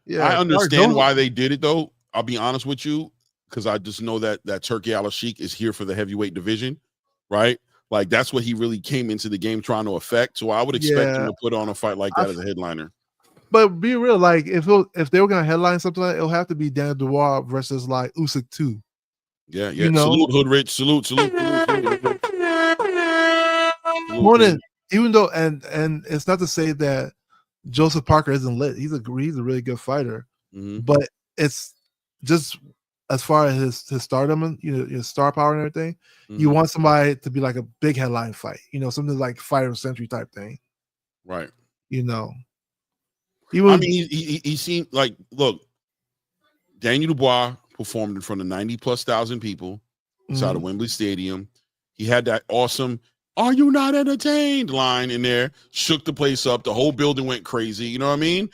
Yeah, I understand why they did it though. I'll be honest with you, because I just know that Turki Al-Sheikh is here for the heavyweight division, right? Like that's what he really came into the game trying to affect. So I would expect him to put on a fight like that as a headliner. But be real, like if they were gonna headline something, like, it'll have to be Daniel Dubois versus like Usyk 2. Yeah. Salute Hoodrich. Salute. More than, even though, and it's not to say that Joseph Parker isn't lit. He's a really good fighter, but it's just as far as his stardom and his star power and everything. You want somebody to be like a big headline fight, something like fight of the century type thing, right? He seemed like, look, Daniel Dubois performed in front of 90,000+ people inside of Wembley Stadium. He had that awesome "Are you not entertained?" line in there, shook the place up. The whole building went crazy. You know what I mean?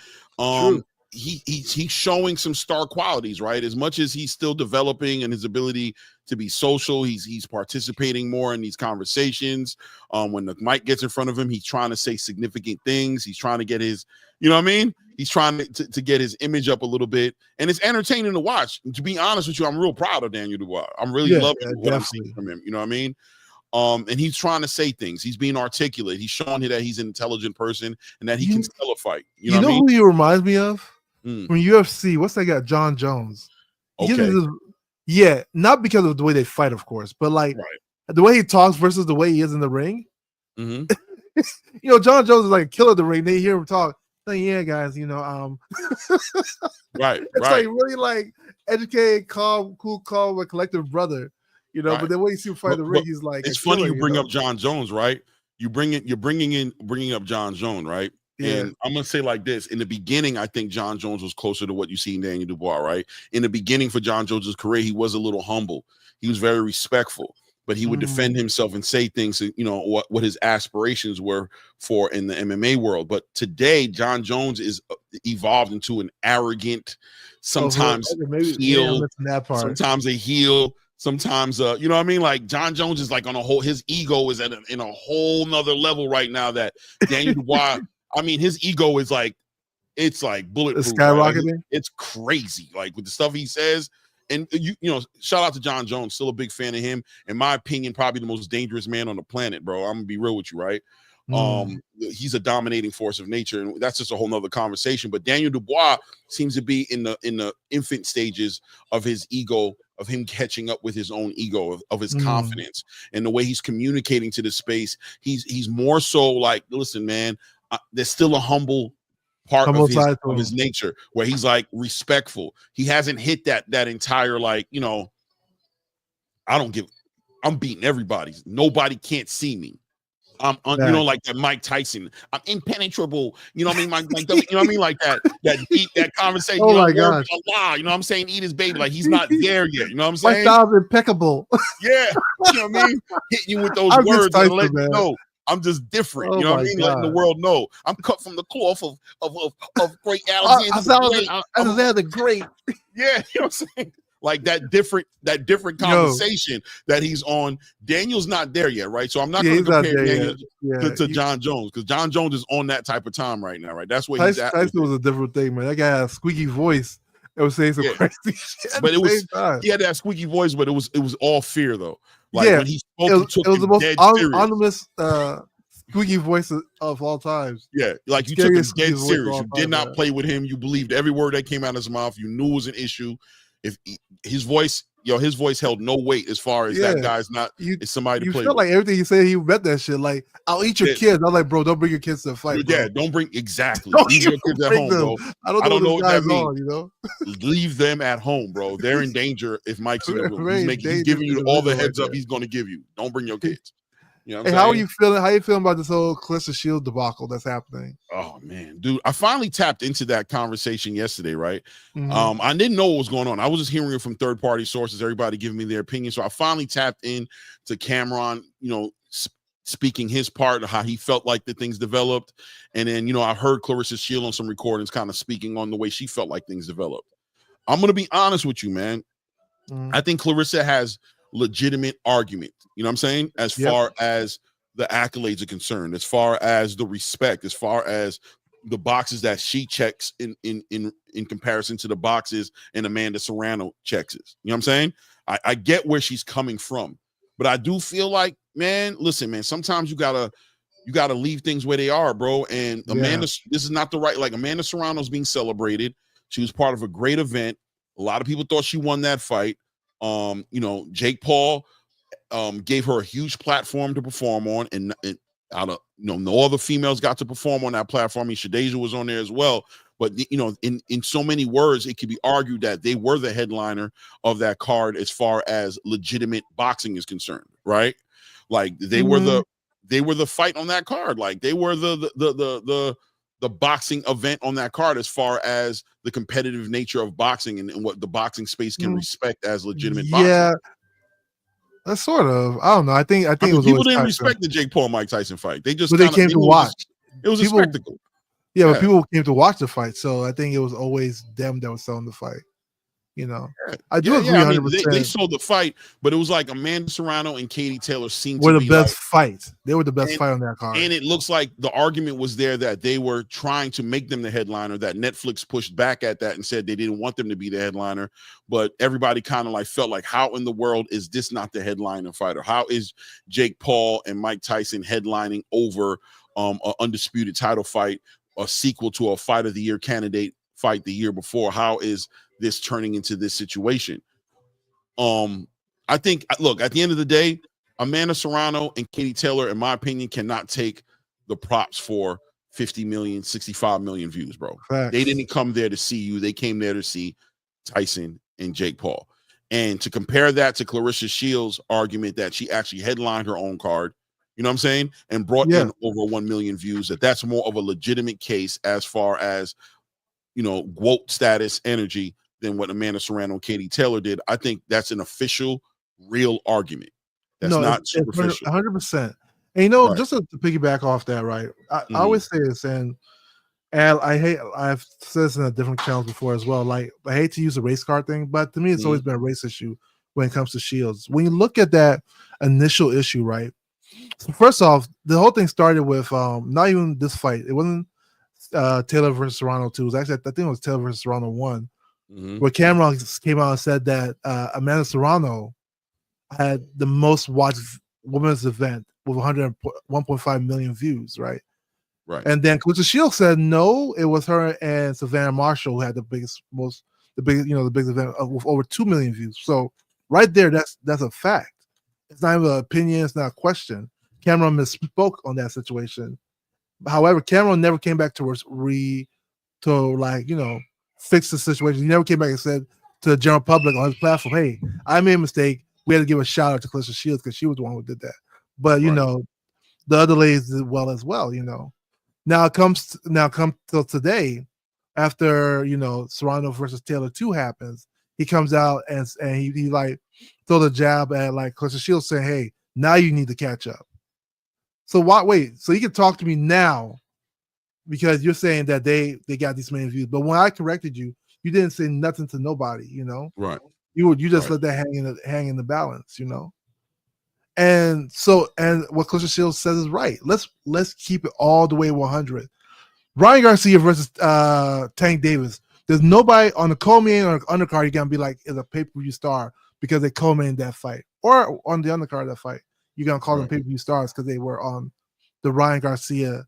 He's showing some star qualities, right? As much as he's still developing and his ability to be social, he's participating more in these conversations. When the mic gets in front of him, he's trying to say significant things. He's trying to get his, he's trying to get his image up a little bit, and it's entertaining to watch. To be honest with you, I'm real proud of Daniel Dubois. I'm really loving what I'm seeing from him. You know what I mean? And he's trying to say things. He's being articulate. He's showing that he's an intelligent person and that he can sell a fight. You know what I mean? Who he reminds me of? From UFC, what's that guy? John Jones. Not because of the way they fight, of course, but like the way he talks versus the way he is in the ring. Mm-hmm. John Jones is like a killer in the ring. They hear him talk. Like, yeah, guys, right. It's like really like educated, calm, cool, calm, a collective brother. But then when you see him fight the ring, he's like, it's funny you bring up John Jones, right? You're bringing up John Jones, right? Yeah. And I'm gonna say like this: in the beginning, I think John Jones was closer to what you see in Daniel Dubois, right? In the beginning for John Jones' career, he was a little humble. He was very respectful, but he would defend himself and say things, what his aspirations were for in the MMA world. But today, John Jones is evolved into an arrogant, sometimes heel, sometimes a heel. Sometimes, you know what I mean? Like John Jones is like on a whole, his ego is in a whole nother level right now that Daniel Dubois, his ego is like, it's like bulletproof. It's skyrocketing. Right? It's crazy. Like with the stuff he says. And shout out to John Jones, still a big fan of him. In my opinion, probably the most dangerous man on the planet, bro. I'm gonna be real with you, right? He's a dominating force of nature, and that's just a whole nother conversation. But Daniel Dubois seems to be in the infant stages of his ego of him catching up with his own ego, of his confidence, and the way he's communicating to the space. He's more so like, listen, man, there's still a humble part of his nature where he's like respectful. He hasn't hit that entire, like, you know, I'm beating everybody. Nobody can't see me. You know, like that Mike Tyson. I'm impenetrable. You know what I mean? You know what I mean? Like that deep, that conversation. Oh my gosh. You know what I'm saying? Eat his baby. Like, he's not there yet. You know what I'm saying? My style's impeccable. Yeah. You know what I mean? Hitting you with those words and let you know I'm just different. You know what I mean? God. Letting the world know I'm cut from the cloth of great Alexander the Great. Yeah. You know what I'm saying? Like that different conversation that he's on. Daniel's not there yet, right? So I'm not going to compare Daniel to John Jones, because John Jones is on that type of time right now, right? That's where he's at. Tyson was a different thing, man. That guy had a squeaky voice. It was saying some crazy shit. But he had that squeaky voice, but it was all fear though. Like when he spoke, it was the most anonymous squeaky voice of all times. Yeah, like you took him dead serious. You did not play with him. You believed every word that came out of his mouth. You knew it was an issue. If his voice held no weight as far as that guy's not is somebody to play. You feel like everything he said, he bet that shit. Like, I'll eat your kids. I'm like, bro, don't bring your kids to the fight. Yeah, don't bring exactly. Leave your kids at home, bro. I don't know what that means. You know, leave them at home, bro. They're in danger if Mike's in the room. He's giving you all the heads up he's going to give you. Don't bring your kids. You know what I'm saying? How are you feeling? How you feeling about this whole Claressa Shields debacle that's happening? Oh man, dude, I finally tapped into that conversation yesterday, right? I didn't know what was going on. I was just hearing it from third-party sources, everybody giving me their opinion. So I finally tapped in to Cameron, you know, speaking his part of how he felt like the things developed. And then, you know, I heard Claressa Shields on some recordings kind of speaking on the way she felt like things developed. I'm going to be honest with you, man. I think Claressa has legitimate argument, you know what I'm saying, as far as the accolades are concerned, as far as the respect, as far as the boxes that she checks in comparison to the boxes and Amanda Serrano checks. You know what I'm saying? I get where she's coming from, but I do feel like, man, listen, man, sometimes you gotta leave things where they are, bro. And Amanda, this is not the right, like, Amanda Serrano's being celebrated. She was part of a great event. A lot of people thought she won that fight. You know, Jake Paul gave her a huge platform to perform on, and out of, you know, no other females got to perform on that platform. I mean, Shadeja was on there as well, but you know, in so many words, it could be argued that they were the headliner of that card as far as legitimate boxing is concerned, right? Like they were the fight on that card, like they were the boxing event on that card as far as the competitive nature of boxing and what the boxing space can respect as legitimate boxing. Yeah, that's sort of. I don't know. I think it was people didn't respect the Jake Paul Mike Tyson fight. They just they came to watch. It was a spectacle. Yeah, but people came to watch the fight, so I think it was always them that was selling the fight. You know, I do agree. I mean, they sold the fight, but it was like Amanda Serrano and Katie Taylor seemed to be the best fight. They were the best fight on that card. And it looks like the argument was there that they were trying to make them the headliner, that Netflix pushed back at that and said they didn't want them to be the headliner. But everybody kind of like felt like, how in the world is this not the headliner fighter? How is Jake Paul and Mike Tyson headlining over an undisputed title fight, a sequel to a Fight of the Year candidate fight the year before? How is this turning into this situation? I think, look, at the end of the day, Amanda Serrano and Katie Taylor, in my opinion, cannot take the props for 50 million, 65 million views, bro. Facts. They didn't come there to see you. They came there to see Tyson and Jake Paul. And to compare that to Claressa Shields' argument that she actually headlined her own card, you know what I'm saying, and brought in over 1 million views, that's more of a legitimate case as far as, you know, GWOAT status energy than what Amanda Serrano and Katie Taylor did. I think that's an official, real argument. That's not superficial. 100%. And you know, just to piggyback off that, right? I always say this, and I've said this in a different channels before as well. Like, I hate to use the race card thing, but to me, it's always been a race issue when it comes to Shields. When you look at that initial issue, right? So first off, the whole thing started with not even this fight. It wasn't Taylor versus Serrano 2. It was actually, I think it was Taylor versus Serrano 1. Where Cameron came out and said that Amanda Serrano had the most watched women's event with 1.5 million views, right? Right. And then Claressa Shields said no, it was her and Savannah Marshall who had the biggest event with over 2 million views. So Right there, that's a fact. It's not even an opinion. It's not a question. Cameron misspoke on that situation. However, Cameron never came back to fix the situation. He never came back and said to the general public on his platform, "Hey, I made a mistake. We had to give a shout out to Clarissa Shields because she was the one who did that." But the other ladies did well as well. Now it comes till today, after Serrano versus Taylor 2 happens, he comes out and he like throw the jab at like Clarissa Shields saying, "Hey, now you need to catch up." So wait, so you can talk to me now because you're saying that they got these many views, but when I corrected you, you didn't say nothing to nobody, Right. You just let that hang in the balance, And what Clarissa Shields says is right. Let's keep it all the way 100. Ryan Garcia versus Tank Davis. There's nobody on the co-main or undercard you're gonna be like is a pay-per-view star because they co-main that fight, or on the undercard of that fight you're gonna call them pay-per-view stars because they were on the Ryan Garcia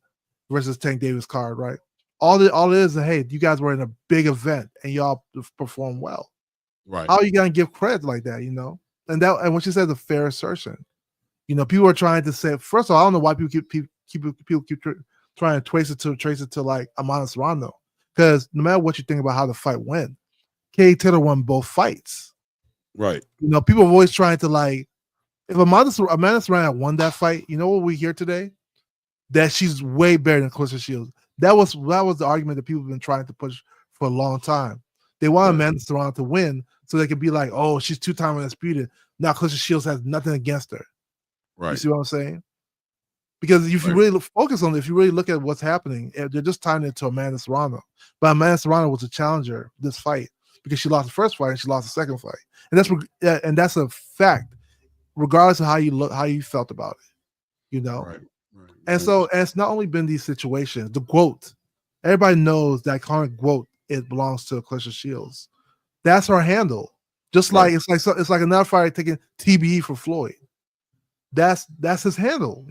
versus Tank Davis card, right? All it is, hey, you guys were in a big event and y'all performed well. Right. How are you gonna give credit like that, And what she said is a fair assertion. People are trying to say. First of all, I don't know why people keep trying to trace it to like Amanda Serrano, because no matter what you think about how the fight went, Katie Taylor won both fights. Right. People are always trying to like, if Amanda Serrano won that fight, you know what we hear today? That she's way better than Clarissa Shields. That was the argument that people have been trying to push for a long time. They want Amanda Serrano to win so they can be like, oh, she's 2-time undisputed. Now Clarissa Shields has nothing against her. Right. You see what I'm saying? Because if you really focus on it, if you really look at what's happening, they're just tying it to Amanda Serrano. But Amanda Serrano was a challenger this fight because she lost the first fight and she lost the second fight, and that's a fact, regardless of how you felt about it, Right. And so, and it's not only been these situations. The GWOAT, everybody knows the iconic GWOAT. It belongs to Clarissa Shields. That's her handle. Just like it's like another fighter taking TBE for Floyd. That's his handle,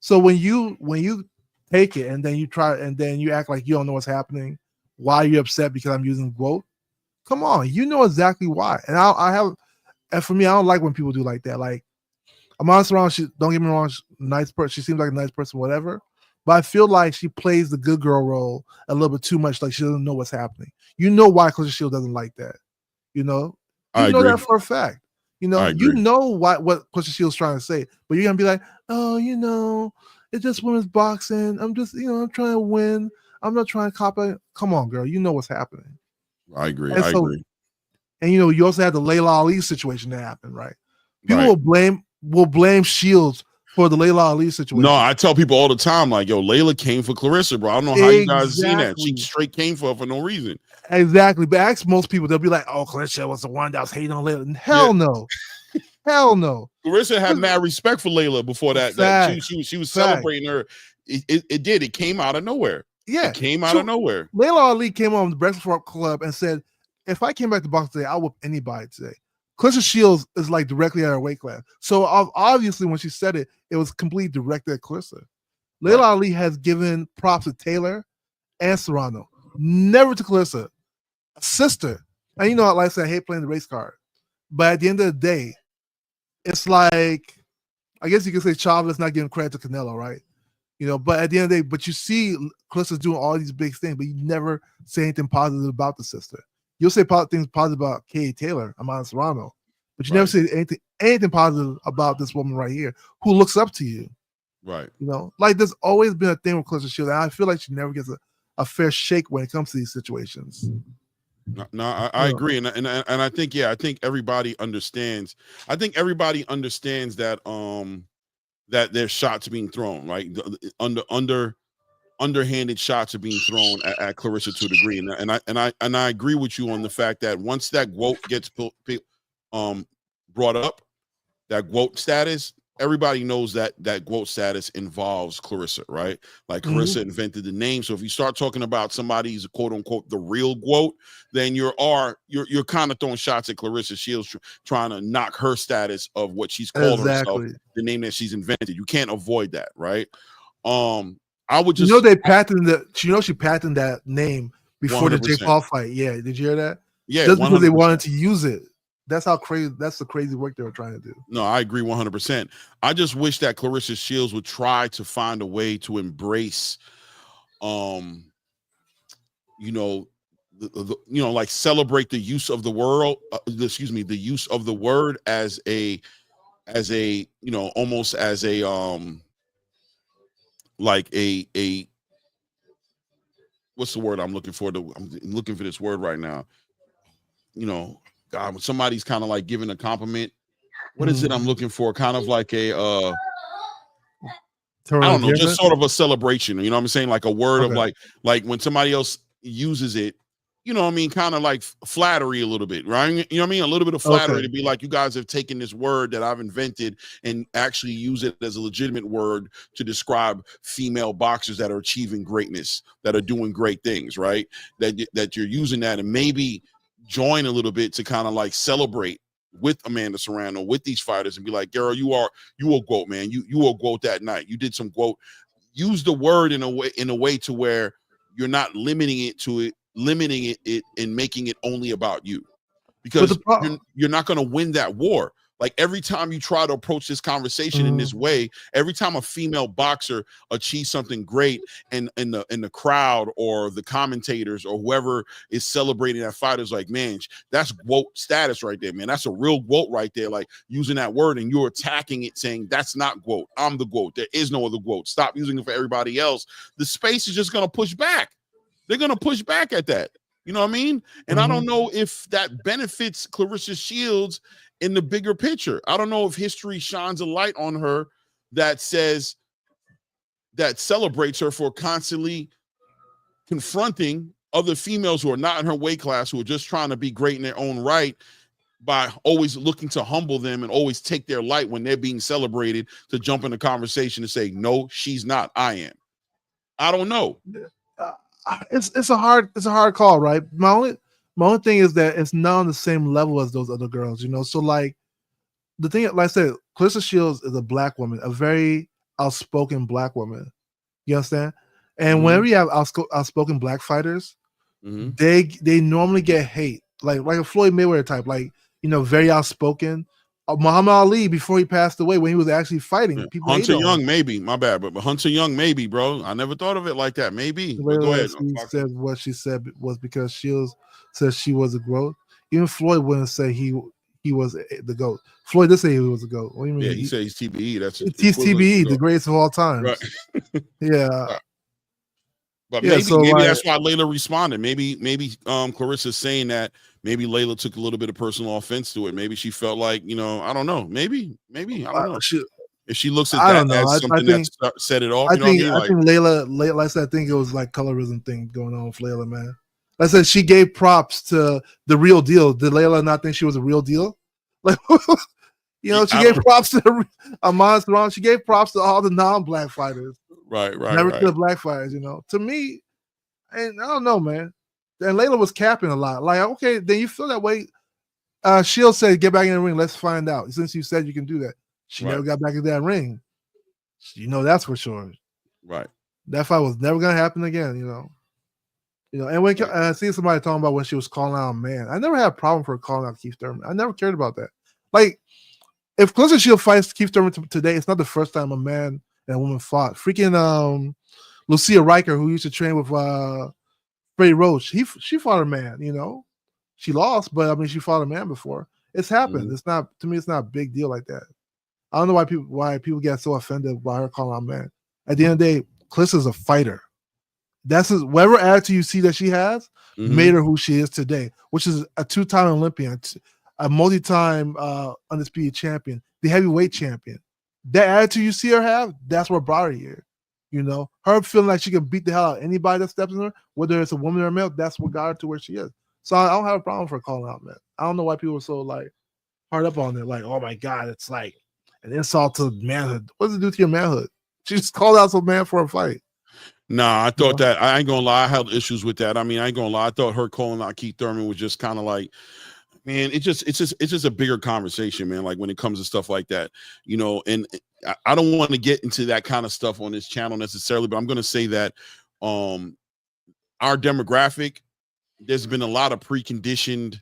So when you take it and then you try and then you act like you don't know what's happening, why are you upset because I'm using GWOAT? Come on, you know exactly why. And for me, I don't like when people do like that. Like Amanda Serrano, don't get me wrong, she's a nice person. She seems like a nice person, whatever. But I feel like she plays the good girl role a little bit too much, like she doesn't know what's happening. You know why Clarissa Shields doesn't like that. You know that for a fact. You know what Clarissa Shields trying to say, but you're gonna be like, oh, it's just women's boxing. I'm just, I'm trying to win. I'm not trying to copy. Come on, girl, you know what's happening. I agree. And you also had the Layla Ali situation that happened, right? People will blame Shields for the Layla Ali situation. No, I tell people all the time, like, yo, Layla came for Clarissa, bro. I don't know how you guys seen that. She straight came for her for no reason. Exactly. But ask most people, they'll be like, oh, Clarissa was the one that was hating on Layla. Hell no. Hell no. Clarissa had mad respect for Layla before that. She was celebrating her. It came out of nowhere. Yeah. It came out of nowhere. Layla Ali came on the Breakfast Club and said, if I came back to boxing today, I'll whoop anybody today. Clarissa Shields is like directly at her weight class. So obviously when she said it, it was completely directed at Clarissa. Layla Ali has given props to Taylor and Serrano, never to Clarissa, a sister. And like I said, I hate playing the race card. But at the end of the day, it's like, I guess you could say Chavez not giving credit to Canelo, right? But at the end of the day, but you see Clarissa's doing all these big things, but you never say anything positive about the sister. You'll say things positive about Katie Taylor, Amanda Serrano, but you never say anything positive about this woman right here who looks up to you. Right. Like there's always been a thing with Clarissa Shields, and I feel like she never gets a fair shake when it comes to these situations. No, I agree, and I think I think everybody understands. I think everybody understands that that there's shots being thrown, right? Underhanded shots are being thrown at Clarissa to a degree, and I agree with you on the fact that once that GWOAT gets brought up, that GWOAT status, everybody knows that GWOAT status involves Clarissa, right? Like Clarissa invented the name, so if you start talking about somebody's quote unquote the real GWOAT, then you're kind of throwing shots at Clarissa Shields, trying to knock her status of what she's called herself, the name that she's invented. You can't avoid that, right? I would just they patented she patented that name before 100%. The Jake Paul fight. Yeah, did you hear that? Yeah, just because 100%. they wanted to use it. that's how crazy. That's the crazy work they were trying to do. No, I agree 100%. I just wish that Clarissa Shields would try to find a way to embrace, you know, like celebrate the use of the word. The use of the word as a, almost as a, like a what's the word I'm looking for? I'm looking for this word right now. God, when somebody's kind of like giving a compliment, what is it I'm looking for? Kind of like a I don't know, just sort of a celebration. You know what I'm saying? Like a word of like when somebody else uses it, kind of like flattery a little bit, right? You know what I mean? A little bit of flattery to be like, you guys have taken this word that I've invented and actually use it as a legitimate word to describe female boxers that are achieving greatness, that are doing great things, right? That you're using that and maybe join a little bit to kind of like celebrate with Amanda Serrano, with these fighters, and be like, girl, you a GOAT, man. You a GOAT that night. You did some GOAT. Use the word in a way to where you're not limiting it and making it only about you, because you're not going to win that war. Like every time you try to approach this conversation in this way, every time a female boxer achieves something great and the crowd or the commentators or whoever is celebrating that fight is like, man, that's GOAT status right there, man. That's a real GOAT right there. Like using that word and you're attacking it saying that's not GOAT. I'm the GOAT. There is no other GOAT. Stop using it for everybody else. The space is just going to push back. They're going to push back at that. You know what I mean? And I don't know if that benefits Clarissa Shields in the bigger picture. I don't know if history shines a light on her that celebrates her for constantly confronting other females who are not in her weight class, who are just trying to be great in their own right, by always looking to humble them and always take their light when they're being celebrated, to jump in the conversation and say, no, she's not, I am. I don't know. It's a hard call, right? My only thing is that it's not on the same level as those other girls, So like the thing, like I said, Clarissa Shields is a black woman, a very outspoken black woman. You understand? And whenever you have outspoken black fighters, they normally get hate, like a Floyd Mayweather type, like very outspoken. Muhammad Ali, before he passed away, when he was actually fighting, people Hunter Young, maybe, my bad, but Hunter Young, maybe, bro. I never thought of it like that. Maybe. But go ahead. She said what she said was because Shields said she was a GOAT. Even Floyd wouldn't say he was the GOAT. Floyd did say he was a GOAT. What do you mean? Yeah, he said he's TBE. He's TBE, the greatest of all time. Right. Yeah. But maybe that's why Layla responded. Maybe Clarissa's saying that. Maybe Layla took a little bit of personal offense to it. Maybe she felt like, I don't know. Maybe I don't know. If she looks at that as something that set it off, I think Layla, like I said, I think it was like colorism thing going on with Layla, man. Like I said, she gave props to the real deal. Did Layla not think she was a real deal? Like, she gave props to Amanda Serrano. She gave props to all the non-black fighters. Right. Never to the black fighters, To me, and I don't know, man. And Layla was capping a lot. Like, okay, then you feel that way. Shields said, get back in the ring. Let's find out. Since you said you can do that. She never got back in that ring. That's for sure. Right. That fight was never going to happen again, And when I see somebody talking about when she was calling out a man, I never had a problem for calling out Keith Thurman. I never cared about that. Like, if Clarissa Shields fights Keith Thurman today, it's not the first time a man and a woman fought. Freaking Lucia Riker, who used to train with Freddie Roach, she fought a man, She lost, but I mean she fought a man before. It's happened. It's not, to me, it's not a big deal like that. I don't know why people get so offended by her calling out a man. At the end of the day, Clarissa's a fighter. That's whatever attitude you see that she has made her who she is today, which is a 2-time Olympian, a multi-time undisputed champion, the heavyweight champion. That attitude you see her have, that's what brought her here. Her feeling like she can beat the hell out of anybody that steps in her, whether it's a woman or a male, that's what got her to where she is. So I don't have a problem for calling out, man. I don't know why people are so like hard up on it. Like, oh my God, it's like an insult to manhood. What does it do to your manhood? She just called out some man for a fight. Nah, I thought that, I ain't gonna lie, I had issues with that. I mean, I ain't gonna lie, I thought her calling out Keith Thurman was just kind of like, man, it's just a bigger conversation, man. Like when it comes to stuff like that, and I don't want to get into that kind of stuff on this channel necessarily, but I'm going to say that our demographic, there's been a lot of preconditioned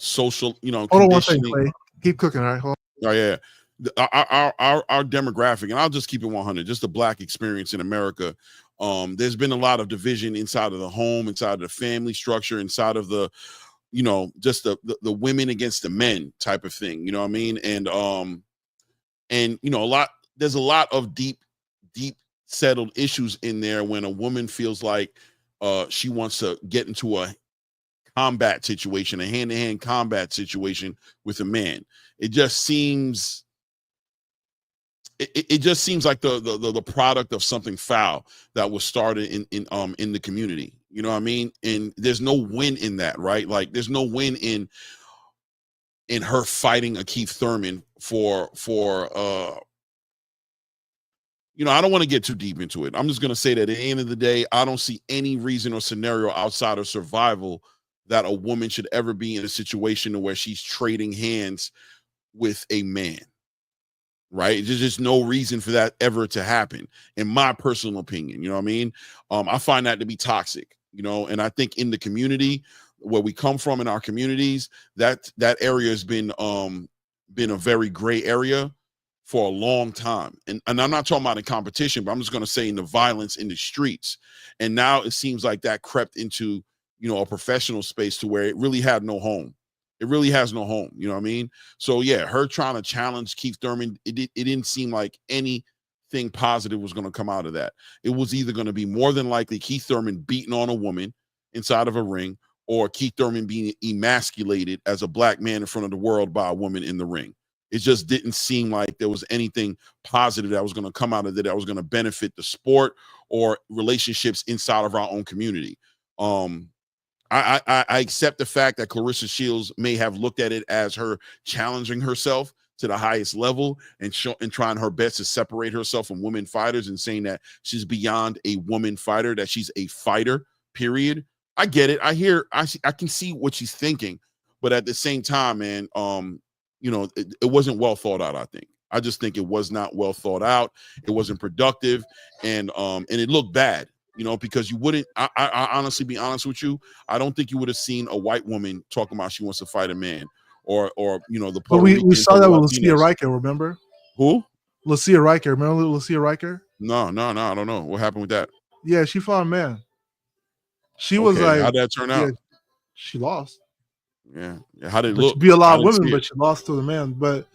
social, Hold on one second, conditioning. Clay. Keep cooking, all right? Hold on. Oh yeah. Our demographic, and I'll just keep it 100, just the black experience in America. There's been a lot of division inside of the home, inside of the family structure, inside of the, just the women against the men type of thing. You know what I mean? And there's a lot of deep settled issues in there when a woman feels like she wants to get into a combat situation, a hand-to-hand combat situation with a man. It just seems like the product of something foul that was started in the community. You know what I mean? And there's no win in that, right? Like there's no win in her fighting a Keith Thurman for I don't want to get too deep into it. I'm just going to say that at the end of the day, I don't see any reason or scenario outside of survival that a woman should ever be in a situation where she's trading hands with a man. Right? There's just no reason for that ever to happen, in my personal opinion. You know what I mean? I find that to be toxic, and I think in the community where we come from, in our communities, that area has been a very gray area for a long time. And I'm not talking about in competition, but I'm just going to say in the violence in the streets. And now it seems like that crept into, a professional space to where it really had no home. It really has no home. You know what I mean? So yeah, her trying to challenge Keith Thurman, it didn't seem like anything positive was going to come out of that. It was either going to be more than likely Keith Thurman beating on a woman inside of a ring, or Keith Thurman being emasculated as a black man in front of the world by a woman in the ring. It just didn't seem like there was anything positive that was going to come out of it that was going to benefit the sport or relationships inside of our own community. I accept the fact that Clarissa Shields may have looked at it as her challenging herself to the highest level and trying her best to separate herself from women fighters and saying that she's beyond a woman fighter, that she's a fighter, period. I get it. I can see what she's thinking, but at the same time, man, it wasn't well thought out, I think. I just think it was not well thought out. It wasn't productive, and it looked bad. Because you wouldn't, I honestly, be honest with you, I don't think you would have seen a white woman talking about she wants to fight a man, or the Puerto Ricans. We saw that with Lucia Riker, remember? Who? Lucia Riker. Remember Lucia Riker? No, I don't know. What happened with that? Yeah, she fought a man. She was like, how'd that turn out? She lost. Yeah. How did it look? Be a lot of women, but she lost to the man. But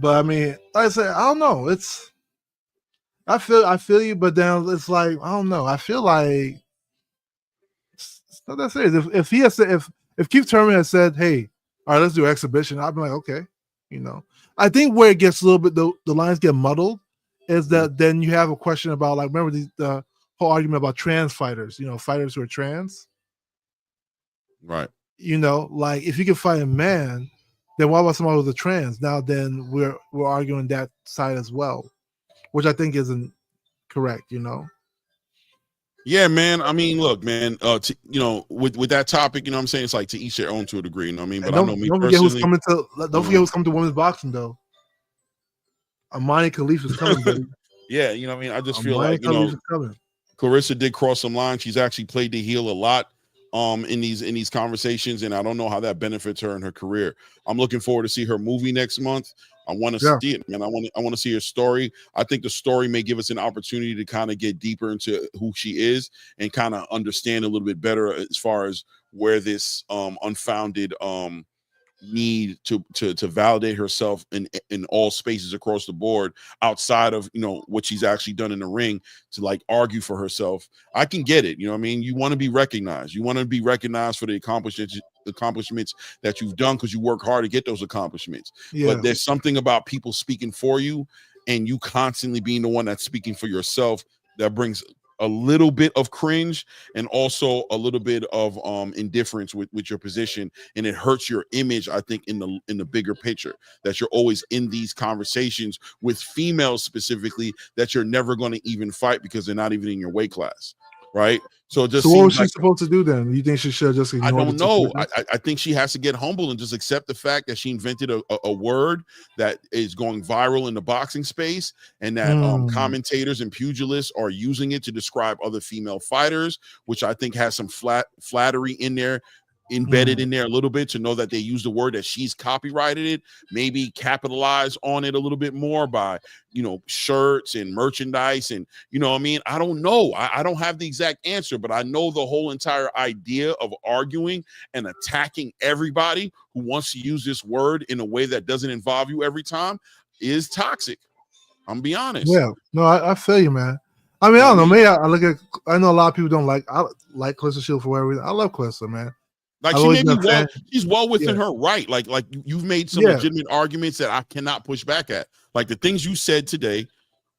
I mean, like I said, I don't know. I feel you, but then it's like, I don't know. I feel like it's not that serious. If he had said, if Keith Thurman had said, "Hey, all right, let's do exhibition," I'd be like, okay, I think where it gets a little bit, the lines get muddled, is that then you have a question about, like, remember the whole argument about trans fighters, fighters who are trans, right? Like if you can fight a man, then what about somebody with a trans? Now then we're arguing that side as well, which I think isn't correct, Yeah, man. I mean, look, man. With that topic, what I'm saying, it's like to each their own to a degree. You know what I mean? But I know me don't personally. Don't forget who's coming to women's boxing though. Amani Khalif is coming, buddy. Yeah, what I mean. I just feel like Clarissa did cross some lines. She's actually played the heel a lot in these conversations, and I don't know how that benefits her in her career. I'm looking forward to see her movie next month. I want to see it, man. I want to see her story. I think the story may give us an opportunity to kind of get deeper into who she is and kind of understand a little bit better as far as where this unfounded need to validate herself in all spaces across the board, outside of what she's actually done in the ring, to like argue for herself. I can get it. I mean, you want to be recognized. You want to be recognized for the accomplishments that you've done, because you work hard to get those accomplishments. But there's something about people speaking for you and you constantly being the one that's speaking for yourself that brings a little bit of cringe and also a little bit of indifference with your position, and it hurts your image, I think, in the bigger picture, that you're always in these conversations with females specifically that you're never going to even fight because they're not even in your weight class, right? So what was she supposed to do then? You think she should just ignore? I don't know. I think she has to get humble and just accept the fact that she invented a word that is going viral in the boxing space, and that commentators and pugilists are using it to describe other female fighters, which I think has some flattery in there. embedded in there a little bit to know that they use the word that she's copyrighted it, maybe capitalize on it a little bit more by, shirts and merchandise and, what I mean? I don't know. I don't have the exact answer, but I know the whole entire idea of arguing and attacking everybody who wants to use this word in a way that doesn't involve you every time is toxic. I'm gonna be honest. Yeah, no, I feel you, man. I mean, I don't know. Maybe I know a lot of people don't like Clarissa Shields for whatever reason. I love Clarissa, man. Like she's well within her right. Like you've made some legitimate arguments that I cannot push back at. Like the things you said today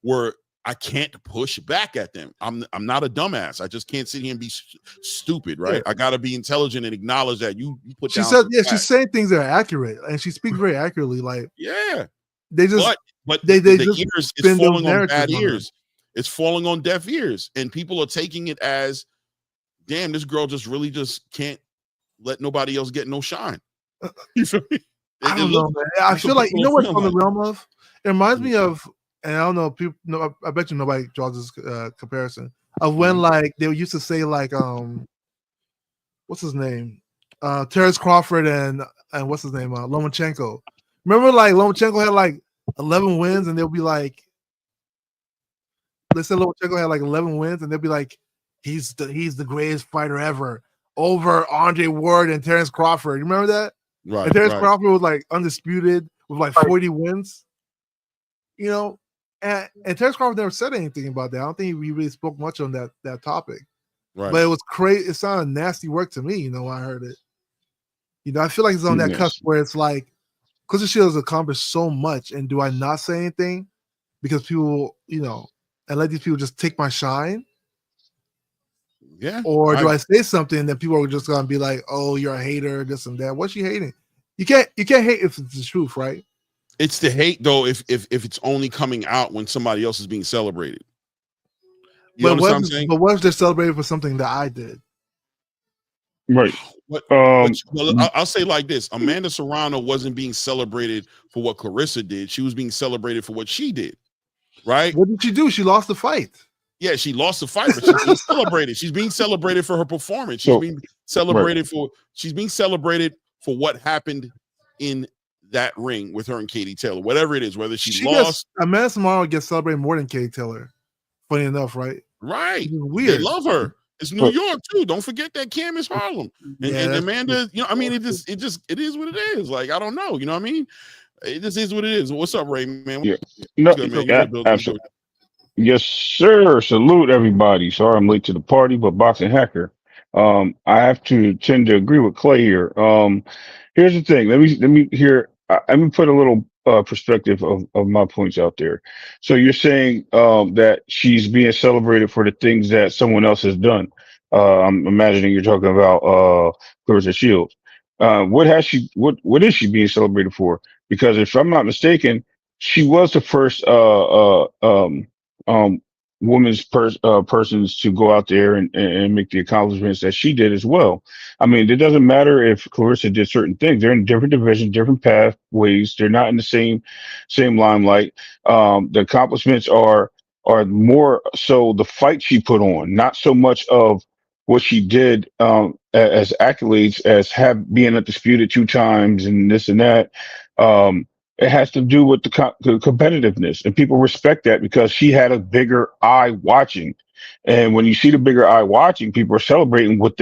were I can't push back at them. I'm not a dumbass. I just can't sit here and be stupid, right? Yeah. I got to be intelligent and acknowledge that you put. She said, she's saying things that are accurate, and she speaks very accurately. Like, they just, but they the just ears is falling on bad ears. It's falling on deaf ears, and people are taking it as, damn, this girl just really just can't let nobody else get no shine. You feel me? I don't know, man. I feel like, you know what's on the realm of? It reminds me of, and I don't know, people. No, I bet you nobody draws this comparison of when like they used to say like what's his name, Terrence Crawford and what's his name, Lomachenko. Remember, like Lomachenko had like 11 wins, and they'll be like, let's say Lomachenko had like 11 wins, and they'll be like, he's the greatest fighter ever over Andre Ward and Terrence Crawford. You remember that? Right. And Terrence Crawford was like undisputed with like 40 wins. And Terrence Crawford never said anything about that. I don't think he really spoke much on that topic. Right. But it was crazy. It sounded nasty work to me, when I heard it. I feel like it's on that cusp where it's like, Clarissa Shields has accomplished so much, and do I not say anything because people, and let these people just take my shine? Yeah. Or do I say something that people are just gonna be like, "Oh, you're a hater," this and that? What's she hating? You can't hate if it's the truth, right? It's the hate though if it's only coming out when somebody else is being celebrated. You understand what I'm saying? But what if they're celebrated for something that I did? Right. I'll say like this: Amanda Serrano wasn't being celebrated for what Clarissa did. She was being celebrated for what she did. Right? What did she do? She lost the fight. Yeah, she lost the fight, but she's being celebrated. She's being celebrated for her performance. She's being celebrated for what happened in that ring with her and Katie Taylor. Whatever it is, whether she lost. Amanda Serrano gets celebrated more than Katie Taylor. Funny enough, right? Right. Weird. They love her. It's New York too. Don't forget that Cam is Harlem. And Amanda, I mean, it is what it is. Like, I don't know. You know what I mean? It just is what it is. What's up, Ray, man? Yeah. No, absolutely. Yes, sir. Salute everybody. Sorry I'm late to the party, but Boxing Hacker. I have to tend to agree with Clay here. Here's the thing. Let me put a little perspective of my points out there. So you're saying that she's being celebrated for the things that someone else has done. I'm imagining you're talking about Clarissa Shields. What is she being celebrated for? Because if I'm not mistaken, she was the first women's persons to go out there and make the accomplishments that she did as well. I mean, it doesn't matter if Clarissa did certain things. They're in different divisions, different pathways. They're not in the same limelight. The accomplishments are more so the fight she put on, not so much of what she did as accolades as being undisputed 2 times and this and that. It has to do with the competitiveness, and people respect that because she had a bigger eye watching. And when you see the bigger eye watching, people are celebrating what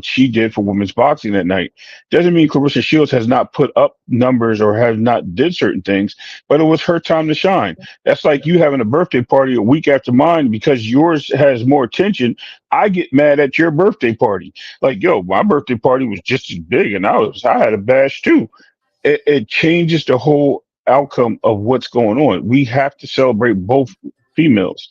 she did for women's boxing that night. Doesn't mean Clarissa Shields has not put up numbers or has not did certain things, but it was her time to shine. That's like you having a birthday party a week after mine because yours has more attention. I get mad at your birthday party. Like, yo, my birthday party was just as big, and I had a bash too. It changes the whole outcome of what's going on. We have to celebrate both females.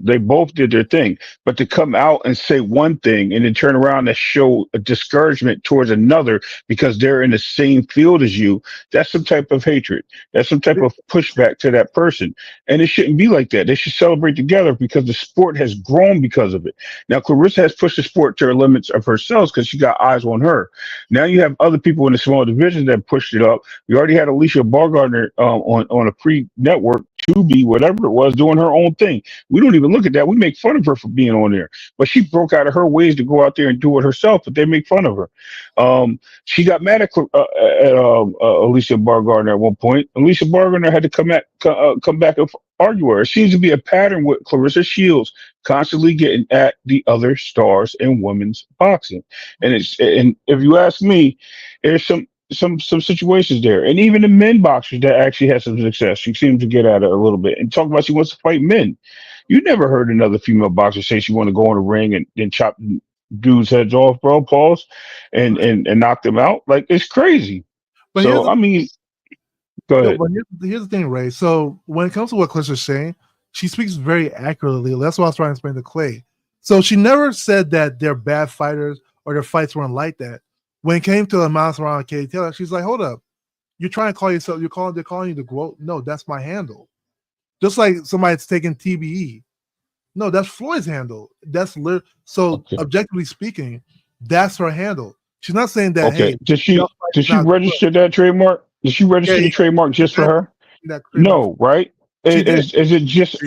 They both did their thing, but to come out and say one thing and then turn around and show a discouragement towards another because they're in the same field as you, that's some type of hatred. That's some type of pushback to that person. And it shouldn't be like that. They should celebrate together because the sport has grown because of it. Now, Clarissa has pushed the sport to her limits of herself because she got eyes on her. Now you have other people in the small division that pushed it up. We already had Alicia Bargardner on a pre-network Tubi, whatever it was, doing her own thing. We don't even look at that. We make fun of her for being on there, but she broke out of her ways to go out there and do it herself. But they make fun of her. She got mad at Alicia Bargardner at one point. Alicia Bargardner had to come back and argue her. It seems to be a pattern with Clarissa Shields constantly getting at the other stars in women's boxing, and if you ask me, there's some situations there, and even the men boxers that actually had some success, she seems to get at it a little bit and talk about she wants to fight men. You never heard another female boxer say she want to go in the ring and then chop dudes' heads off, bro. Pause, and knock them out. Like, it's crazy. But so I mean, go ahead. But here's the thing, Ray. So when it comes to what Clarissa's saying, she speaks very accurately. That's what I was trying to explain to Clay. So she never said that they're bad fighters or their fights weren't like that. When it came to the mouse around Katie Taylor, she's like, hold up. You're trying to call yourself, they're calling you the GOAT. No, that's my handle. Just like somebody's taking TBE. No, that's Floyd's handle. Objectively speaking, that's her handle. She's not saying that, okay. Hey, did she register that trademark? Did she register the trademark just for her? No, right? Is it just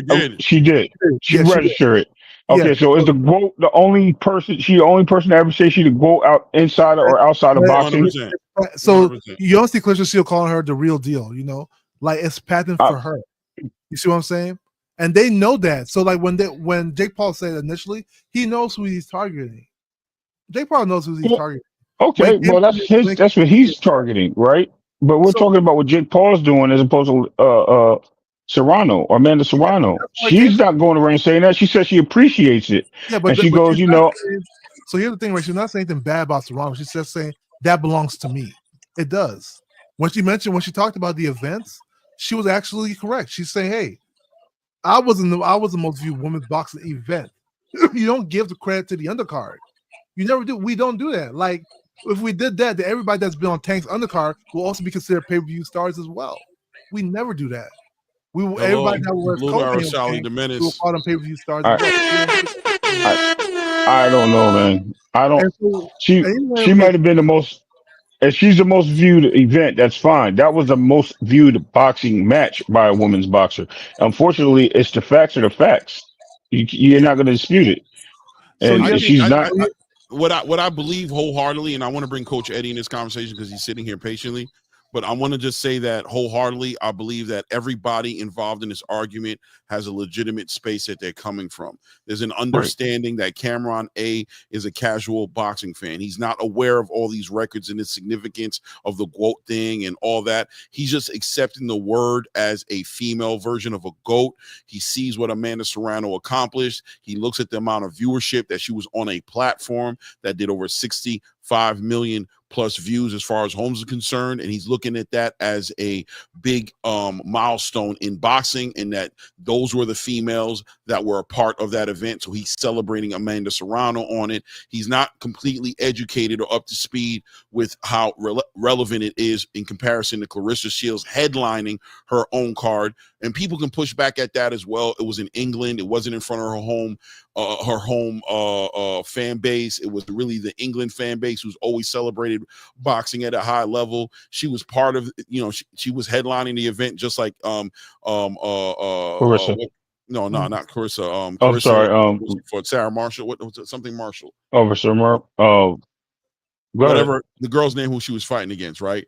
she did. She registered it. Okay, yeah, so is the GOAT the only person? She the only person to ever say she the GOAT out inside or outside of boxing? 100%. So 100%. You don't see Clarissa Shields calling her the real deal. You know, like it's patent for her. You see what I'm saying? And they know that. So like when Jake Paul said initially, he knows who he's targeting. Jake Paul knows who he's targeting. Okay, well that's what he's targeting, right? But we're talking about what Jake Paul's doing as opposed to Serrano or Amanda Serrano. She's not going around saying that. She says she appreciates it. Yeah, but she goes, you know. So here's the thing, right? She's not saying anything bad about Serrano. She's just saying that belongs to me. It does. When she talked about the events, she was actually correct. She's saying, hey, I was the most viewed women's boxing event. You don't give the credit to the undercard. You never do. We don't do that. Like if we did that, then everybody that's been on Tank's undercard will also be considered pay-per-view stars as well. We never do that. Everybody that was we will call them pay-per-view stars. I don't know, man. I don't. She might have been the most. If she's the most viewed event, that's fine. That was the most viewed boxing match by a women's boxer. Unfortunately, it's the facts are the facts. You're not going to dispute it. And so she's not. What I believe wholeheartedly, and I want to bring Coach Eddie in this conversation because he's sitting here patiently. But I want to just say that wholeheartedly, I believe that everybody involved in this argument has a legitimate space that they're coming from. There's an understanding that Cameron A is a casual boxing fan. He's not aware of all these records and the significance of the GOAT thing and all that. He's just accepting the word as a female version of a GOAT. He sees what Amanda Serrano accomplished. He looks at the amount of viewership that she was on a platform that did over 65 million plus views as far as Holmes is concerned, and he's looking at that as a big milestone in boxing, and that those were the females that were a part of that event. So he's celebrating Amanda Serrano on it. He's not completely educated or up to speed with how relevant it is in comparison to Clarissa Shields headlining her own card. And people can push back at that as well. It was in England. It wasn't in front of her home fan base. It was really the England fan base who's always celebrated boxing at a high level. She was part of, she was headlining the event just like Clarissa. Not Clarissa. I'm sorry. For Sarah Marshall. What was it? Something Marshall. Whatever the girl's name who she was fighting against, right?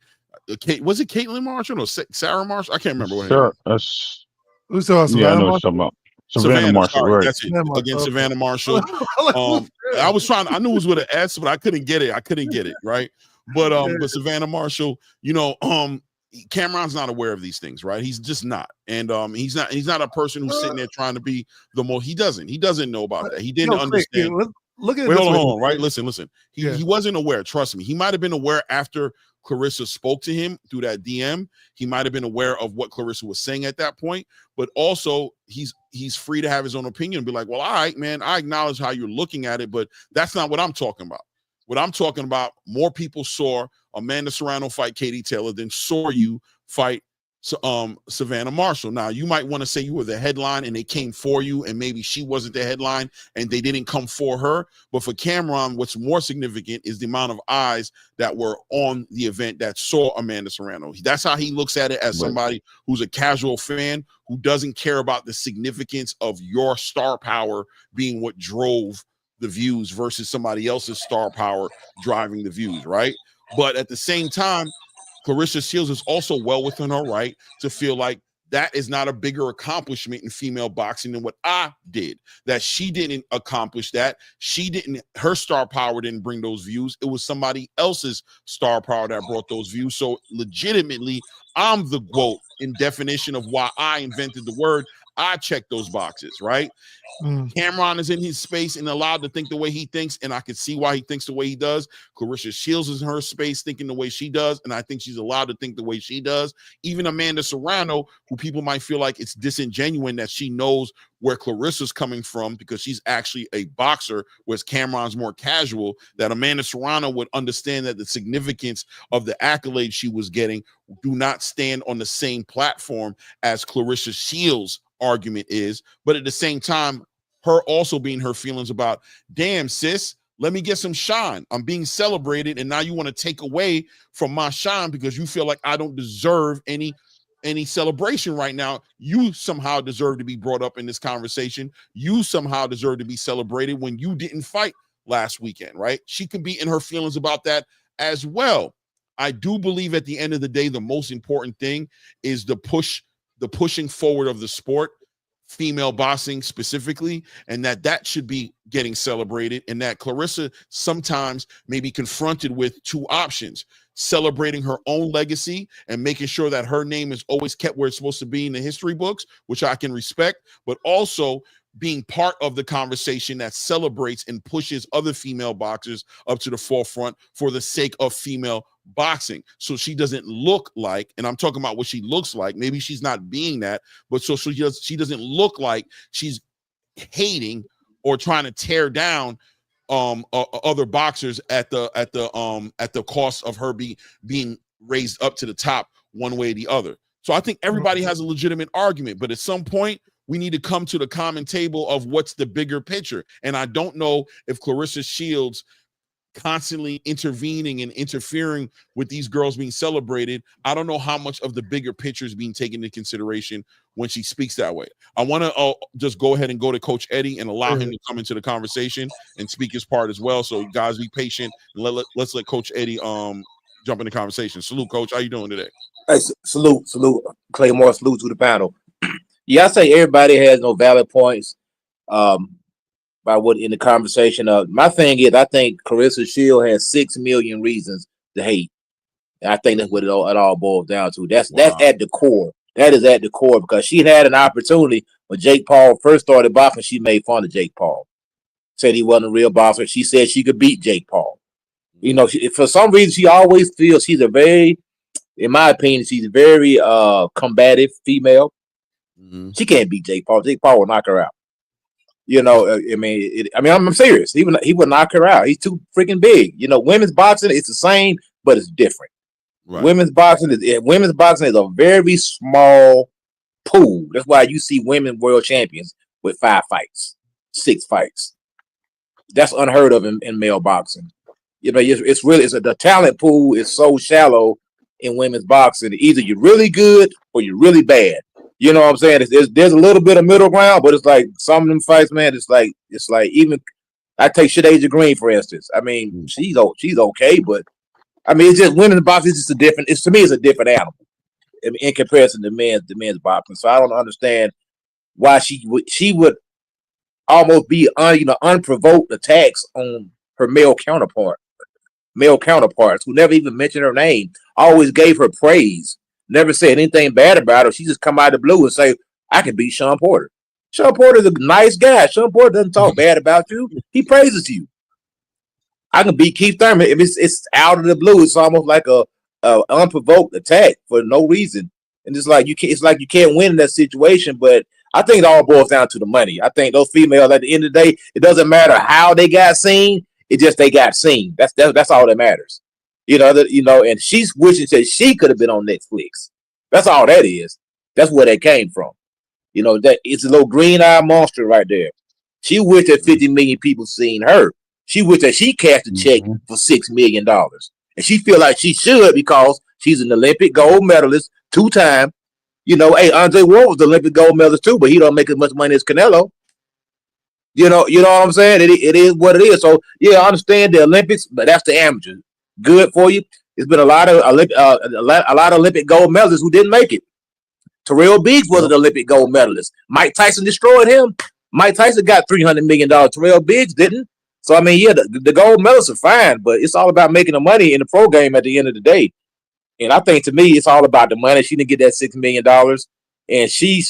Was it Caitlin Marshall or Sarah Marshall? I can't remember what. Sure, who's else? Yeah, I know what you're talking about. Savannah Marshall, sorry, right? That's it. Against Savannah Marshall. I was trying. I knew it was with an S, but I couldn't get it right. But Savannah Marshall, Cameron's not aware of these things, right? He's just not, and he's not a person who's sitting there trying to be the most. He doesn't know about that. He didn't understand. Look at it. Wait, hold on, right? Listen. He wasn't aware. Trust me. He might have been aware after Clarissa spoke to him through that DM. He might have been aware of what Clarissa was saying at that point, but also he's free to have his own opinion and be like, well, all right, man, I acknowledge how you're looking at it, but that's not what I'm talking about. What I'm talking about, more people saw Amanda Serrano fight Katie Taylor than saw you fight Savannah Marshall. Now, you might want to say you were the headline and they came for you, and maybe she wasn't the headline and they didn't come for her. But for Cameron, what's more significant is the amount of eyes that were on the event that saw Amanda Serrano. That's how he looks at it, as somebody who's a casual fan who doesn't care about the significance of your star power being what drove the views versus somebody else's star power driving the views, right? But at the same time, Claressa Shields is also well within her right to feel like that is not a bigger accomplishment in female boxing than what I did. That she didn't accomplish that. Her star power didn't bring those views. It was somebody else's star power that brought those views. So legitimately, I'm the GOAT in definition of why I invented the word. I check those boxes, right? Cameron is in his space and allowed to think the way he thinks, and I can see why he thinks the way he does. Claressa Shields is in her space thinking the way she does, and I think she's allowed to think the way she does. Even Amanda Serrano, who people might feel like it's disingenuous that she knows where Claressa's coming from because she's actually a boxer, whereas Cameron's more casual, that Amanda Serrano would understand that the significance of the accolades she was getting do not stand on the same platform as Claressa Shields' argument is. But at the same time, her also being her feelings about, damn, sis, let me get some shine. I'm being celebrated, and now you want to take away from my shine because you feel like I don't deserve any celebration right now. You somehow deserve to be brought up in this conversation. You somehow deserve to be celebrated when you didn't fight last weekend, right? She can be in her feelings about that as well. I do believe at the end of the day, the most important thing is the pushing forward of the sport, female boxing specifically, and that should be getting celebrated, and that Claressa sometimes may be confronted with two options: celebrating her own legacy and making sure that her name is always kept where it's supposed to be in the history books, which I can respect, but also being part of the conversation that celebrates and pushes other female boxers up to the forefront for the sake of female boxing. So she doesn't look like, and I'm talking about what she looks like, maybe she's not being that, but so she doesn't look like she's hating or trying to tear down other boxers at the cost of her being raised up to the top one way or the other. So I think everybody has a legitimate argument, but at some point we need to come to the common table of what's the bigger picture. And I don't know if Claressa Shields constantly intervening and interfering with these girls being celebrated, I don't know how much of the bigger picture is being taken into consideration when she speaks that way. I want to just go ahead and go to Coach Eddie and allow him to come into the conversation and speak his part as well. So guys, be patient and let's let Coach Eddie jump in the conversation. Salute, Coach. How you doing today? Hey, salute, Claymore. Salute to the panel. Yeah, I say everybody has no valid points by what in the conversation. My thing is, I think Claressa Shields has 6 million reasons to hate. And I think that's what it all boils down to. That's at the core. That is at the core, because she had an opportunity when Jake Paul first started boxing. She made fun of Jake Paul, said he wasn't a real boxer. She said she could beat Jake Paul. You know, for some reason, she always feels she's in my opinion, she's a very combative female. Mm-hmm. She can't beat Jake Paul. Jake Paul will knock her out. You know, I'm serious. He would knock her out. He's too freaking big. You know, women's boxing, it's the same, but it's different. Right. Women's boxing is a very small pool. That's why you see women world champions with 5 fights, 6 fights. That's unheard of in male boxing. You know, the talent pool is so shallow in women's boxing. Either you're really good or you're really bad. You know what I'm saying? There's a little bit of middle ground, but it's like some of them fights, man. It's like even I take Shadasia Green for instance. I mean, she's okay, but I mean, it's just women's boxing is just a different. To me, it's a different animal in comparison to men's boxing. So I don't understand why she would almost be unprovoked attacks on her male counterparts who never even mentioned her name. Always gave her praise. Never said anything bad about her. She just come out of the blue and say, I can beat Sean Porter. Sean Porter's a nice guy. Sean Porter doesn't talk bad about you. He praises you. I can beat Keith Thurman. If it's out of the blue, it's almost like a unprovoked attack for no reason. And it's like you can't win in that situation. But I think it all boils down to the money. I think those females, at the end of the day, it doesn't matter how they got seen. It just they got seen. That's all that matters. And she's wishing that she could have been on Netflix. That's all that is. That's where they came from. You know, that it's a little green-eyed monster right there. She wished that 50 million people seen her. She wished that she cashed a check for $6 million. And she feel like she should because she's an Olympic gold medalist 2-time. You know, hey, Andre Ward was the Olympic gold medalist too, but he don't make as much money as Canelo. You know what I'm saying? It is what it is. So yeah, I understand the Olympics, but that's the amateurs. Good for you. There's been a lot of Olympic gold medalists who didn't make it. Terrell Biggs was an Olympic gold medalist. Mike Tyson destroyed him. Mike Tyson got $300 million. Terrell Biggs didn't. So I mean, yeah, the gold medalists are fine, but it's all about making the money in the pro game at the end of the day. And I think to me, it's all about the money. She didn't get that $6 million, and she,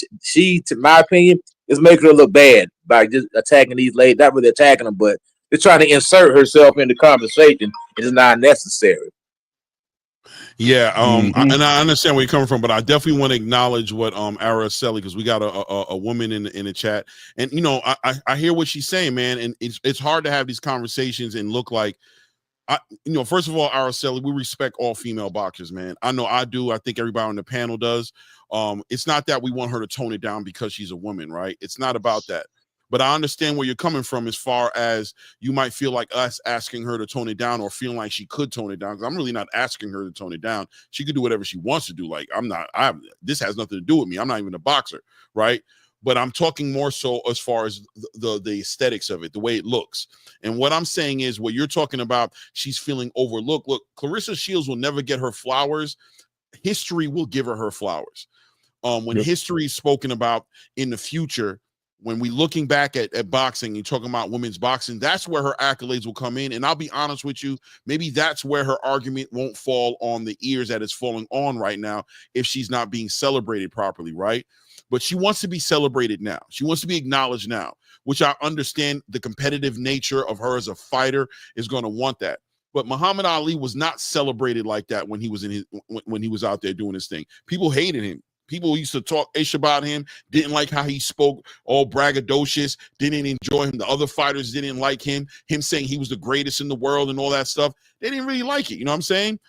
to my opinion, is making her look bad by just attacking these ladies. Not really attacking them, but they're trying to insert herself in the conversation. It is not necessary. Yeah, and I understand where you're coming from, but I definitely want to acknowledge what Araceli, because we got a woman in the chat, and you know, I hear what she's saying, man, and it's hard to have these conversations and look like, first of all, Araceli, we respect all female boxers, man. I know I do. I think everybody on the panel does. It's not that we want her to tone it down because she's a woman, right? It's not about that. But I understand where you're coming from as far as you might feel like us asking her to tone it down or feeling like she could tone it down. Because I'm really not asking her to tone it down. She could do whatever she wants to do. Like, this has nothing to do with me. I'm not even a boxer, right? But I'm talking more so as far as the aesthetics of it, the way it looks. And what I'm saying is what you're talking about, she's feeling overlooked. Look, Clarissa Shields will never get her flowers. History will give her flowers. When history is spoken about in the future, when we looking back at boxing and talking about women's boxing, that's where her accolades will come in. And I'll be honest with you, maybe that's where her argument won't fall on the ears that it's falling on right now if she's not being celebrated properly, right? But she wants to be celebrated now. She wants to be acknowledged now, which I understand the competitive nature of her as a fighter is going to want that. But Muhammad Ali was not celebrated like that when he was out there doing his thing. People hated him. People used to talk ish about him, didn't like how he spoke, all braggadocious, didn't enjoy him. The other fighters didn't like him saying he was the greatest in the world and all that stuff. They didn't really like it. You know what I'm saying?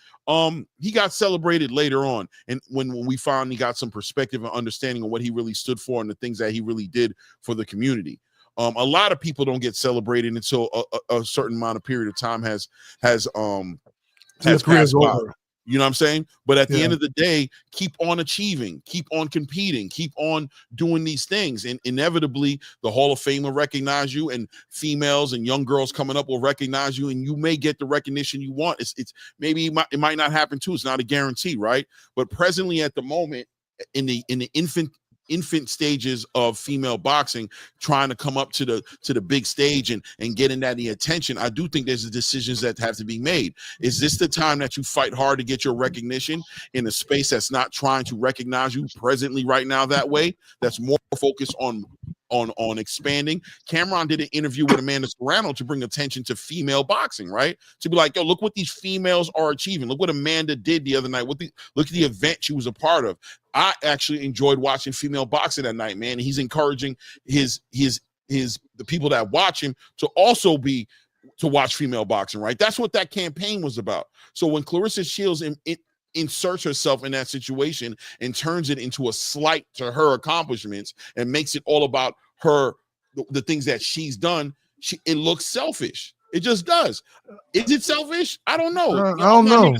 He got celebrated later on. And when we finally got some perspective and understanding of what he really stood for and the things that he really did for the community. A lot of people don't get celebrated until a certain amount of period of time has passed by. You know what I'm saying? But at the end of the day, keep on achieving, keep on competing, keep on doing these things. And inevitably, the Hall of Fame will recognize you, and females and young girls coming up will recognize you, and you may get the recognition you want. It's maybe it might not happen too. It's not a guarantee, right? But presently at the moment, in the infant stages of female boxing, trying to come up to the big stage and getting that the attention, I do think there's decisions that have to be made. Is this the time that you fight hard to get your recognition in a space that's not trying to recognize you presently right now that way, that's more focused on expanding? Cameron did an interview with Amanda Serrano to bring attention to female boxing, right? To be like, yo, look what these females are achieving. Look what Amanda did the other night. Look at the event she was a part of. I actually enjoyed watching female boxing that night, man. He's encouraging the people that watch him to also to watch female boxing, right? That's what that campaign was about. So when Clarissa Shields inserts herself in that situation and turns it into a slight to her accomplishments and makes it all about her, the things that she's done, it looks selfish. It just does. Is it selfish? I don't know. I don't know.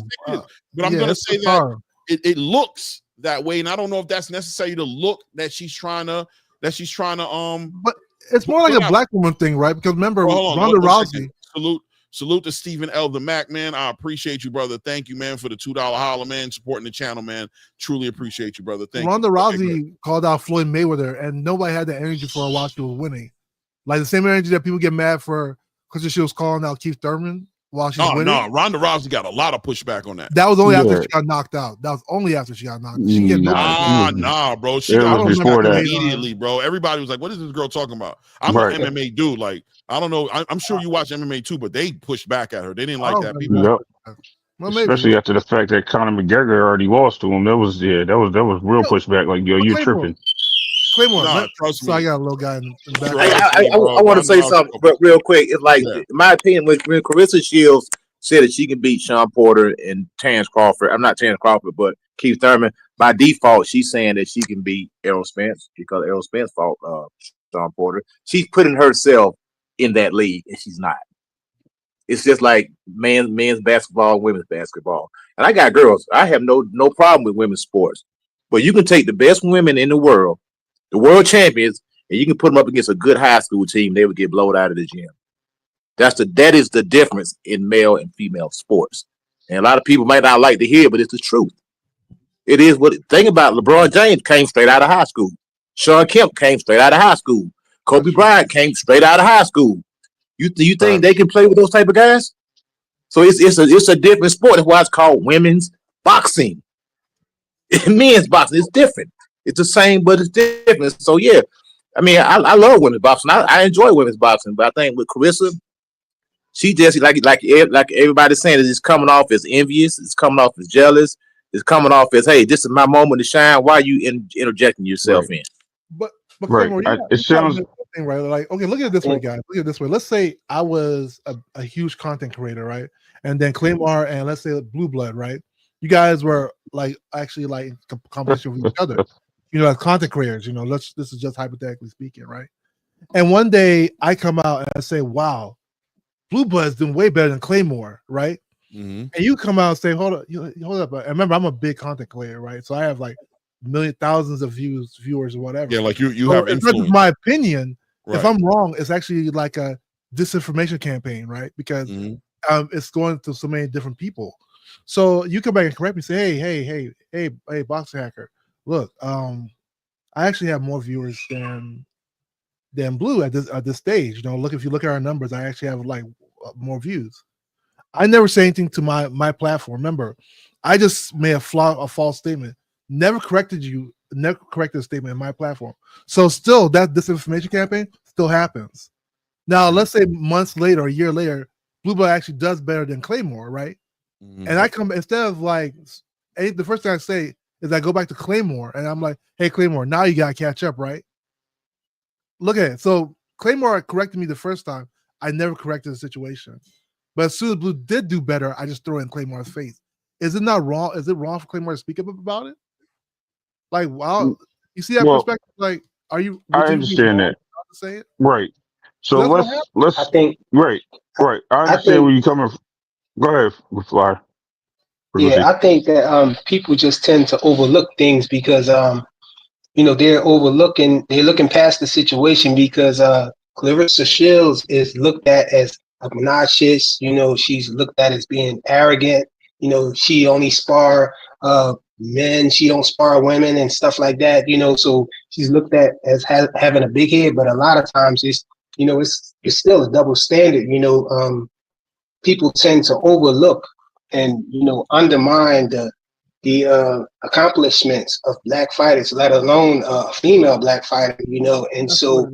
But I'm going to say that it looks that way, and I don't know if that's necessary to look that she's trying to But it's more like a black woman thing, right? Because remember, Ronda Rousey. Salute to Stephen L. the Mac, man. I appreciate you, brother. Thank you, man, for the $2 holler, man, supporting the channel, man. Truly appreciate you, brother. Thank you. Ronda Rousey called out Floyd Mayweather, and nobody had the energy for her while she was winning. Like the same energy that people get mad for because she was calling out Keith Thurman while she's winning. No, Ronda Rousey got a lot of pushback on that. That was only after she got knocked out. That was only after she got knocked out. Nah, bro. She got before that immediately, bro. Everybody was like, what is this girl talking about? I'm an MMA dude. Like, I don't know. I'm sure you watch MMA too, but they pushed back at her. They didn't like that. People. Yep. Well, especially after the fact that Conor McGregor already lost to him. That was real pushback. Like, yo, you're tripping. Claymore, trust me. So I got a little guy in the back. I want to say something, but real quick. It's like, in my opinion, when Clarissa Shields said that she can beat Sean Porter and Terrence Crawford. I'm not Terrence Crawford, but Keith Thurman. By default, she's saying that she can beat Errol Spence because Errol Spence fought Sean Porter. She's putting herself in that league, and she's not. It's just like men's basketball, women's basketball. And I got girls. I have no problem with women's sports. But you can take the best women in the world champions, and you can put them up against a good high school team. They would get blown out of the gym. That is the difference in male and female sports. And a lot of people might not like to hear it, but it's the truth. It is what. Think about LeBron James came straight out of high school. Sean Kemp came straight out of high school. Kobe Bryant came straight out of high school. You think they can play with those type of guys? So it's a different sport. That's why it's called women's boxing. Men's boxing is different. It's the same, but it's different. So yeah, I mean, I love women's boxing. I enjoy women's boxing, but I think with Carissa, she just like everybody's saying, it's coming off as envious. It's coming off as jealous. It's coming off as, hey, this is my moment to shine. Why are you interjecting yourself in? But Right. It sounds thing, right? Like, okay, look at it this way, guys. Look at it this way. Let's say I was a huge content creator, right? And then Claymore and let's say Blue Blood, right? You guys were like actually like in competition with each other, as content creators. This is just hypothetically speaking, right? And one day I come out and I say, "Wow, Blue Blood's doing way better than Claymore," right? And you come out and say, "Hold up!" And remember, I'm a big content creator, right? So I have like thousands of viewers or whatever. Yeah, like you have influence. That's my opinion. Right. If I'm wrong, it's actually like a disinformation campaign, right? Because it's going to so many different people. So you come back and correct me, say, hey, Boxer Hacker, look, I actually have more viewers than Blue at this stage. Look, if you look at our numbers, I actually have like more views. I never say anything to my platform. Remember, I just made a false statement. Never corrected a statement in my platform. So still that disinformation campaign still happens. Now let's say months later or a year later, Blue Blood actually does better than Claymore, right? And I come instead of like the first thing I say is I go back to Claymore and I'm like, hey Claymore, now you gotta catch up, right? Look at it. So Claymore corrected me the first time. I never corrected the situation. But as soon as Blue did do better, I just throw it in Claymore's face. Is it not wrong? Is it wrong for Claymore to speak up about it? Like, wow, you see that perspective? Like, I understand that. To say it? Right. So let's. I think. Right. I understand where you're coming from. Go ahead, Flyer. Yeah, I think that people just tend to overlook things because they're looking past the situation because Clarissa Shields is looked at as obnoxious. She's looked at as being arrogant. She only spar men, she don't spar women and stuff like that. So she's looked at as having a big head, but a lot of times it's still a double standard. People tend to overlook and undermine the accomplishments of black fighters, let alone a female black fighter. And so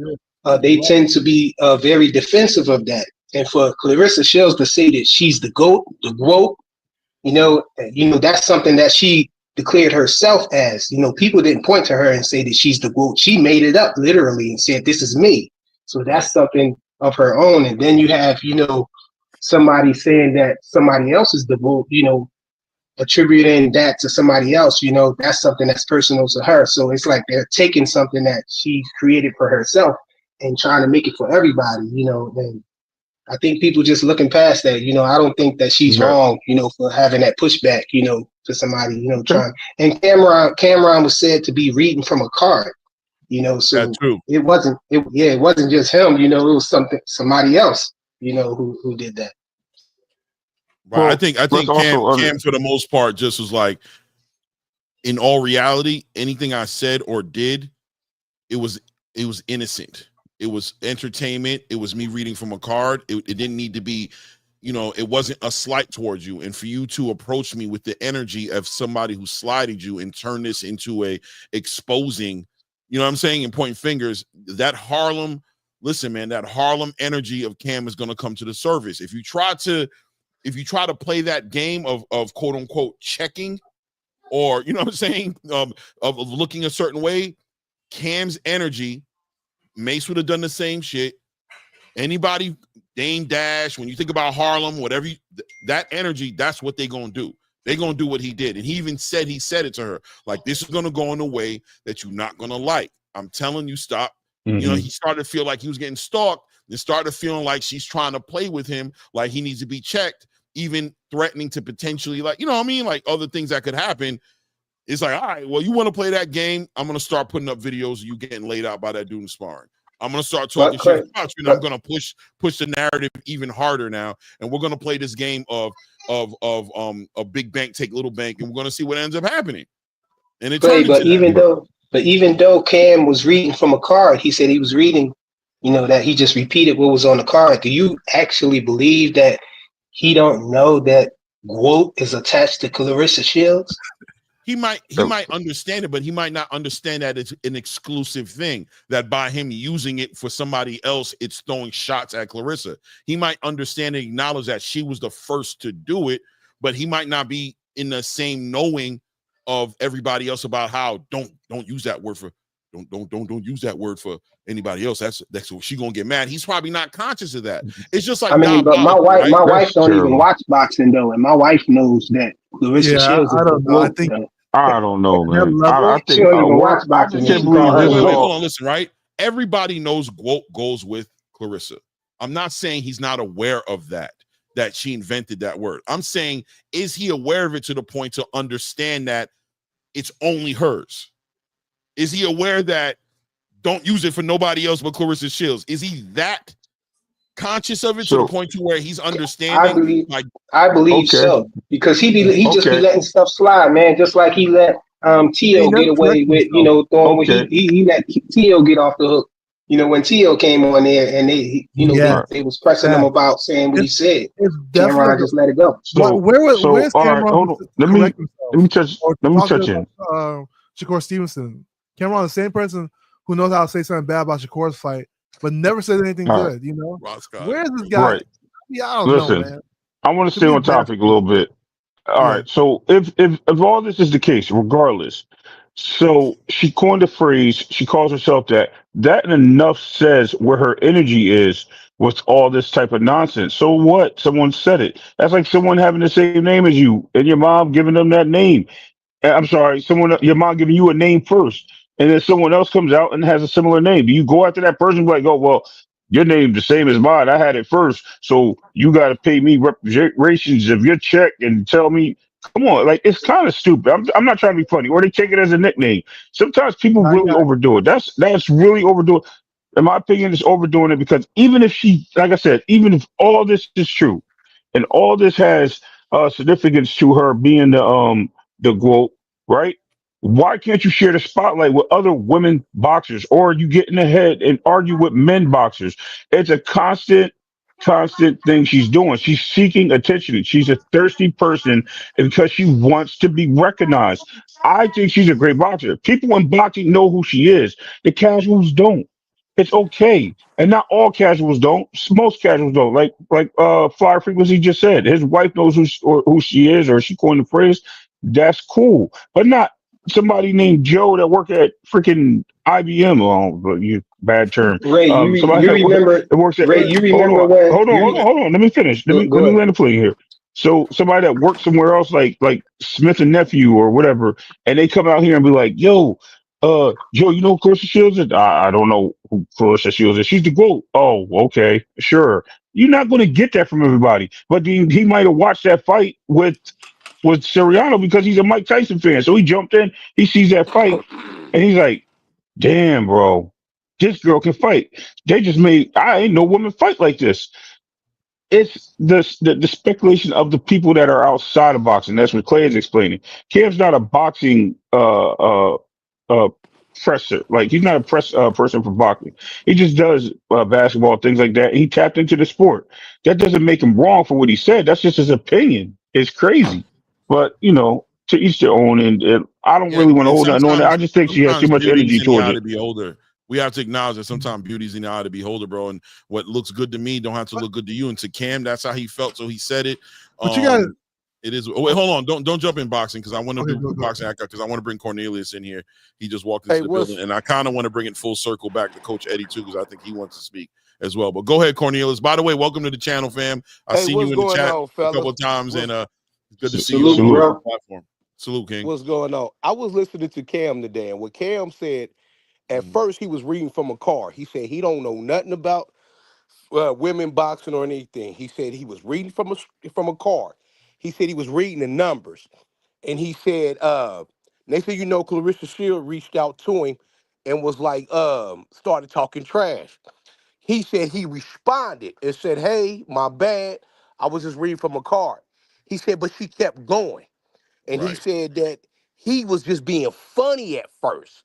they tend to be very defensive of that. And for Clarissa Shields to say that she's the GOAT, that's something that she declared herself as. People didn't point to her and say that she's the GOAT. She made it up literally and said, "This is me." So that's something of her own. And then you have, somebody saying that somebody else is the GOAT, attributing that to somebody else, that's something that's personal to her. So it's like they're taking something that she created for herself and trying to make it for everybody, and I think people just looking past that. I don't think that she's wrong, for having that pushback, to somebody, trying. And Cameron was said to be reading from a card, so that's true. It wasn't just him, it was somebody else, who did that. Right. Well, I think Cam for the most part just was like, in all reality, anything I said or did, it was innocent. It was entertainment. It was me reading from a card. It didn't need to be, it wasn't a slight towards you. And for you to approach me with the energy of somebody who slighted you and turn this into a exposing, what I'm saying, and pointing fingers, that Harlem energy of Cam is going to come to the surface. If you try to play that game of quote unquote checking, or of looking a certain way, Cam's energy, Mace would have done the same shit. Anybody, Dame Dash, when you think about Harlem, whatever, that energy, that's what they gonna do. They're going to do what he did. And he said it to her. Like, this is going to go in a way that you're not going to like. I'm telling you, stop. Mm-hmm. You know, he started to feel like he was getting stalked and started feeling like she's trying to play with him, like he needs to be checked, even threatening to potentially, like, you know what I mean? Like other things that could happen. It's like, all right, well, you want to play that game? I'm going to start putting up videos of you getting laid out by that dude in sparring. I'm going to start talking shit about you, and I'm going to push the narrative even harder now. And we're going to play this game of a big bank take little bank, and we're going to see what ends up happening. And it even though Cam was reading from a card, he said he was reading, that he just repeated what was on the card. Do you actually believe that he don't know that Quote is attached to Clarissa Shields? He might understand it, but he might not understand that it's an exclusive thing, that by him using it for somebody else, it's throwing shots at Clarissa. He might understand and acknowledge that she was the first to do it, but he might not be in the same knowing of everybody else about how don't use that word for don't use that word for anybody else. That's what she gonna get mad. He's probably not conscious of that. It's just like, but my wife don't even watch boxing though, and my wife knows that Clarissa Shields. I don't know. I don't know, man. I think she don't even watch boxing. Hold on, listen, right? Everybody knows Quote goes with Clarissa. I'm not saying he's not aware of that she invented that word. I'm saying, is he aware of it to the point to understand that it's only hers? Is he aware that don't use it for nobody else but Clarissa Shields? Is he that conscious of it to the point to where he's understanding? I believe so, because he just be letting stuff slide, man. Just like he let Tio get away with throwing what he let Tio get off the hook. When Tio came on there and they was pressing him about saying what he said. Cameron just let it go. So, where's Cameron? Hold on. Let me touch in. Shakur Stevenson. Cameron, the same person who knows how to say something bad about Shakur's fight, but never says anything good. Where's this guy? Right. Yeah, I don't know, man. I want to stay on topic a little bit. All right. So if all this is the case, regardless, so she coined the phrase. She calls herself that. That enough says where her energy is with all this type of nonsense. So what? Someone said it. That's like someone having the same name as you and your mom giving them that name. I'm sorry, your mom giving you a name first, and then someone else comes out and has a similar name. Do you go after that person like, oh, well, your name's the same as mine. I had it first, so you got to pay me reparations of your check and tell me, come on, like, it's kind of stupid. I'm not trying to be funny, or they take it as a nickname. Sometimes people really overdo it. That's really overdo it. In my opinion, it's overdoing it, because even if she, like I said, even if all this is true and all this has significance to her being the GOAT, right? Why can't you share the spotlight with other women boxers, or you get in the head and argue with men boxers? It's a constant thing she's doing. She's seeking attention. She's a thirsty person because she wants to be recognized. I think she's a great boxer. People in boxing know who she is. The casuals don't. It's okay. And not all casuals don't. Most casuals don't. Like Flyer Frequency just said, his wife knows who she is, or she coined the phrase. That's cool, but not somebody named Joe that work at freaking IBM. Oh, you bad term. Ray, you remember when? Hold on. Let me finish. Let me land the plane here. So somebody that works somewhere else, like Smith and Nephew or whatever, and they come out here and be like, "Yo, Joe, you know who Clarissa Shields is?" I don't know who Clarissa Shields is. She's the GOAT. Oh, okay, sure. You're not going to get that from everybody, but he might have watched that fight with Siriano because he's a Mike Tyson fan. So he jumped in, he sees that fight, and he's like, damn, bro, this girl can fight. I ain't no woman fight like this. It's the speculation of the people that are outside of boxing. That's what Clay is explaining. Cam's not a boxing presser. Like, he's not a person for boxing. He just does basketball, things like that. He tapped into the sport. That doesn't make him wrong for what he said. That's just his opinion. It's crazy. But, to each their own, and I don't really want to hold nothing on that. I just think she has too much energy towards it. To be older. We have to acknowledge that sometimes beauty's in the eye to beholder, bro. And what looks good to me don't have to look good to you. And to Cam, that's how he felt, so he said it. But you got it is. Oh, wait, hold on. Don't jump in boxing, because I want to do boxing because I want to bring Cornelius in here. He just walked into the building, and I kind of want to bring it full circle back to Coach Eddie too, because I think he wants to speak as well. But go ahead, Cornelius. By the way, welcome to the channel, fam. I've seen you in the chat a couple of times, and Good to see Salute, you on bro. the platform. Salute, King. What's going on? I was listening to Cam today, and what Cam said, at first he was reading from a card. He said he don't know nothing about women boxing or anything. He said he was reading from a card. He said he was reading the numbers, and he said, next thing you know, Clarissa Shield reached out to him and was like, started talking trash. He said he responded and said, "Hey, my bad. I was just reading from a card." He said, but she kept going. And he Right. said that he was just being funny at first.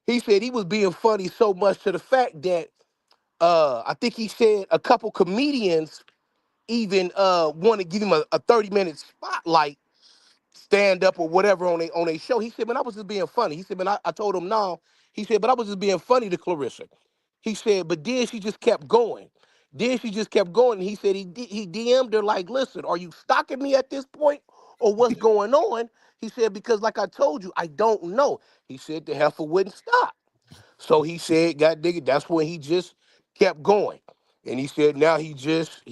He said he was being funny so much to the fact that I think he said a couple comedians even want to give him a 30-minute spotlight, stand up or whatever on a show. He said, man, I was just being funny. He said, man, I told him no. He said, but I was just being funny to Clarissa. He said, but then she just kept going. Then she just kept going. And he said he DM'd her like, listen, are you stalking me at this point or what's going on? He said, because like I told you, I don't know. He said the heifer wouldn't stop. So he said, God dig it, that's when he just kept going. And he said now he just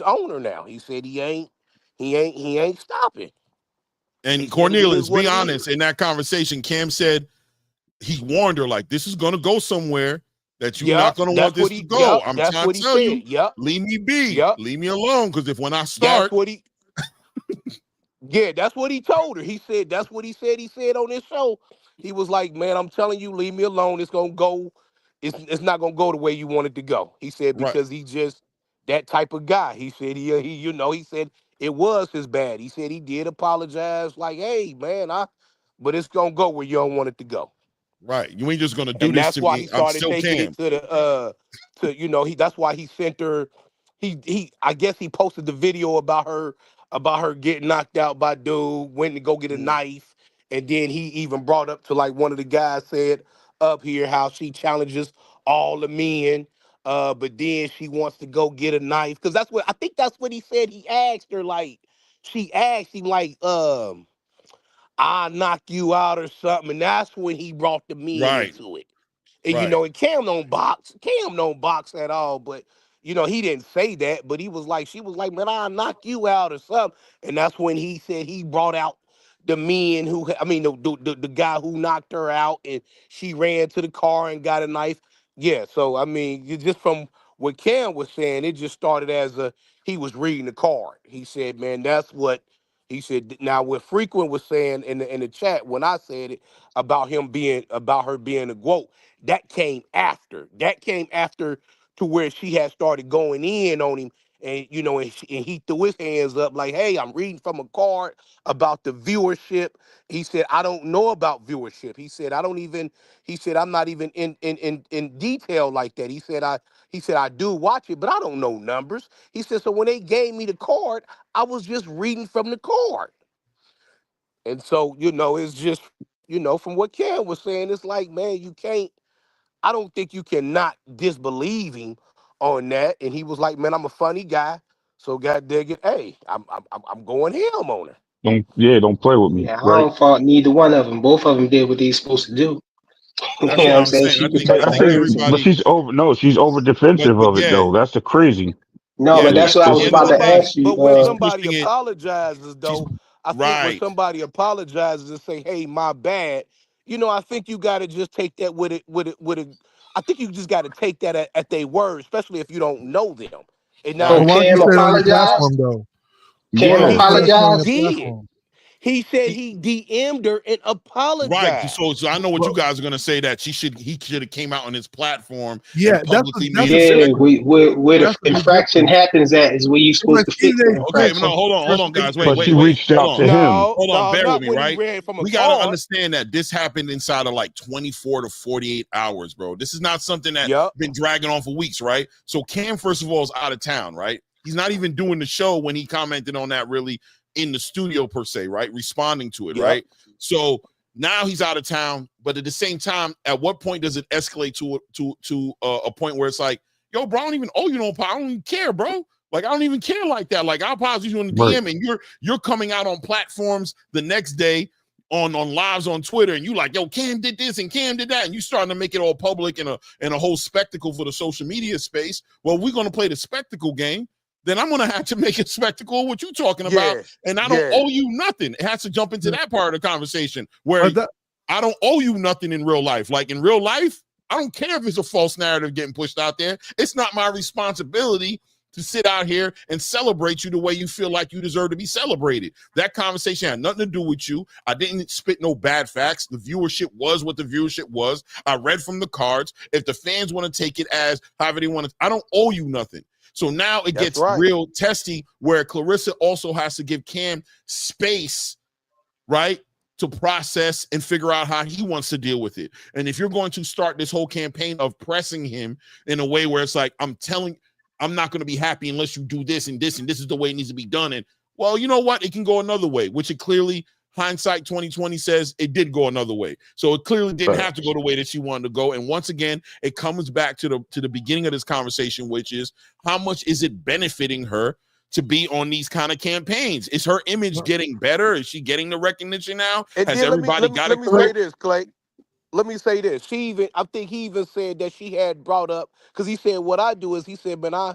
own her now. He said he ain't stopping. He And said it Cornelius, is what be it honest, is. in that conversation, Cam said he warned her, like, this is going to go somewhere that you're not going to want this to go. I'm That's trying what to he tell said. you, Yep. leave me be. Yep. Leave me alone, because if when I That's start, what he Yeah, that's what he told her. He said that's what he said. He said on this show, he was like, "Man, I'm telling you, leave me alone. It's gonna go. It's not gonna go the way you want it to go." He said right, because he just that type of guy. He said he said it was his bad. He said he did apologize, like, "Hey, man, but it's gonna go where you don't want it to go." right. You ain't just going to do And this that's to why me. he I'm started still taking Cam. it to the that's why he sent her. He I guess he posted the video about her getting knocked out by dude, went to go get a knife, and then he even brought up to like one of the guys said up here how she challenges all the men, but then she wants to go get a knife because that's what he said. He asked her like she asked him like I'll knock you out or something, and that's when he brought the men Right, into it. And right, and Cam don't box at all, but he didn't say that, but she was like, man, I'll knock you out or something. And that's when he said he brought out the men the guy who knocked her out, and she ran to the car and got a knife. Yeah, so I mean, just from what Cam was saying, it just started as he was reading the card. He said, man, that's what he said. Now, what Frequent was saying in the chat when I said it about her being a quote, that came after. That came after to where she had started going in on him, and and he threw his hands up like, "Hey, I'm reading from a card about the viewership." He said, "I don't know about viewership." He said, "I don't even." He said, "I'm not even in detail like that." He said, I do watch it, but I don't know numbers." He said, "So when they gave me the card, I was just reading from the card." And so, it's just, from what Ken was saying, it's like, man, I don't think you cannot disbelieve him on that. And he was like, man, I'm a funny guy. So God dig it. Hey, I'm going ham on her. Don't play with me, Yeah, I right? don't fault neither one of them. Both of them did what they supposed to do. You know that's what what I'm I'm saying? saying. She I protected I think her. think, but everybody, she's over defensive but of it yeah, though. That's the crazy. No, yeah. but But that's at what I the was end of about the to day, ask you. But when she's somebody pushing it. apologizes, She's though, I think when right, somebody apologizes and say, "Hey, my bad," I think you got to just take that with it. I think you just got to take that at their word, especially if you don't know them. And now, So But right, why don't you Cam say it on your apologized. platform though? Cam Why don't Yeah, you say that shit on your apologized. he did. platform? He said he, he DM'd her and right. apologized. So I know what you Well, guys are gonna say, that he should have came out on his platform yeah, and publicly made that's a a Yeah, different statement. where the that's a big infraction difference. happens at is where you're supposed But to fix the CJ, Okay, infraction. no, hold on, just guys. Wait, but she wait, wait. reached Hold out on. to him. No, Hold on, no, bear with not me, when he right? ran from a We got to car. understand that this happened inside of like 24 to 48 hours, bro. This is not something that Yep. been dragging on for weeks, right? So Cam, first of all, is out of town, right? He's not even doing the show when he commented on that really in the studio per se, right? Responding to it, Yep. right? So now he's out of town, but at the same time, at what point does it escalate to a point where it's like, yo, bro, I don't even owe you no, I don't even care, bro. Like, I don't even care like that. Like, I'll pause you on the Right. DM, and you're coming out on platforms the next day on lives on Twitter, and you like, yo, Cam did this and Cam did that, and you starting to make it all public and a whole spectacle for the social media space. Well, we're gonna play the spectacle game. then I'm gonna have to make a spectacle of what you're talking about, and I don't owe you nothing. It has to jump into that part of the conversation where I don't owe you nothing in real life. Like in real life, I don't care if it's a false narrative getting pushed out there. It's not my responsibility to sit out here and celebrate you the way you feel like you deserve to be celebrated. That conversation had nothing to do with you. I didn't spit no bad facts. The viewership was what the viewership was. I read from the cards. If the fans want to take it as however they want to, I don't owe you nothing. So now it gets real testy where Clarissa also has to give Cam space, right, to process and figure out how he wants to deal with it. And if you're going to start this whole campaign of pressing him in a way where it's like, I'm not going to be happy unless you do this, and this is the way it needs to be done. And well, you know what? It can go another way, which it clearly, hindsight 2020 says it did go another way. So it clearly didn't have to go the way that she wanted to go. And once again, it comes back to the beginning of this conversation, which is how much is it benefiting her to be on these kind of campaigns? Is her image getting better? Is she getting the recognition now? And Has then everybody got it correct? Let me say this, Clay. Let me say this. I think he even said that she had brought up, because he said, what I do is, he said, man, I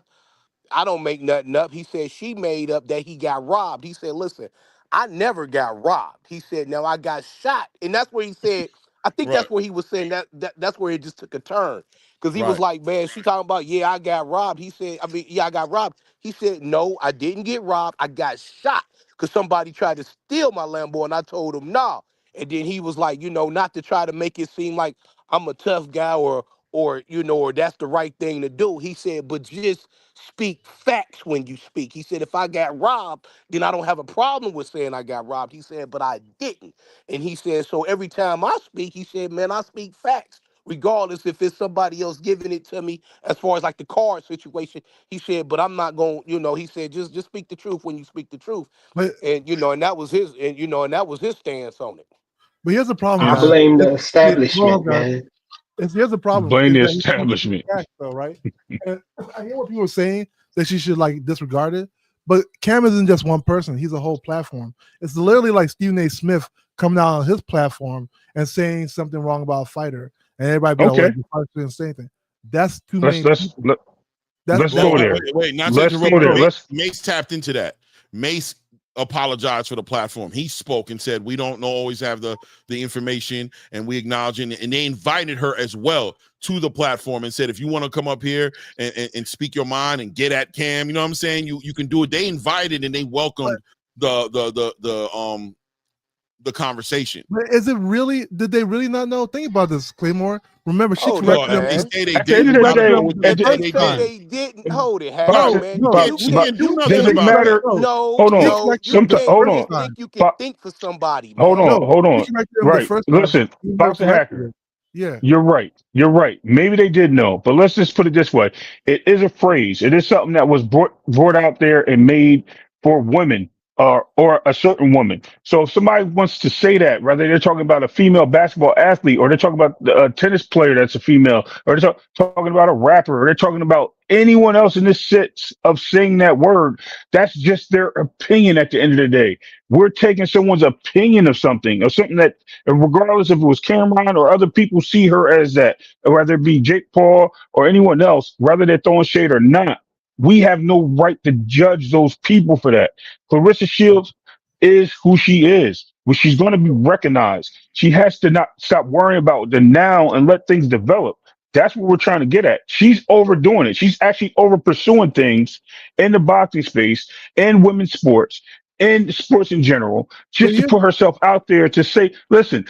don't make nothing up. He said she made up that he got robbed. He said, listen, I never got robbed. He said, now I got shot. And that's where he said, I think that's where he was saying that's where it just took a turn. Because he was like, man, she talking about, yeah, I got robbed. He said, I got robbed. He said, no, I didn't get robbed. I got shot because somebody tried to steal my Lambo, and I told him, no. And then he was like, not to try to make it seem like I'm a tough guy or that's the right thing to do. He said, but just speak facts when you speak. He said, if I got robbed, then I don't have a problem with saying I got robbed. He said, but I didn't. And he said, so every time I speak, he said, man, I speak facts, regardless if it's somebody else giving it to me, as far as like the car situation. He said, but I'm not going, he said, just speak the truth when you speak the truth. And that was his, and that was his stance on it. But here's the problem. I blame the establishment, man. Here's the problem. Blame the establishment. Though, right? And I hear what people are saying, that she should like disregard it. But Cam isn't just one person. He's a whole platform. It's literally like Stephen A. Smith coming out on his platform and saying something wrong about a fighter. And everybody be like, oh, didn't say anything. That's too many. Let's go there. Wait, not to interrupt. Mace tapped into that. Mace apologized for the platform. He spoke and said, we don't always have the information, and we acknowledge it. And they invited her as well to the platform and said, if you want to come up here and speak your mind and get at Cam, you know what I'm saying? You can do it. They invited and they welcomed the conversation. But is it really? Did they really not know? Think about this, Claymore. Remember, she corrected them. They say they did. They didn't hold it. Man. You can't do nothing about matter. It. Hold on. Hold on. You can think for somebody. Man. Hold on. Right. Listen, Fox and Hacker. Yeah. You're right. Maybe they did know, but let's just put it this way. It is a phrase. It is something that was brought out there and made for women. Or a certain woman. So if somebody wants to say that, whether they're talking about a female basketball athlete, or they're talking about a tennis player that's a female, or they're talking about a rapper, or they're talking about anyone else in this sense of saying that word, that's just their opinion at the end of the day. We're taking someone's opinion of something that, regardless if it was Cameron or other people see her as that, whether it be Jake Paul or anyone else, whether they're throwing shade or not. We have no right to judge those people for that. Clarissa Shields is who she is. Well, she's going to be recognized. She has to not stop worrying about the now and let things develop. That's what we're trying to get at. She's overdoing it. She's actually over pursuing things in the boxing space, in women's sports, in sports in general, just to put herself out there to say, listen,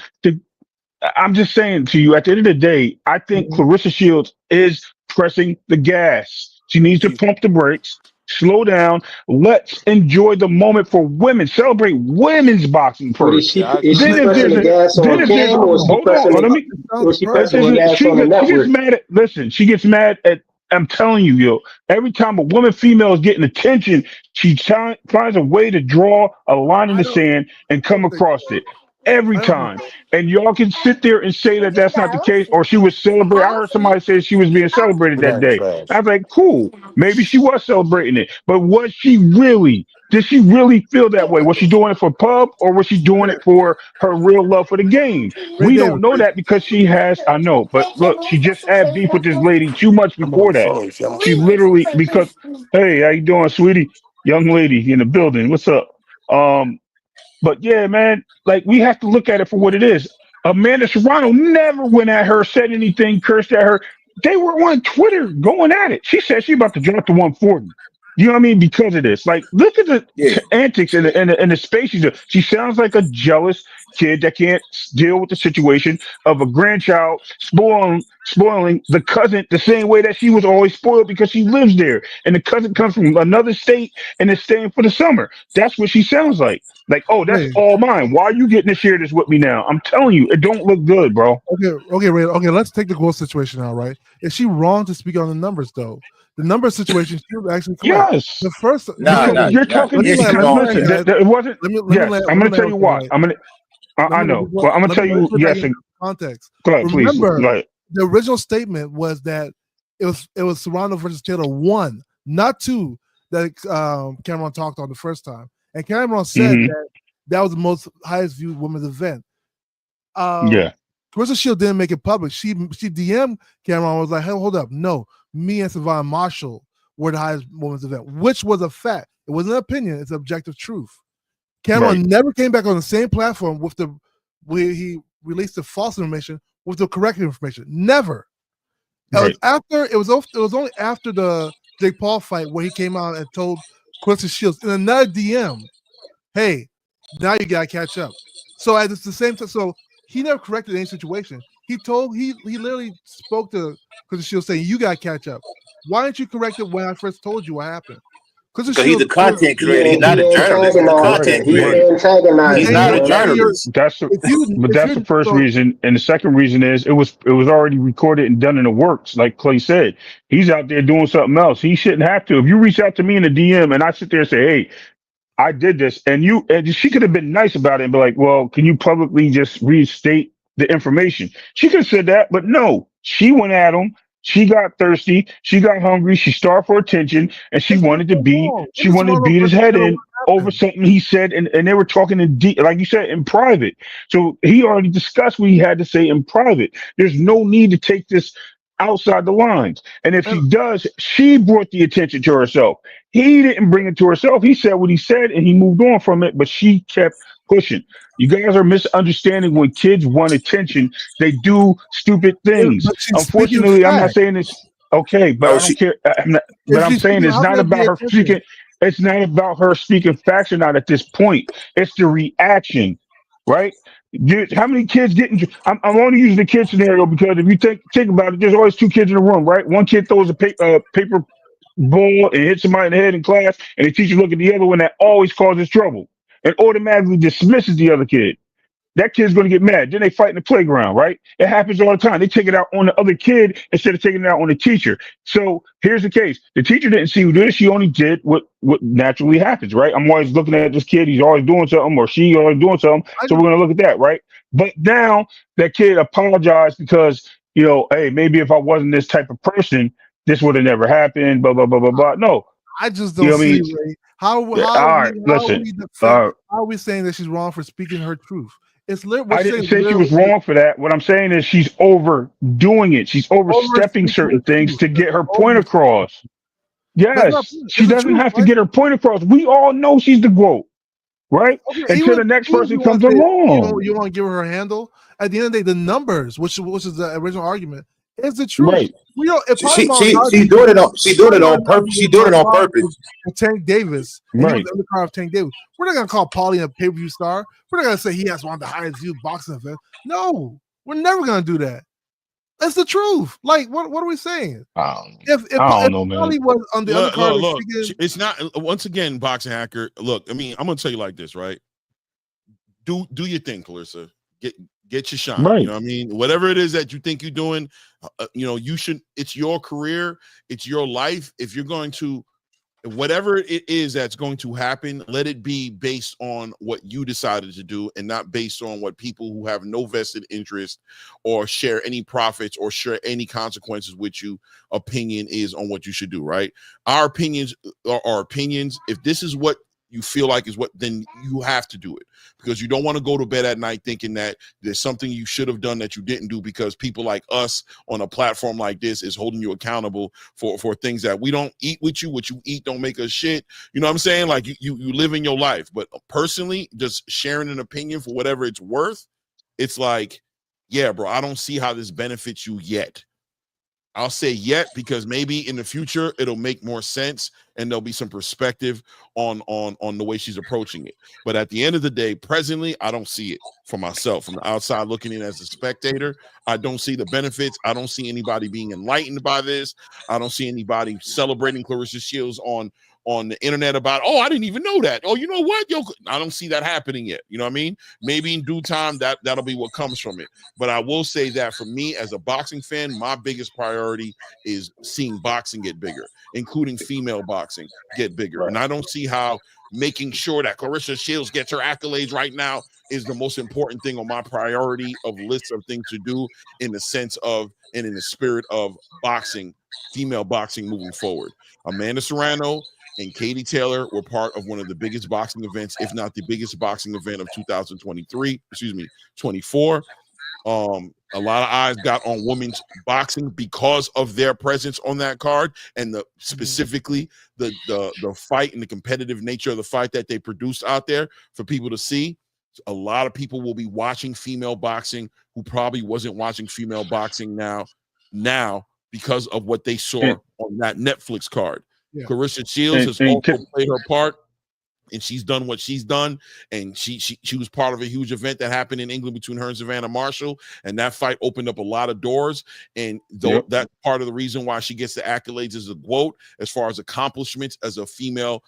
I'm just saying to you, at the end of the day, I think Clarissa Shields is pressing the gas. She needs to pump the brakes, slow down. Let's enjoy the moment for women. Celebrate women's boxing first. Is she pressing the gas on Cam, or is she pressing the gas on the network? She gets mad at, listen, she gets mad at, I'm telling you, yo, every time a woman female is getting attention, she finds a way to draw a line in the sand and come across it. Every time. And y'all can sit there and say that that's not the case, or she was celebrated. I heard somebody say she was being celebrated that day. I was like, cool. Maybe she was celebrating it. But was she really? did she really feel that way? Was she doing it for pub or was she doing it for her real love for the game? Ray We Davis. don't know that because she has, I know, but look, she just had beef with this lady 2 months I'm on before the that. phone, y'all. She literally, because, hey, how you doing, sweetie? Young lady in the building. What's up? Um, but yeah, man, like we have to look at it for what it is. Amanda Serrano never went at her, said anything, cursed at her. They were on Twitter going at it. She said she about to drop to 140. You know what I mean? Because of this. Like, look at the Yeah. antics and the space she's in. She sounds like a jealous kid that can't deal with the situation of a grandchild spoiling the cousin the same way that she was always spoiled because she lives there. And the cousin comes from another state and is staying for the summer. That's what she sounds like. Like, oh, that's Ray. all mine. Why are you getting to share this with me now? I'm telling you, it don't look good, bro. Okay, Ray. Okay, let's take the goal situation out, right? Is she wrong to speak on the numbers though? The number situation, she was actually correct. Yes. The first Nah, Because you're talking, let me yeah, she's land, because let me wrong. land, listen, guys. it wasn't, Let me yes, land, I'm let going me to tell land you with why. right. I know, but I'm going to tell Let me you, put that yes, in and context. go ahead, please. Remember, Go ahead. the original statement was that it was Serrano versus Taylor 1, not 2, that Cameron talked on the first time. And Cameron said Hmm. that was the most highest viewed women's event. Yeah. Clarissa Shield didn't make it public. She DM'd Cameron, was like, hey, hold up. No, me and Savannah Marshall were the highest women's event, which was a fact. It wasn't an opinion, it's objective truth. Cameron Right. never came back on the same platform with the where he released the false information with the correct information. Never. Right. It was only after the Jake Paul fight where he came out and told Clarissa Shields in another DM, hey, now you gotta catch up. So at the same time, so he never corrected any situation. He literally spoke to Clarissa Shields saying, you gotta catch up. Why didn't you correct it when I first told you what happened? Because he's a content creator. He's not a He journalist. He's a antagonized Right. her. content He Right. creator. antagonized He's her, not a man. journalist. That's the, but that's the first so reason, and the second reason is it was already recorded and done in the works. Like Clay said, he's out there doing something else. He shouldn't have to. If you reach out to me in a DM and I sit there and say, "Hey, I did this," and she could have been nice about it and be like, "Well, can you publicly just restate the information?" She could have said that, but no, she went at him. She got thirsty. She got hungry. She starved for attention, and she wanted to What is wrong beat his with head Taylor? in What over happened? something he said, and they were talking in deep, like you said, in private. So he already discussed what he had to say in private. There's no need to take this outside the lines. And if And she does, she brought the attention to herself. He didn't bring it to herself. He said what he said and he moved on from it, but she kept pushing. You guys are misunderstanding when kids want attention, they do stupid things. but she's speaking Unfortunately, I'm not fact. saying this. Okay, but No, I don't care. But If I'm she's saying speaking, it's how can not that be about her attention? speaking. It's not about her speaking facts or not at this point. It's the reaction, right? How many kids getting? I'm only using the kid scenario because if you think about it, there's always two kids in the room, right? One kid throws a paper ball and hits somebody in the head in class, and the teacher look at the other one. That always causes trouble and automatically dismisses the other kid. That kid's going to get mad. Then they fight in the playground, right? It happens all the time. They take it out on the other kid instead of taking it out on the teacher. So here's the case. The teacher didn't see who did it. She only did what naturally happens, right? I'm always looking at this kid. He's always doing something or she always doing something. I So we're going to look at that, right? But now that kid apologized because, hey, maybe if I wasn't this type of person, this would have never happened, blah, blah, blah, blah, blah. No. I just You don't know what I see mean? Ray. How All right, listen. how are we saying that she's wrong for speaking her truth? It's what I she's didn't saying say she was literally wrong for that. What I'm saying is she's overdoing it. She's over overstepping speaking certain the things truth. to get her point Over, across. that's not Yes, she it's the doesn't truth, have to right? get her point across. We all know she's the GOAT, right? Okay, Until the next even if person you want comes to say along. you want to give her a handle, at the end of the day, the numbers, which is the original argument, is the truth. Right. We don't. It probably She's doing it on purpose. She's doing it on purpose. Tank Davis, and he was Right. the undercard of Tank Davis. We're not gonna call Paulie a pay-per-view star. We're not gonna say he has one of the highest viewed boxing events. No, we're never gonna do that. That's the truth. Like, what are we saying? If I don't know, man. Paulie was on the undercard, Look. It's not. Once again, boxing hacker. Look, I mean, I'm gonna tell you like this, right? Do your thing, Clarissa. Get your shine. Right. You know what I mean? Whatever it is that you think you're doing, you should. It's your career. It's your life. If you're going to, whatever it is that's going to happen, let it be based on what you decided to do and not based on what people who have no vested interest or share any profits or share any consequences with you opinion is on what you should do, right? Our opinions are our opinions. If this is what you feel like is what, then you have to do it, because you don't want to go to bed at night thinking that there's something you should have done that you didn't do, because people like us on a platform like this is holding you accountable for things that we don't eat with you. What you eat don't make us shit. You know what I'm saying? Like you live in your life, but personally, just sharing an opinion for whatever it's worth, it's like, yeah, bro, I don't see how this benefits you yet. I'll say yet because maybe in the future it'll make more sense and there'll be some perspective on the way she's approaching it. But at the end of the day, presently, I don't see it for myself. From the outside looking in as a spectator, I don't see the benefits. I don't see anybody being enlightened by this. I don't see anybody celebrating Claressa Shields on the internet about, oh, I didn't even know that. Oh, you know what? Yo, I don't see that happening yet. You know what I mean? Maybe in due time that'll be what comes from it. But I will say that for me as a boxing fan, my biggest priority is seeing boxing get bigger, including female boxing get bigger. And I don't see how making sure that Claressa Shields gets her accolades right now is the most important thing on my priority of list of things to do in the sense of and in the spirit of boxing, female boxing moving forward. Amanda Serrano and Katie Taylor were part of one of the biggest boxing events, if not the biggest boxing event of 24. A lot of eyes got on women's boxing because of their presence on that card, and specifically the fight and the competitive nature of the fight that they produced out there for people to see. A lot of people will be watching female boxing who probably wasn't watching female boxing now because of what they saw on that Netflix card. Yeah. Claressa Shields has also played her part, and she's done what she's done, and she was part of a huge event that happened in England between her and Savannah Marshall, and that fight opened up a lot of doors, and that's part of the reason why she gets the accolades as a GOAT as far as accomplishments as a female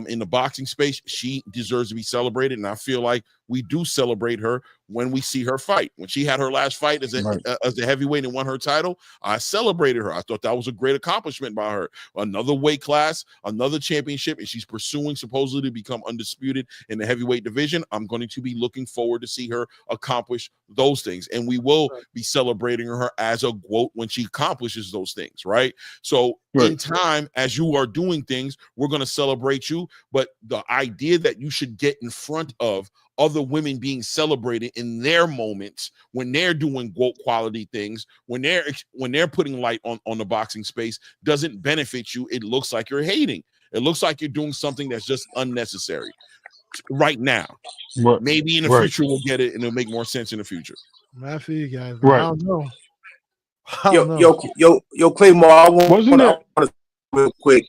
in the boxing space. She deserves to be celebrated, and I feel like we do celebrate her when we see her fight. When she had her last fight as a heavyweight and won her title, I celebrated her. I thought that was a great accomplishment by her. Another weight class, another championship, and she's pursuing supposedly to become undisputed in the heavyweight division. I'm going to be looking forward to see her accomplish those things, and we will be celebrating her as a GOAT when she accomplishes those things, right? So in time, as you are doing things, we're going to celebrate you, but the idea that you should get in front of other women being celebrated in their moments when they're doing GOAT quality things, when they're putting light on the boxing space, doesn't benefit you. It looks like you're hating. It looks like you're doing something that's just unnecessary right now. Maybe in the future we'll get it and it'll make more sense in the future. I feel you guys. I don't know. Yo, Claymore, I want to real quick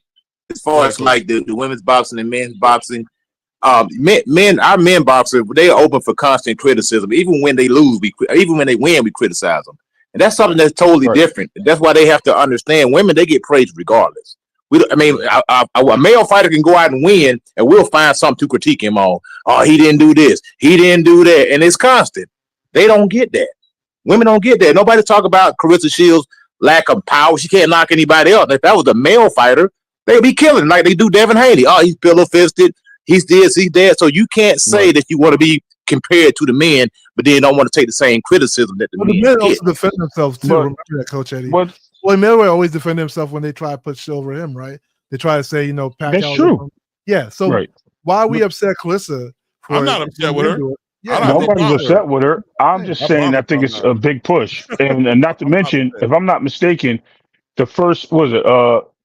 as far as like the women's boxing and men's boxing. Our men boxers, they are open for constant criticism. Even when they lose, even when they win, we criticize them, and that's something that's totally different. That's why they have to understand. Women, they get praised regardless. A male fighter can go out and win, and we'll find something to critique him on. Oh, he didn't do this, he didn't do that, and it's constant. They don't get that. Women don't get that. Nobody talk about Claressa Shields' lack of power. She can't knock anybody else. If that was a male fighter, they'd be killing like they do Devin Haney. Oh, he's pillow fisted. He's this, he's that. So you can't say that you want to be compared to the men, but then don't want to take the same criticism that the men also defend themselves too. Remember that, Coach Eddie. Well, Mayweather always defend himself when they try to put shit over him, right? They try to say, Pacquiao. That's true. Yeah. So why are we upset, Claressa? I'm not upset with her. Yeah, nobody's upset with her. I'm just saying I think it's a big push, and not to mention, if I'm not mistaken, the first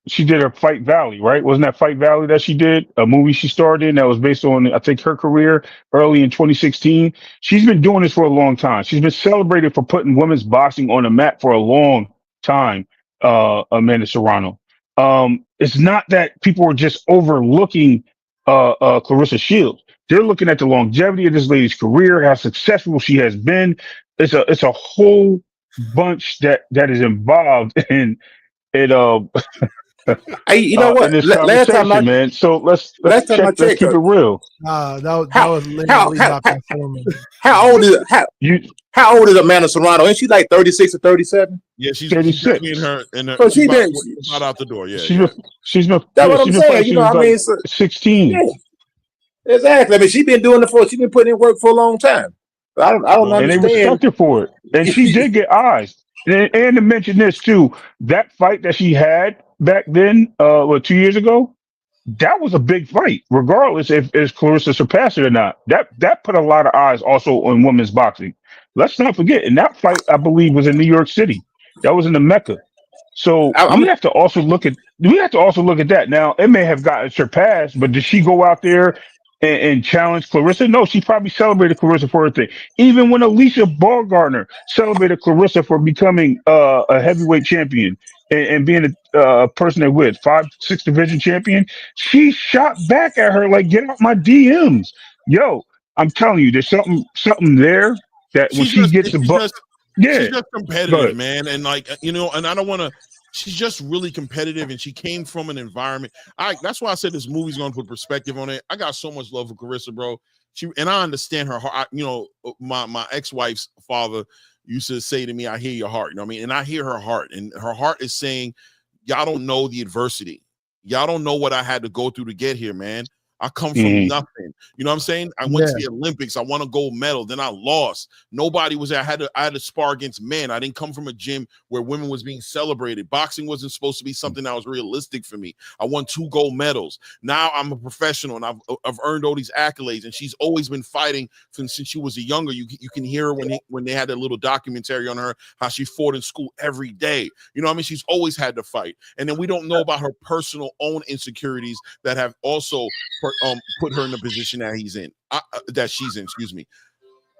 she did her Fight Valley, right? Wasn't that Fight Valley that she did? A movie she starred in that was based on, I think, her career early in 2016. She's been doing this for a long time. She's been celebrated for putting women's boxing on the map for a long time, Amanda Serrano. It's not that people are just overlooking Claressa Shields. They're looking at the longevity of this lady's career, how successful she has been. It's a whole bunch that is involved in it. You know what? Last time man. So let's keep it real. How old is Amanda Serrano? Ain't she like 36 or 37? Yeah, she's 36. So she's not out the door. Yeah, she's been. That's what I'm saying. 16. Yeah, exactly. I mean, she's been doing she's been putting in work for a long time. I don't understand. And they respect her for it. And she did get eyes. And to mention this too, that fight that she had back then, 2 years ago, that was a big fight, regardless if Clarissa surpassed it or not. That put a lot of eyes also on women's boxing. Let's not forget, and that fight, I believe, was in New York City. That was in the Mecca. So I'm we have to also look at that. Now, it may have gotten surpassed, but did she go out there and challenge Clarissa? No, she probably celebrated Clarissa for her thing. Even when Alicia Baumgartner celebrated Clarissa for becoming a heavyweight champion and being a person that with 5-6 division champion, she shot back at her like, "Get out my DMs, yo!" I'm telling you, there's something there that when she gets the buck, she's just competitive, ahead. man. And like, and I don't want to, she's just really competitive, and she came from an environment. That's why I said this movie's going to put perspective on it. I got so much love for Clarissa, bro. And I understand her heart. My ex-wife's father used to say to me, "I hear your heart." You know what I mean? And I hear her heart, and her heart is saying, y'all don't know the adversity. Y'all don't know what I had to go through to get here, man. I come from nothing. You know what I'm saying? I went to the Olympics. I won a gold medal. Then I lost. Nobody was there. I had to spar against men. I didn't come from a gym where women was being celebrated. Boxing wasn't supposed to be something that was realistic for me. I won 2 gold medals. Now I'm a professional, and I've earned all these accolades. And she's always been fighting since she was a younger. You can hear her when they had a little documentary on her, how she fought in school every day. You know what I mean? She's always had to fight. And then we don't know about her personal own insecurities that have also put her in the position that she's in. Excuse me.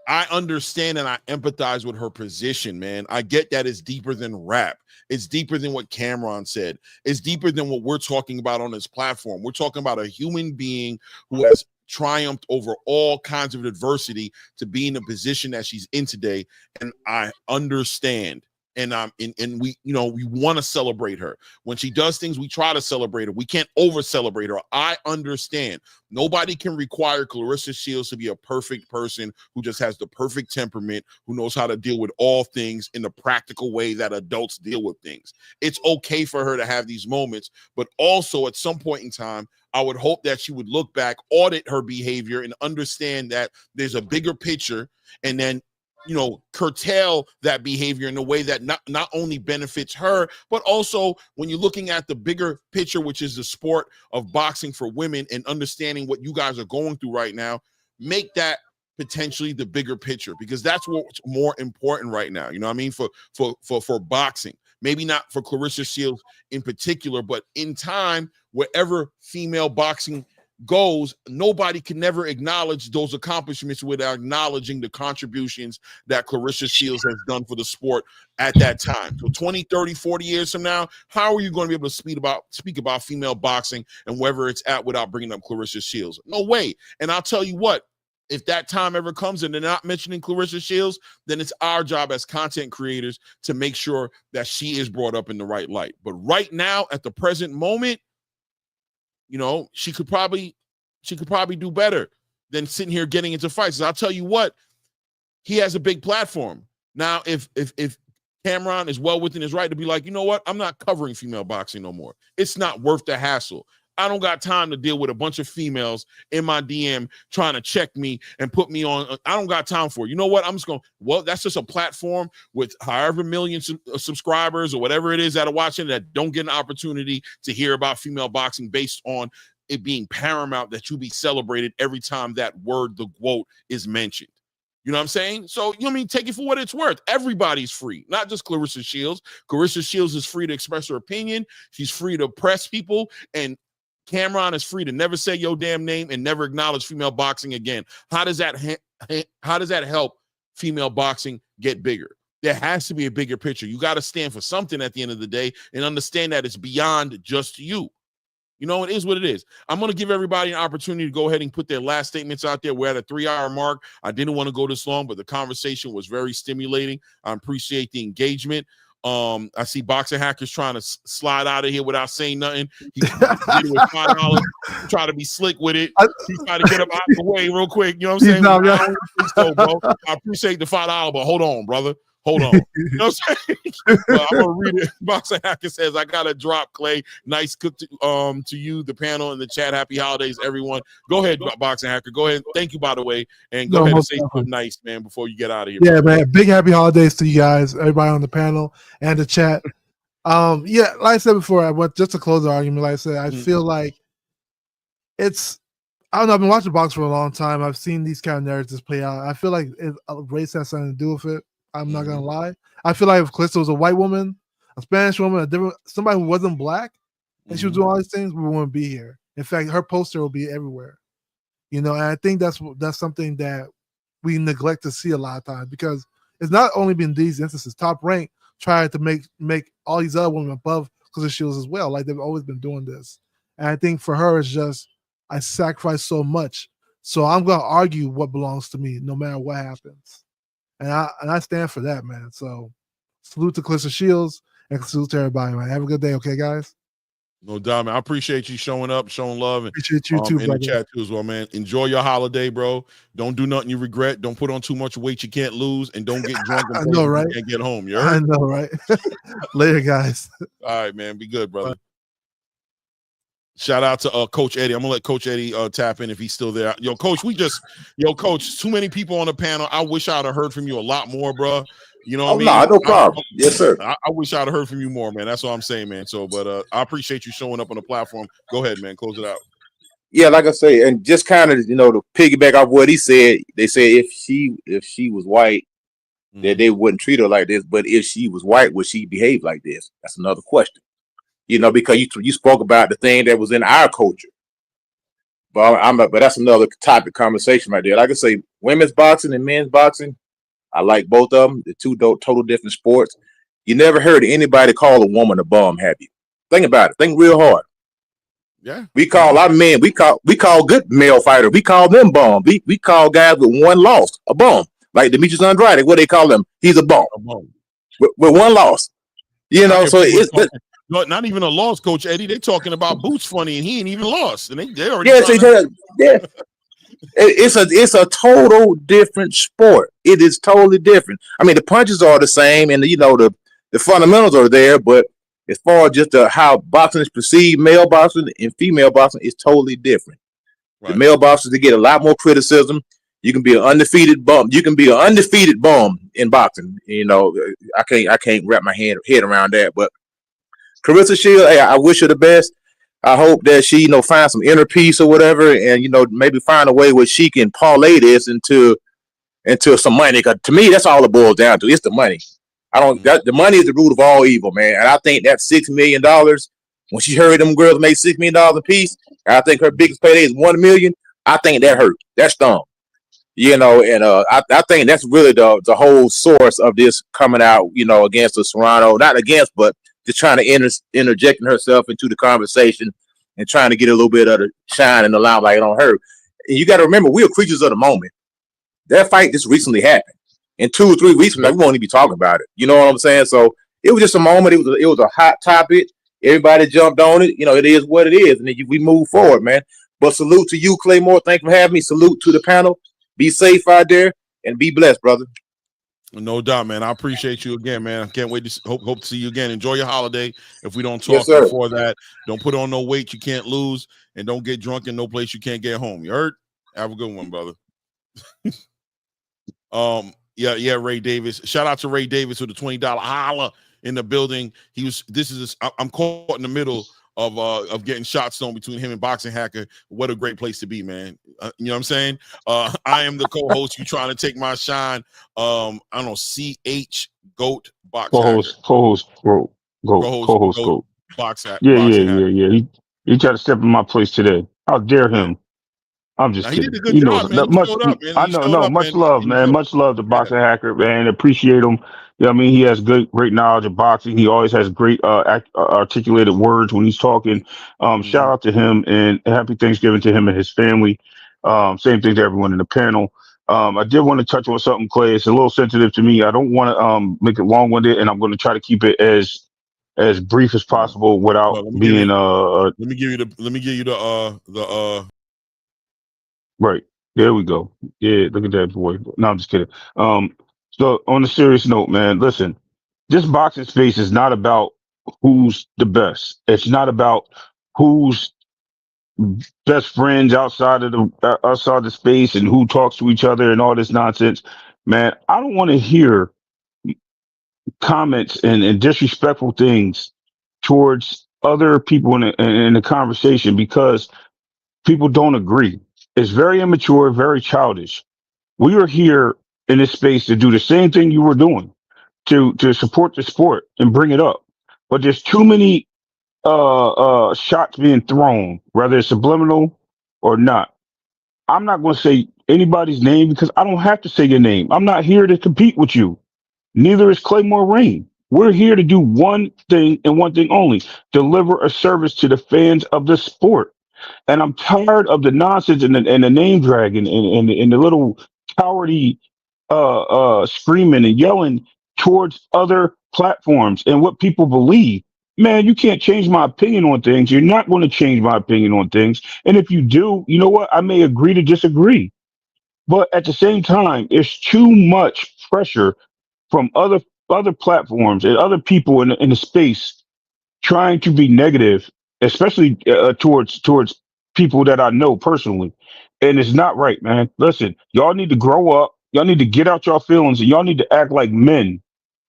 I understand and I empathize with her position, man. I get that it's deeper than rap. It's deeper than what Cameron said. It's deeper than what we're talking about on this platform. We're talking about a human being who has triumphed over all kinds of adversity to be in the position that she's in today. And I understand. And we want to celebrate her. When she does things, we try to celebrate her. We can't over celebrate her. I understand. Nobody can require Clarissa Shields to be a perfect person who just has the perfect temperament, who knows how to deal with all things in the practical way that adults deal with things. It's okay for her to have these moments, but also at some point in time, I would hope that she would look back, audit her behavior, and understand that there's a bigger picture, and then curtail that behavior in a way that not only benefits her, but also when you're looking at the bigger picture, which is the sport of boxing for women, and understanding what you guys are going through right now, make that potentially the bigger picture, because that's what's more important right now. You know what I mean? For boxing, maybe not for Clarissa Shields in particular, but in time, wherever female boxing goes, nobody can never acknowledge those accomplishments without acknowledging the contributions that Clarissa Shields has done for the sport at that time. So 20, 30, 40 years from now, how are you going to be able to speak about female boxing and wherever it's at without bringing up Clarissa Shields? No way. And I'll tell you what, if that time ever comes and they're not mentioning Clarissa Shields, then it's our job as content creators to make sure that she is brought up in the right light. But right now, at the present moment, she could probably do better than sitting here getting into fights. I'll tell you what, he has a big platform. Now, if Cameron is well within his right to be like, you know what, I'm not covering female boxing no more. It's not worth the hassle. I don't got time to deal with a bunch of females in my DM trying to check me and put me on. I don't got time for it. You know what? I'm just going, that's just a platform with however million subscribers or whatever it is that are watching that don't get an opportunity to hear about female boxing based on it being paramount that you be celebrated every time that word, the quote, is mentioned. You know what I'm saying? So, take it for what it's worth. Everybody's free, not just Clarissa Shields. Clarissa Shields is free to express her opinion. She's free to press people, and Cameron is free to never say your damn name and never acknowledge female boxing again. How does that help female boxing get bigger? There has to be a bigger picture. You got to stand for something at the end of the day and understand that it's beyond just you. It is what it is. I'm going to give everybody an opportunity to go ahead and put their last statements out there. We're at a 3-hour mark. I didn't want to go this long, but the conversation was very stimulating. I appreciate the engagement. I see Boxing Hackers trying to slide out of here without saying nothing. He did it with $5. Try to be slick with it. He's trying to get up out of the way real quick. You know what I'm saying? Bro. I appreciate the $5, but hold on, brother. Hold on. You know what I'm saying? I'm going to read it. Boxing Hacker says, I got to drop, Clay. Nice cook to you, the panel, and the chat. Happy holidays, everyone. Go ahead, Boxing Hacker. Go ahead. Thank you, by the way. And go ahead and say something nice, man, before you get out of here. Yeah, man. Big happy holidays to you guys, everybody on the panel and the chat. Like I said before, just to close the argument, like I said, I feel like it's I don't know. I've been watching boxing for a long time. I've seen these kind of narratives play out. I feel like race has something to do with it. I'm not gonna lie. I feel like if Calista was a white woman, a Spanish woman, somebody who wasn't black, and she was doing all these things, we wouldn't be here. In fact, her poster will be everywhere. And I think that's something that we neglect to see a lot of times, because it's not only been these instances. Top Rank tried to make all these other women above Claressa Shields as well. Like, they've always been doing this. And I think for her, it's just, I sacrifice so much, so I'm gonna argue what belongs to me, no matter what happens. And I stand for that, man. So salute to Claressa Shields and salute to everybody, man. Have a good day, okay, guys? No doubt, man. I appreciate you showing up, showing love, and appreciate you too, in brother. the chat too as well, man. Enjoy your holiday, bro. Don't do nothing you regret. Don't put on too much weight you can't lose, and don't get drunk and I know, right? You can't get home. You I know, right? Later, guys. All right, man. Be good, brother. Bye. Shout out to Coach Eddie. I'm gonna let Coach Eddie tap in if he's still there. Coach, Coach, too many people on the panel. I wish I'd have heard from you a lot more, bro. You know what I mean? No problem. Yes, sir. I wish I'd have heard from you more, man. That's what I'm saying, man. So, but I appreciate you showing up on the platform. Go ahead, man. Close it out. Yeah, like I say, and just kind of, to piggyback off what he said, they said if she was white, that they wouldn't treat her like this. But if she was white, would she behave like this? That's another question. Because you spoke about the thing that was in our culture. But that's another topic conversation right there. Like I say, women's boxing and men's boxing, I like both of them. They're two total different sports. You never heard anybody call a woman a bum, have you? Think about it. Think real hard. Yeah. We call our men, we call good male fighters, we call them bum. We call guys with one loss a bum. Like Demetrius Andrade, what they call him? He's a bum. With one loss. So it's not even a loss, Coach Eddie. They're talking about Boots funny, and he ain't even lost. And they already It's a total different sport. It is totally different. I mean, the punches are the same, and the fundamentals are there, but as far as just how boxing is perceived, male boxing and female boxing is totally different. Right. The male boxers, they get a lot more criticism. You can be an undefeated bum. You can be an undefeated bum in boxing. I can't wrap my head around that. But Claressa Shields, hey, I wish her the best. I hope that she, find some inner peace or whatever, and maybe find a way where she can parlay this into some money. Because to me, that's all it boils down to. It's the money. The money is the root of all evil, man. And I think that $6 million, when she heard them girls make $6 million a piece, and I think her biggest payday is $1 million. I think that hurt. That stung. And I think that's really the whole source of this coming out, against the Serrano, not against, but just trying to interjecting herself into the conversation and trying to get a little bit of the shine and the limelight on her. And you got to remember, we are creatures of the moment. That fight just recently happened. In 2 or 3 weeks from now, we won't even be talking about it. You know what I'm saying? So it was just a moment. It was a hot topic. Everybody jumped on it. It is what it is. And then we move forward, man. But salute to you, Claymore. Thank you for having me. Salute to the panel. Be safe out there and be blessed, brother. No doubt, man. I appreciate you again, man. I can't wait to hope to see you again. Enjoy your holiday. If we don't talk before that, don't put on no weight you can't lose, and don't get drunk in no place you can't get home. You heard? Have a good one, brother. Yeah, Ray Davis. Shout out to Ray Davis with the $20 holla in the building. I'm caught in the middle of getting shots thrown between him and Boxing Hacker. What a great place to be, man. You know what I'm saying? I am the co-host. You trying to take my shine. I don't know, CH Goat Box Co-host Goat. Box Hacker. Yeah. He tried to step in my place today. How dare him? I'm just kidding. He did a good job, man. Much love, man. Much love to Boxing Hacker, man. Appreciate him. He has great knowledge of boxing. He always has great articulated words when he's talking. Shout out to him and happy Thanksgiving to him and his family. Same thing to everyone in the panel. I did want to touch on something, Clay. It's a little sensitive to me. I don't want to make it long-winded, and I'm going to try to keep it as brief as possible without being. Let me give you the Right. There we go. Yeah, look at that boy. No, I'm just kidding. So on a serious note, man, listen, this boxing space is not about who's the best. It's not about who's best friends outside of the space and who talks to each other and all this nonsense. Man, I don't want to hear comments and disrespectful things towards other people in the conversation, because people don't agree. It's very immature, very childish. We are here in this space to do the same thing you were doing, to support the sport and bring it up. But there's too many shots being thrown, whether it's subliminal or not. I'm not going to say anybody's name because I don't have to say your name. I'm not here to compete with you. Neither is Claymore Rain. We're here to do one thing and one thing only: deliver a service to the fans of the sport. And I'm tired of the nonsense and the name dragging and the little cowardly screaming and yelling towards other platforms and what people believe. Man, you can't change my opinion on things. You're not going to change my opinion on things. And if you do, you know what? I may agree to disagree. But at the same time, it's too much pressure from other platforms and other people in the space trying to be negative, especially towards people that I know personally, and it's not right, man. Listen, y'all need to grow up. Y'all need to get out your feelings, and y'all need to act like men.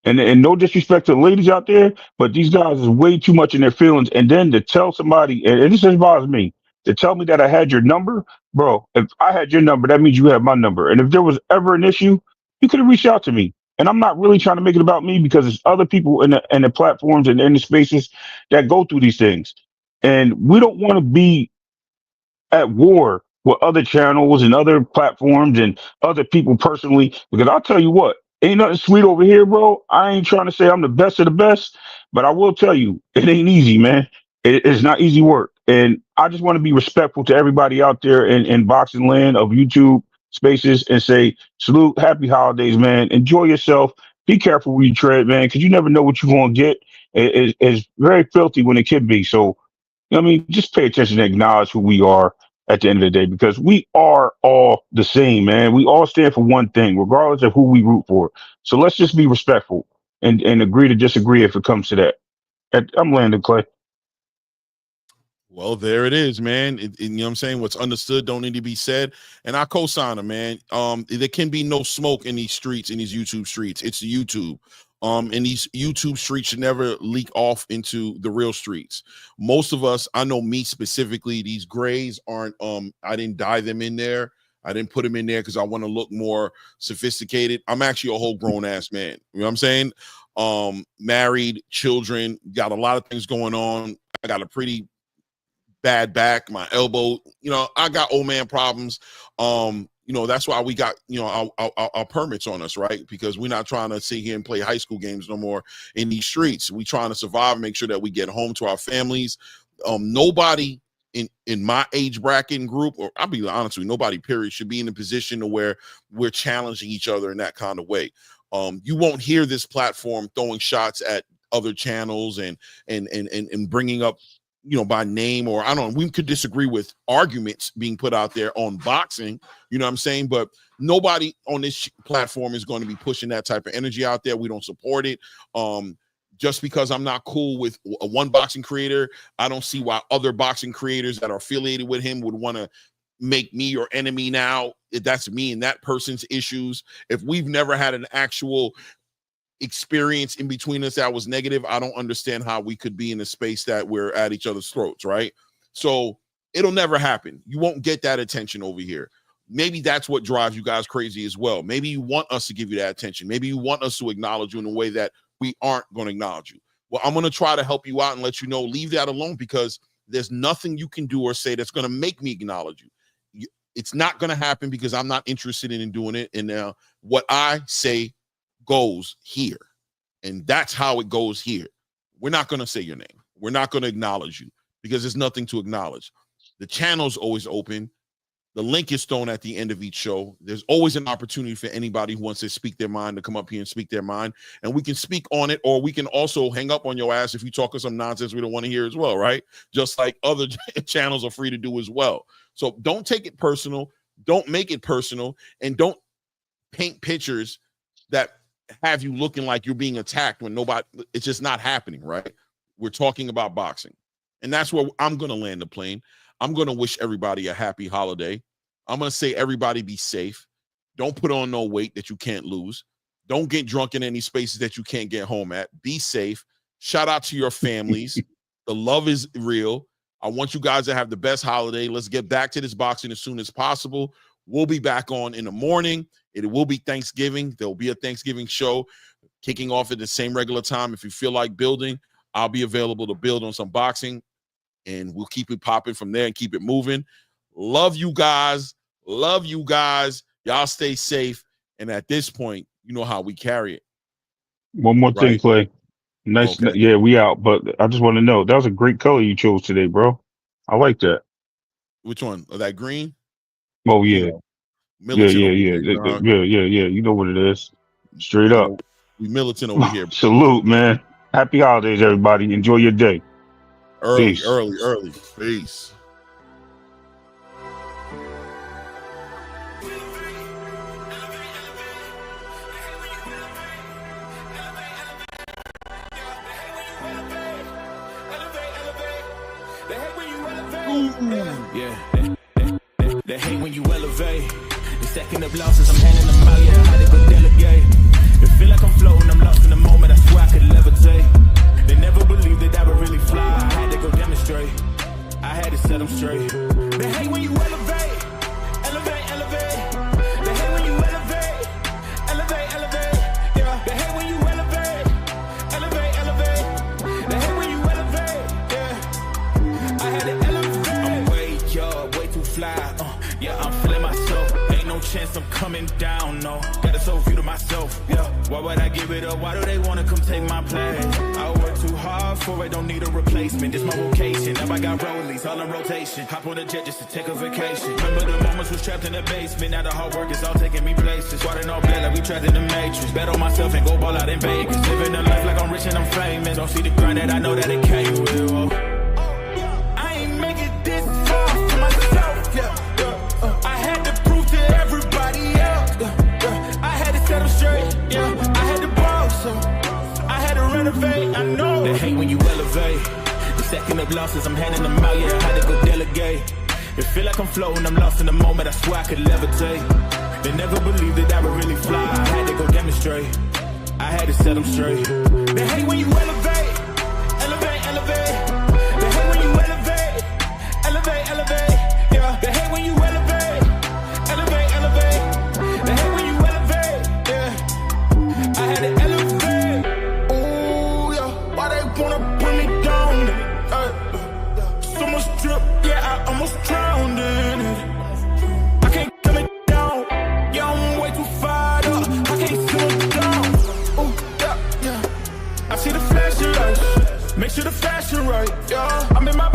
And no disrespect to the ladies out there, but these guys is way too much in their feelings. And then to tell somebody, and this just bothers me, to tell me that I had your number, bro. If I had your number, that means you have my number. And if there was ever an issue, you could have reached out to me. And I'm not really trying to make it about me because there's other people in the platforms and in the spaces that go through these things. And we don't want to be at war with other channels and other platforms and other people personally, because I'll tell you what, ain't nothing sweet over here, bro. I ain't trying to say I'm the best of the best, but I will tell you, it ain't easy, man. It's not easy work. And I just want to be respectful to everybody out there in boxing land of YouTube spaces and say, salute, happy holidays, man. Enjoy yourself. Be careful where you tread, man, because you never know what you're going to get. It's very filthy when it can be. So, I mean, just pay attention and acknowledge who we are at the end of the day, because we are all the same, man. We all stand for one thing, regardless of who we root for. So let's just be respectful and agree to disagree if it comes to that. I'm Landon Clay. Well, there it is, man. You know what I'm saying? What's understood don't need to be said. And I co-sign him, man. There can be no smoke in these streets, in these YouTube streets. It's YouTube. And these YouTube streets should never leak off into the real streets. Most of us, I know me specifically, these grays aren't, I didn't dye them in there. I didn't put them in there because I want to look more sophisticated. I'm actually a whole grown ass man. You know what I'm saying? Married, children, got a lot of things going on. I got a pretty bad back, my elbow, you know, I got old man problems. You know, that's why we got, you know, our permits on us, right? Because we're not trying to sit here and play high school games no more in these streets. We're trying to survive and make sure that we get home to our families. Nobody in my age bracket and group, or I'll be honest with you, nobody period should be in a position to where we're challenging each other in that kind of way. You won't hear this platform throwing shots at other channels and bringing up, you know, by name, or I don't know, we could disagree with arguments being put out there on boxing, you know what I'm saying? But nobody on this platform is going to be pushing that type of energy out there. We don't support it. Just because I'm not cool with one boxing creator, I don't see why other boxing creators that are affiliated with him would want to make me your enemy now. That's me and that person's issues. If we've never had an actual experience in between us that was negative, I don't understand how we could be in a space that we're at each other's throats, right? So it'll never happen. You won't get that attention over here. Maybe that's what drives you guys crazy as well. Maybe you want us to give you that attention. Maybe you want us to acknowledge you in a way that we aren't going to acknowledge you. Well, I'm going to try to help you out and let you know, leave that alone, because there's nothing you can do or say that's going to make me acknowledge you. It's not going to happen because I'm not interested in doing it. And what I say goes here, and that's how it goes here. We're not going to say your name. We're not going to acknowledge you because there's nothing to acknowledge. The channel's always open. The link is thrown at the end of each show. There's always an opportunity for anybody who wants to speak their mind to come up here and speak their mind, and we can speak on it, or we can also hang up on your ass if you talking some nonsense we don't want to hear as well, right? Just like other channels are free to do as well. So don't take it personal. Don't make it personal, and don't paint pictures that have you looking like you're being attacked when nobody, it's just not happening, right? We're talking about boxing, and that's where I'm going to land the plane. I'm going to wish everybody a happy holiday. I'm going to say everybody be safe. Don't put on no weight that you can't lose. Don't get drunk in any spaces that you can't get home at. Be safe. Shout out to your families. The love is real. I want you guys to have the best holiday. Let's get back to this boxing as soon as possible. We'll be back on in the morning. It will be Thanksgiving. There'll be a Thanksgiving show kicking off at the same regular time. If you feel like building, I'll be available to build on some boxing, and we'll keep it popping from there and keep it moving. Love you guys. Love you guys. Y'all stay safe. And at this point, you know how we carry it. One more thing, Clay. Nice. Okay. Yeah, we out. But I just want to know, that was a great color you chose today, bro. I like that. Which one? Oh, that green? Oh, yeah. Militant Yeah. Yeah. You know what it is. Straight up. We militant over here. Salute, man. Happy holidays, everybody. Enjoy your day. Early. Peace. They hate when you elevate. The second of losses, I'm handing them out. Yeah, I had to go delegate. It feel like I'm floating, I'm lost in the moment. I swear I could levitate. They never believed that I would really fly. I had to go demonstrate. I had to set them straight. They hate when you elevate. They hate when you elevate. Yeah, they hate when you elevate. They hate when you elevate. Yeah, I had to elevate. I'm way too fly. Yeah, I'm feeling myself. Ain't no chance I'm coming down, no. Got a soul view to myself, yeah. Why would I give it up? Why do they wanna come take my place? I work too hard for it, don't need a replacement. This my vocation. Now I got rollies all in rotation. Hop on a jet just to take a vacation. Remember the moments was trapped in the basement. Now the hard work is all taking me places. Water all blood like we trapped in the matrix. Bet on myself and go ball out in Vegas. Living a life like I'm rich and I'm famous. Don't see the grind that I know that it came with. Oh. I ain't make it this far for myself, yeah. I had to prove to everybody else. I had to set them straight. Yeah, I had to ball, so I had to renovate. I know they hate when you elevate. The second of losses, I'm handing them out. Yeah, I had to go delegate. It feel like I'm floating, I'm lost in the moment. I swear I could levitate. They never believed that I would really fly. I had to go demonstrate. I had to set them straight. They hate when you elevate. They hate when you elevate. Yeah, they hate when you elevate. They hate when you elevate. Yeah, I had to elevate. Ooh, yeah, why they wanna put me down? So much drip, yeah, I almost drowned in it. I can't come it down. Yeah, I'm way too fired up. I can't slow down. Ooh, yeah. I see the flashing lights. Make sure the fashion right. Yeah, I'm in my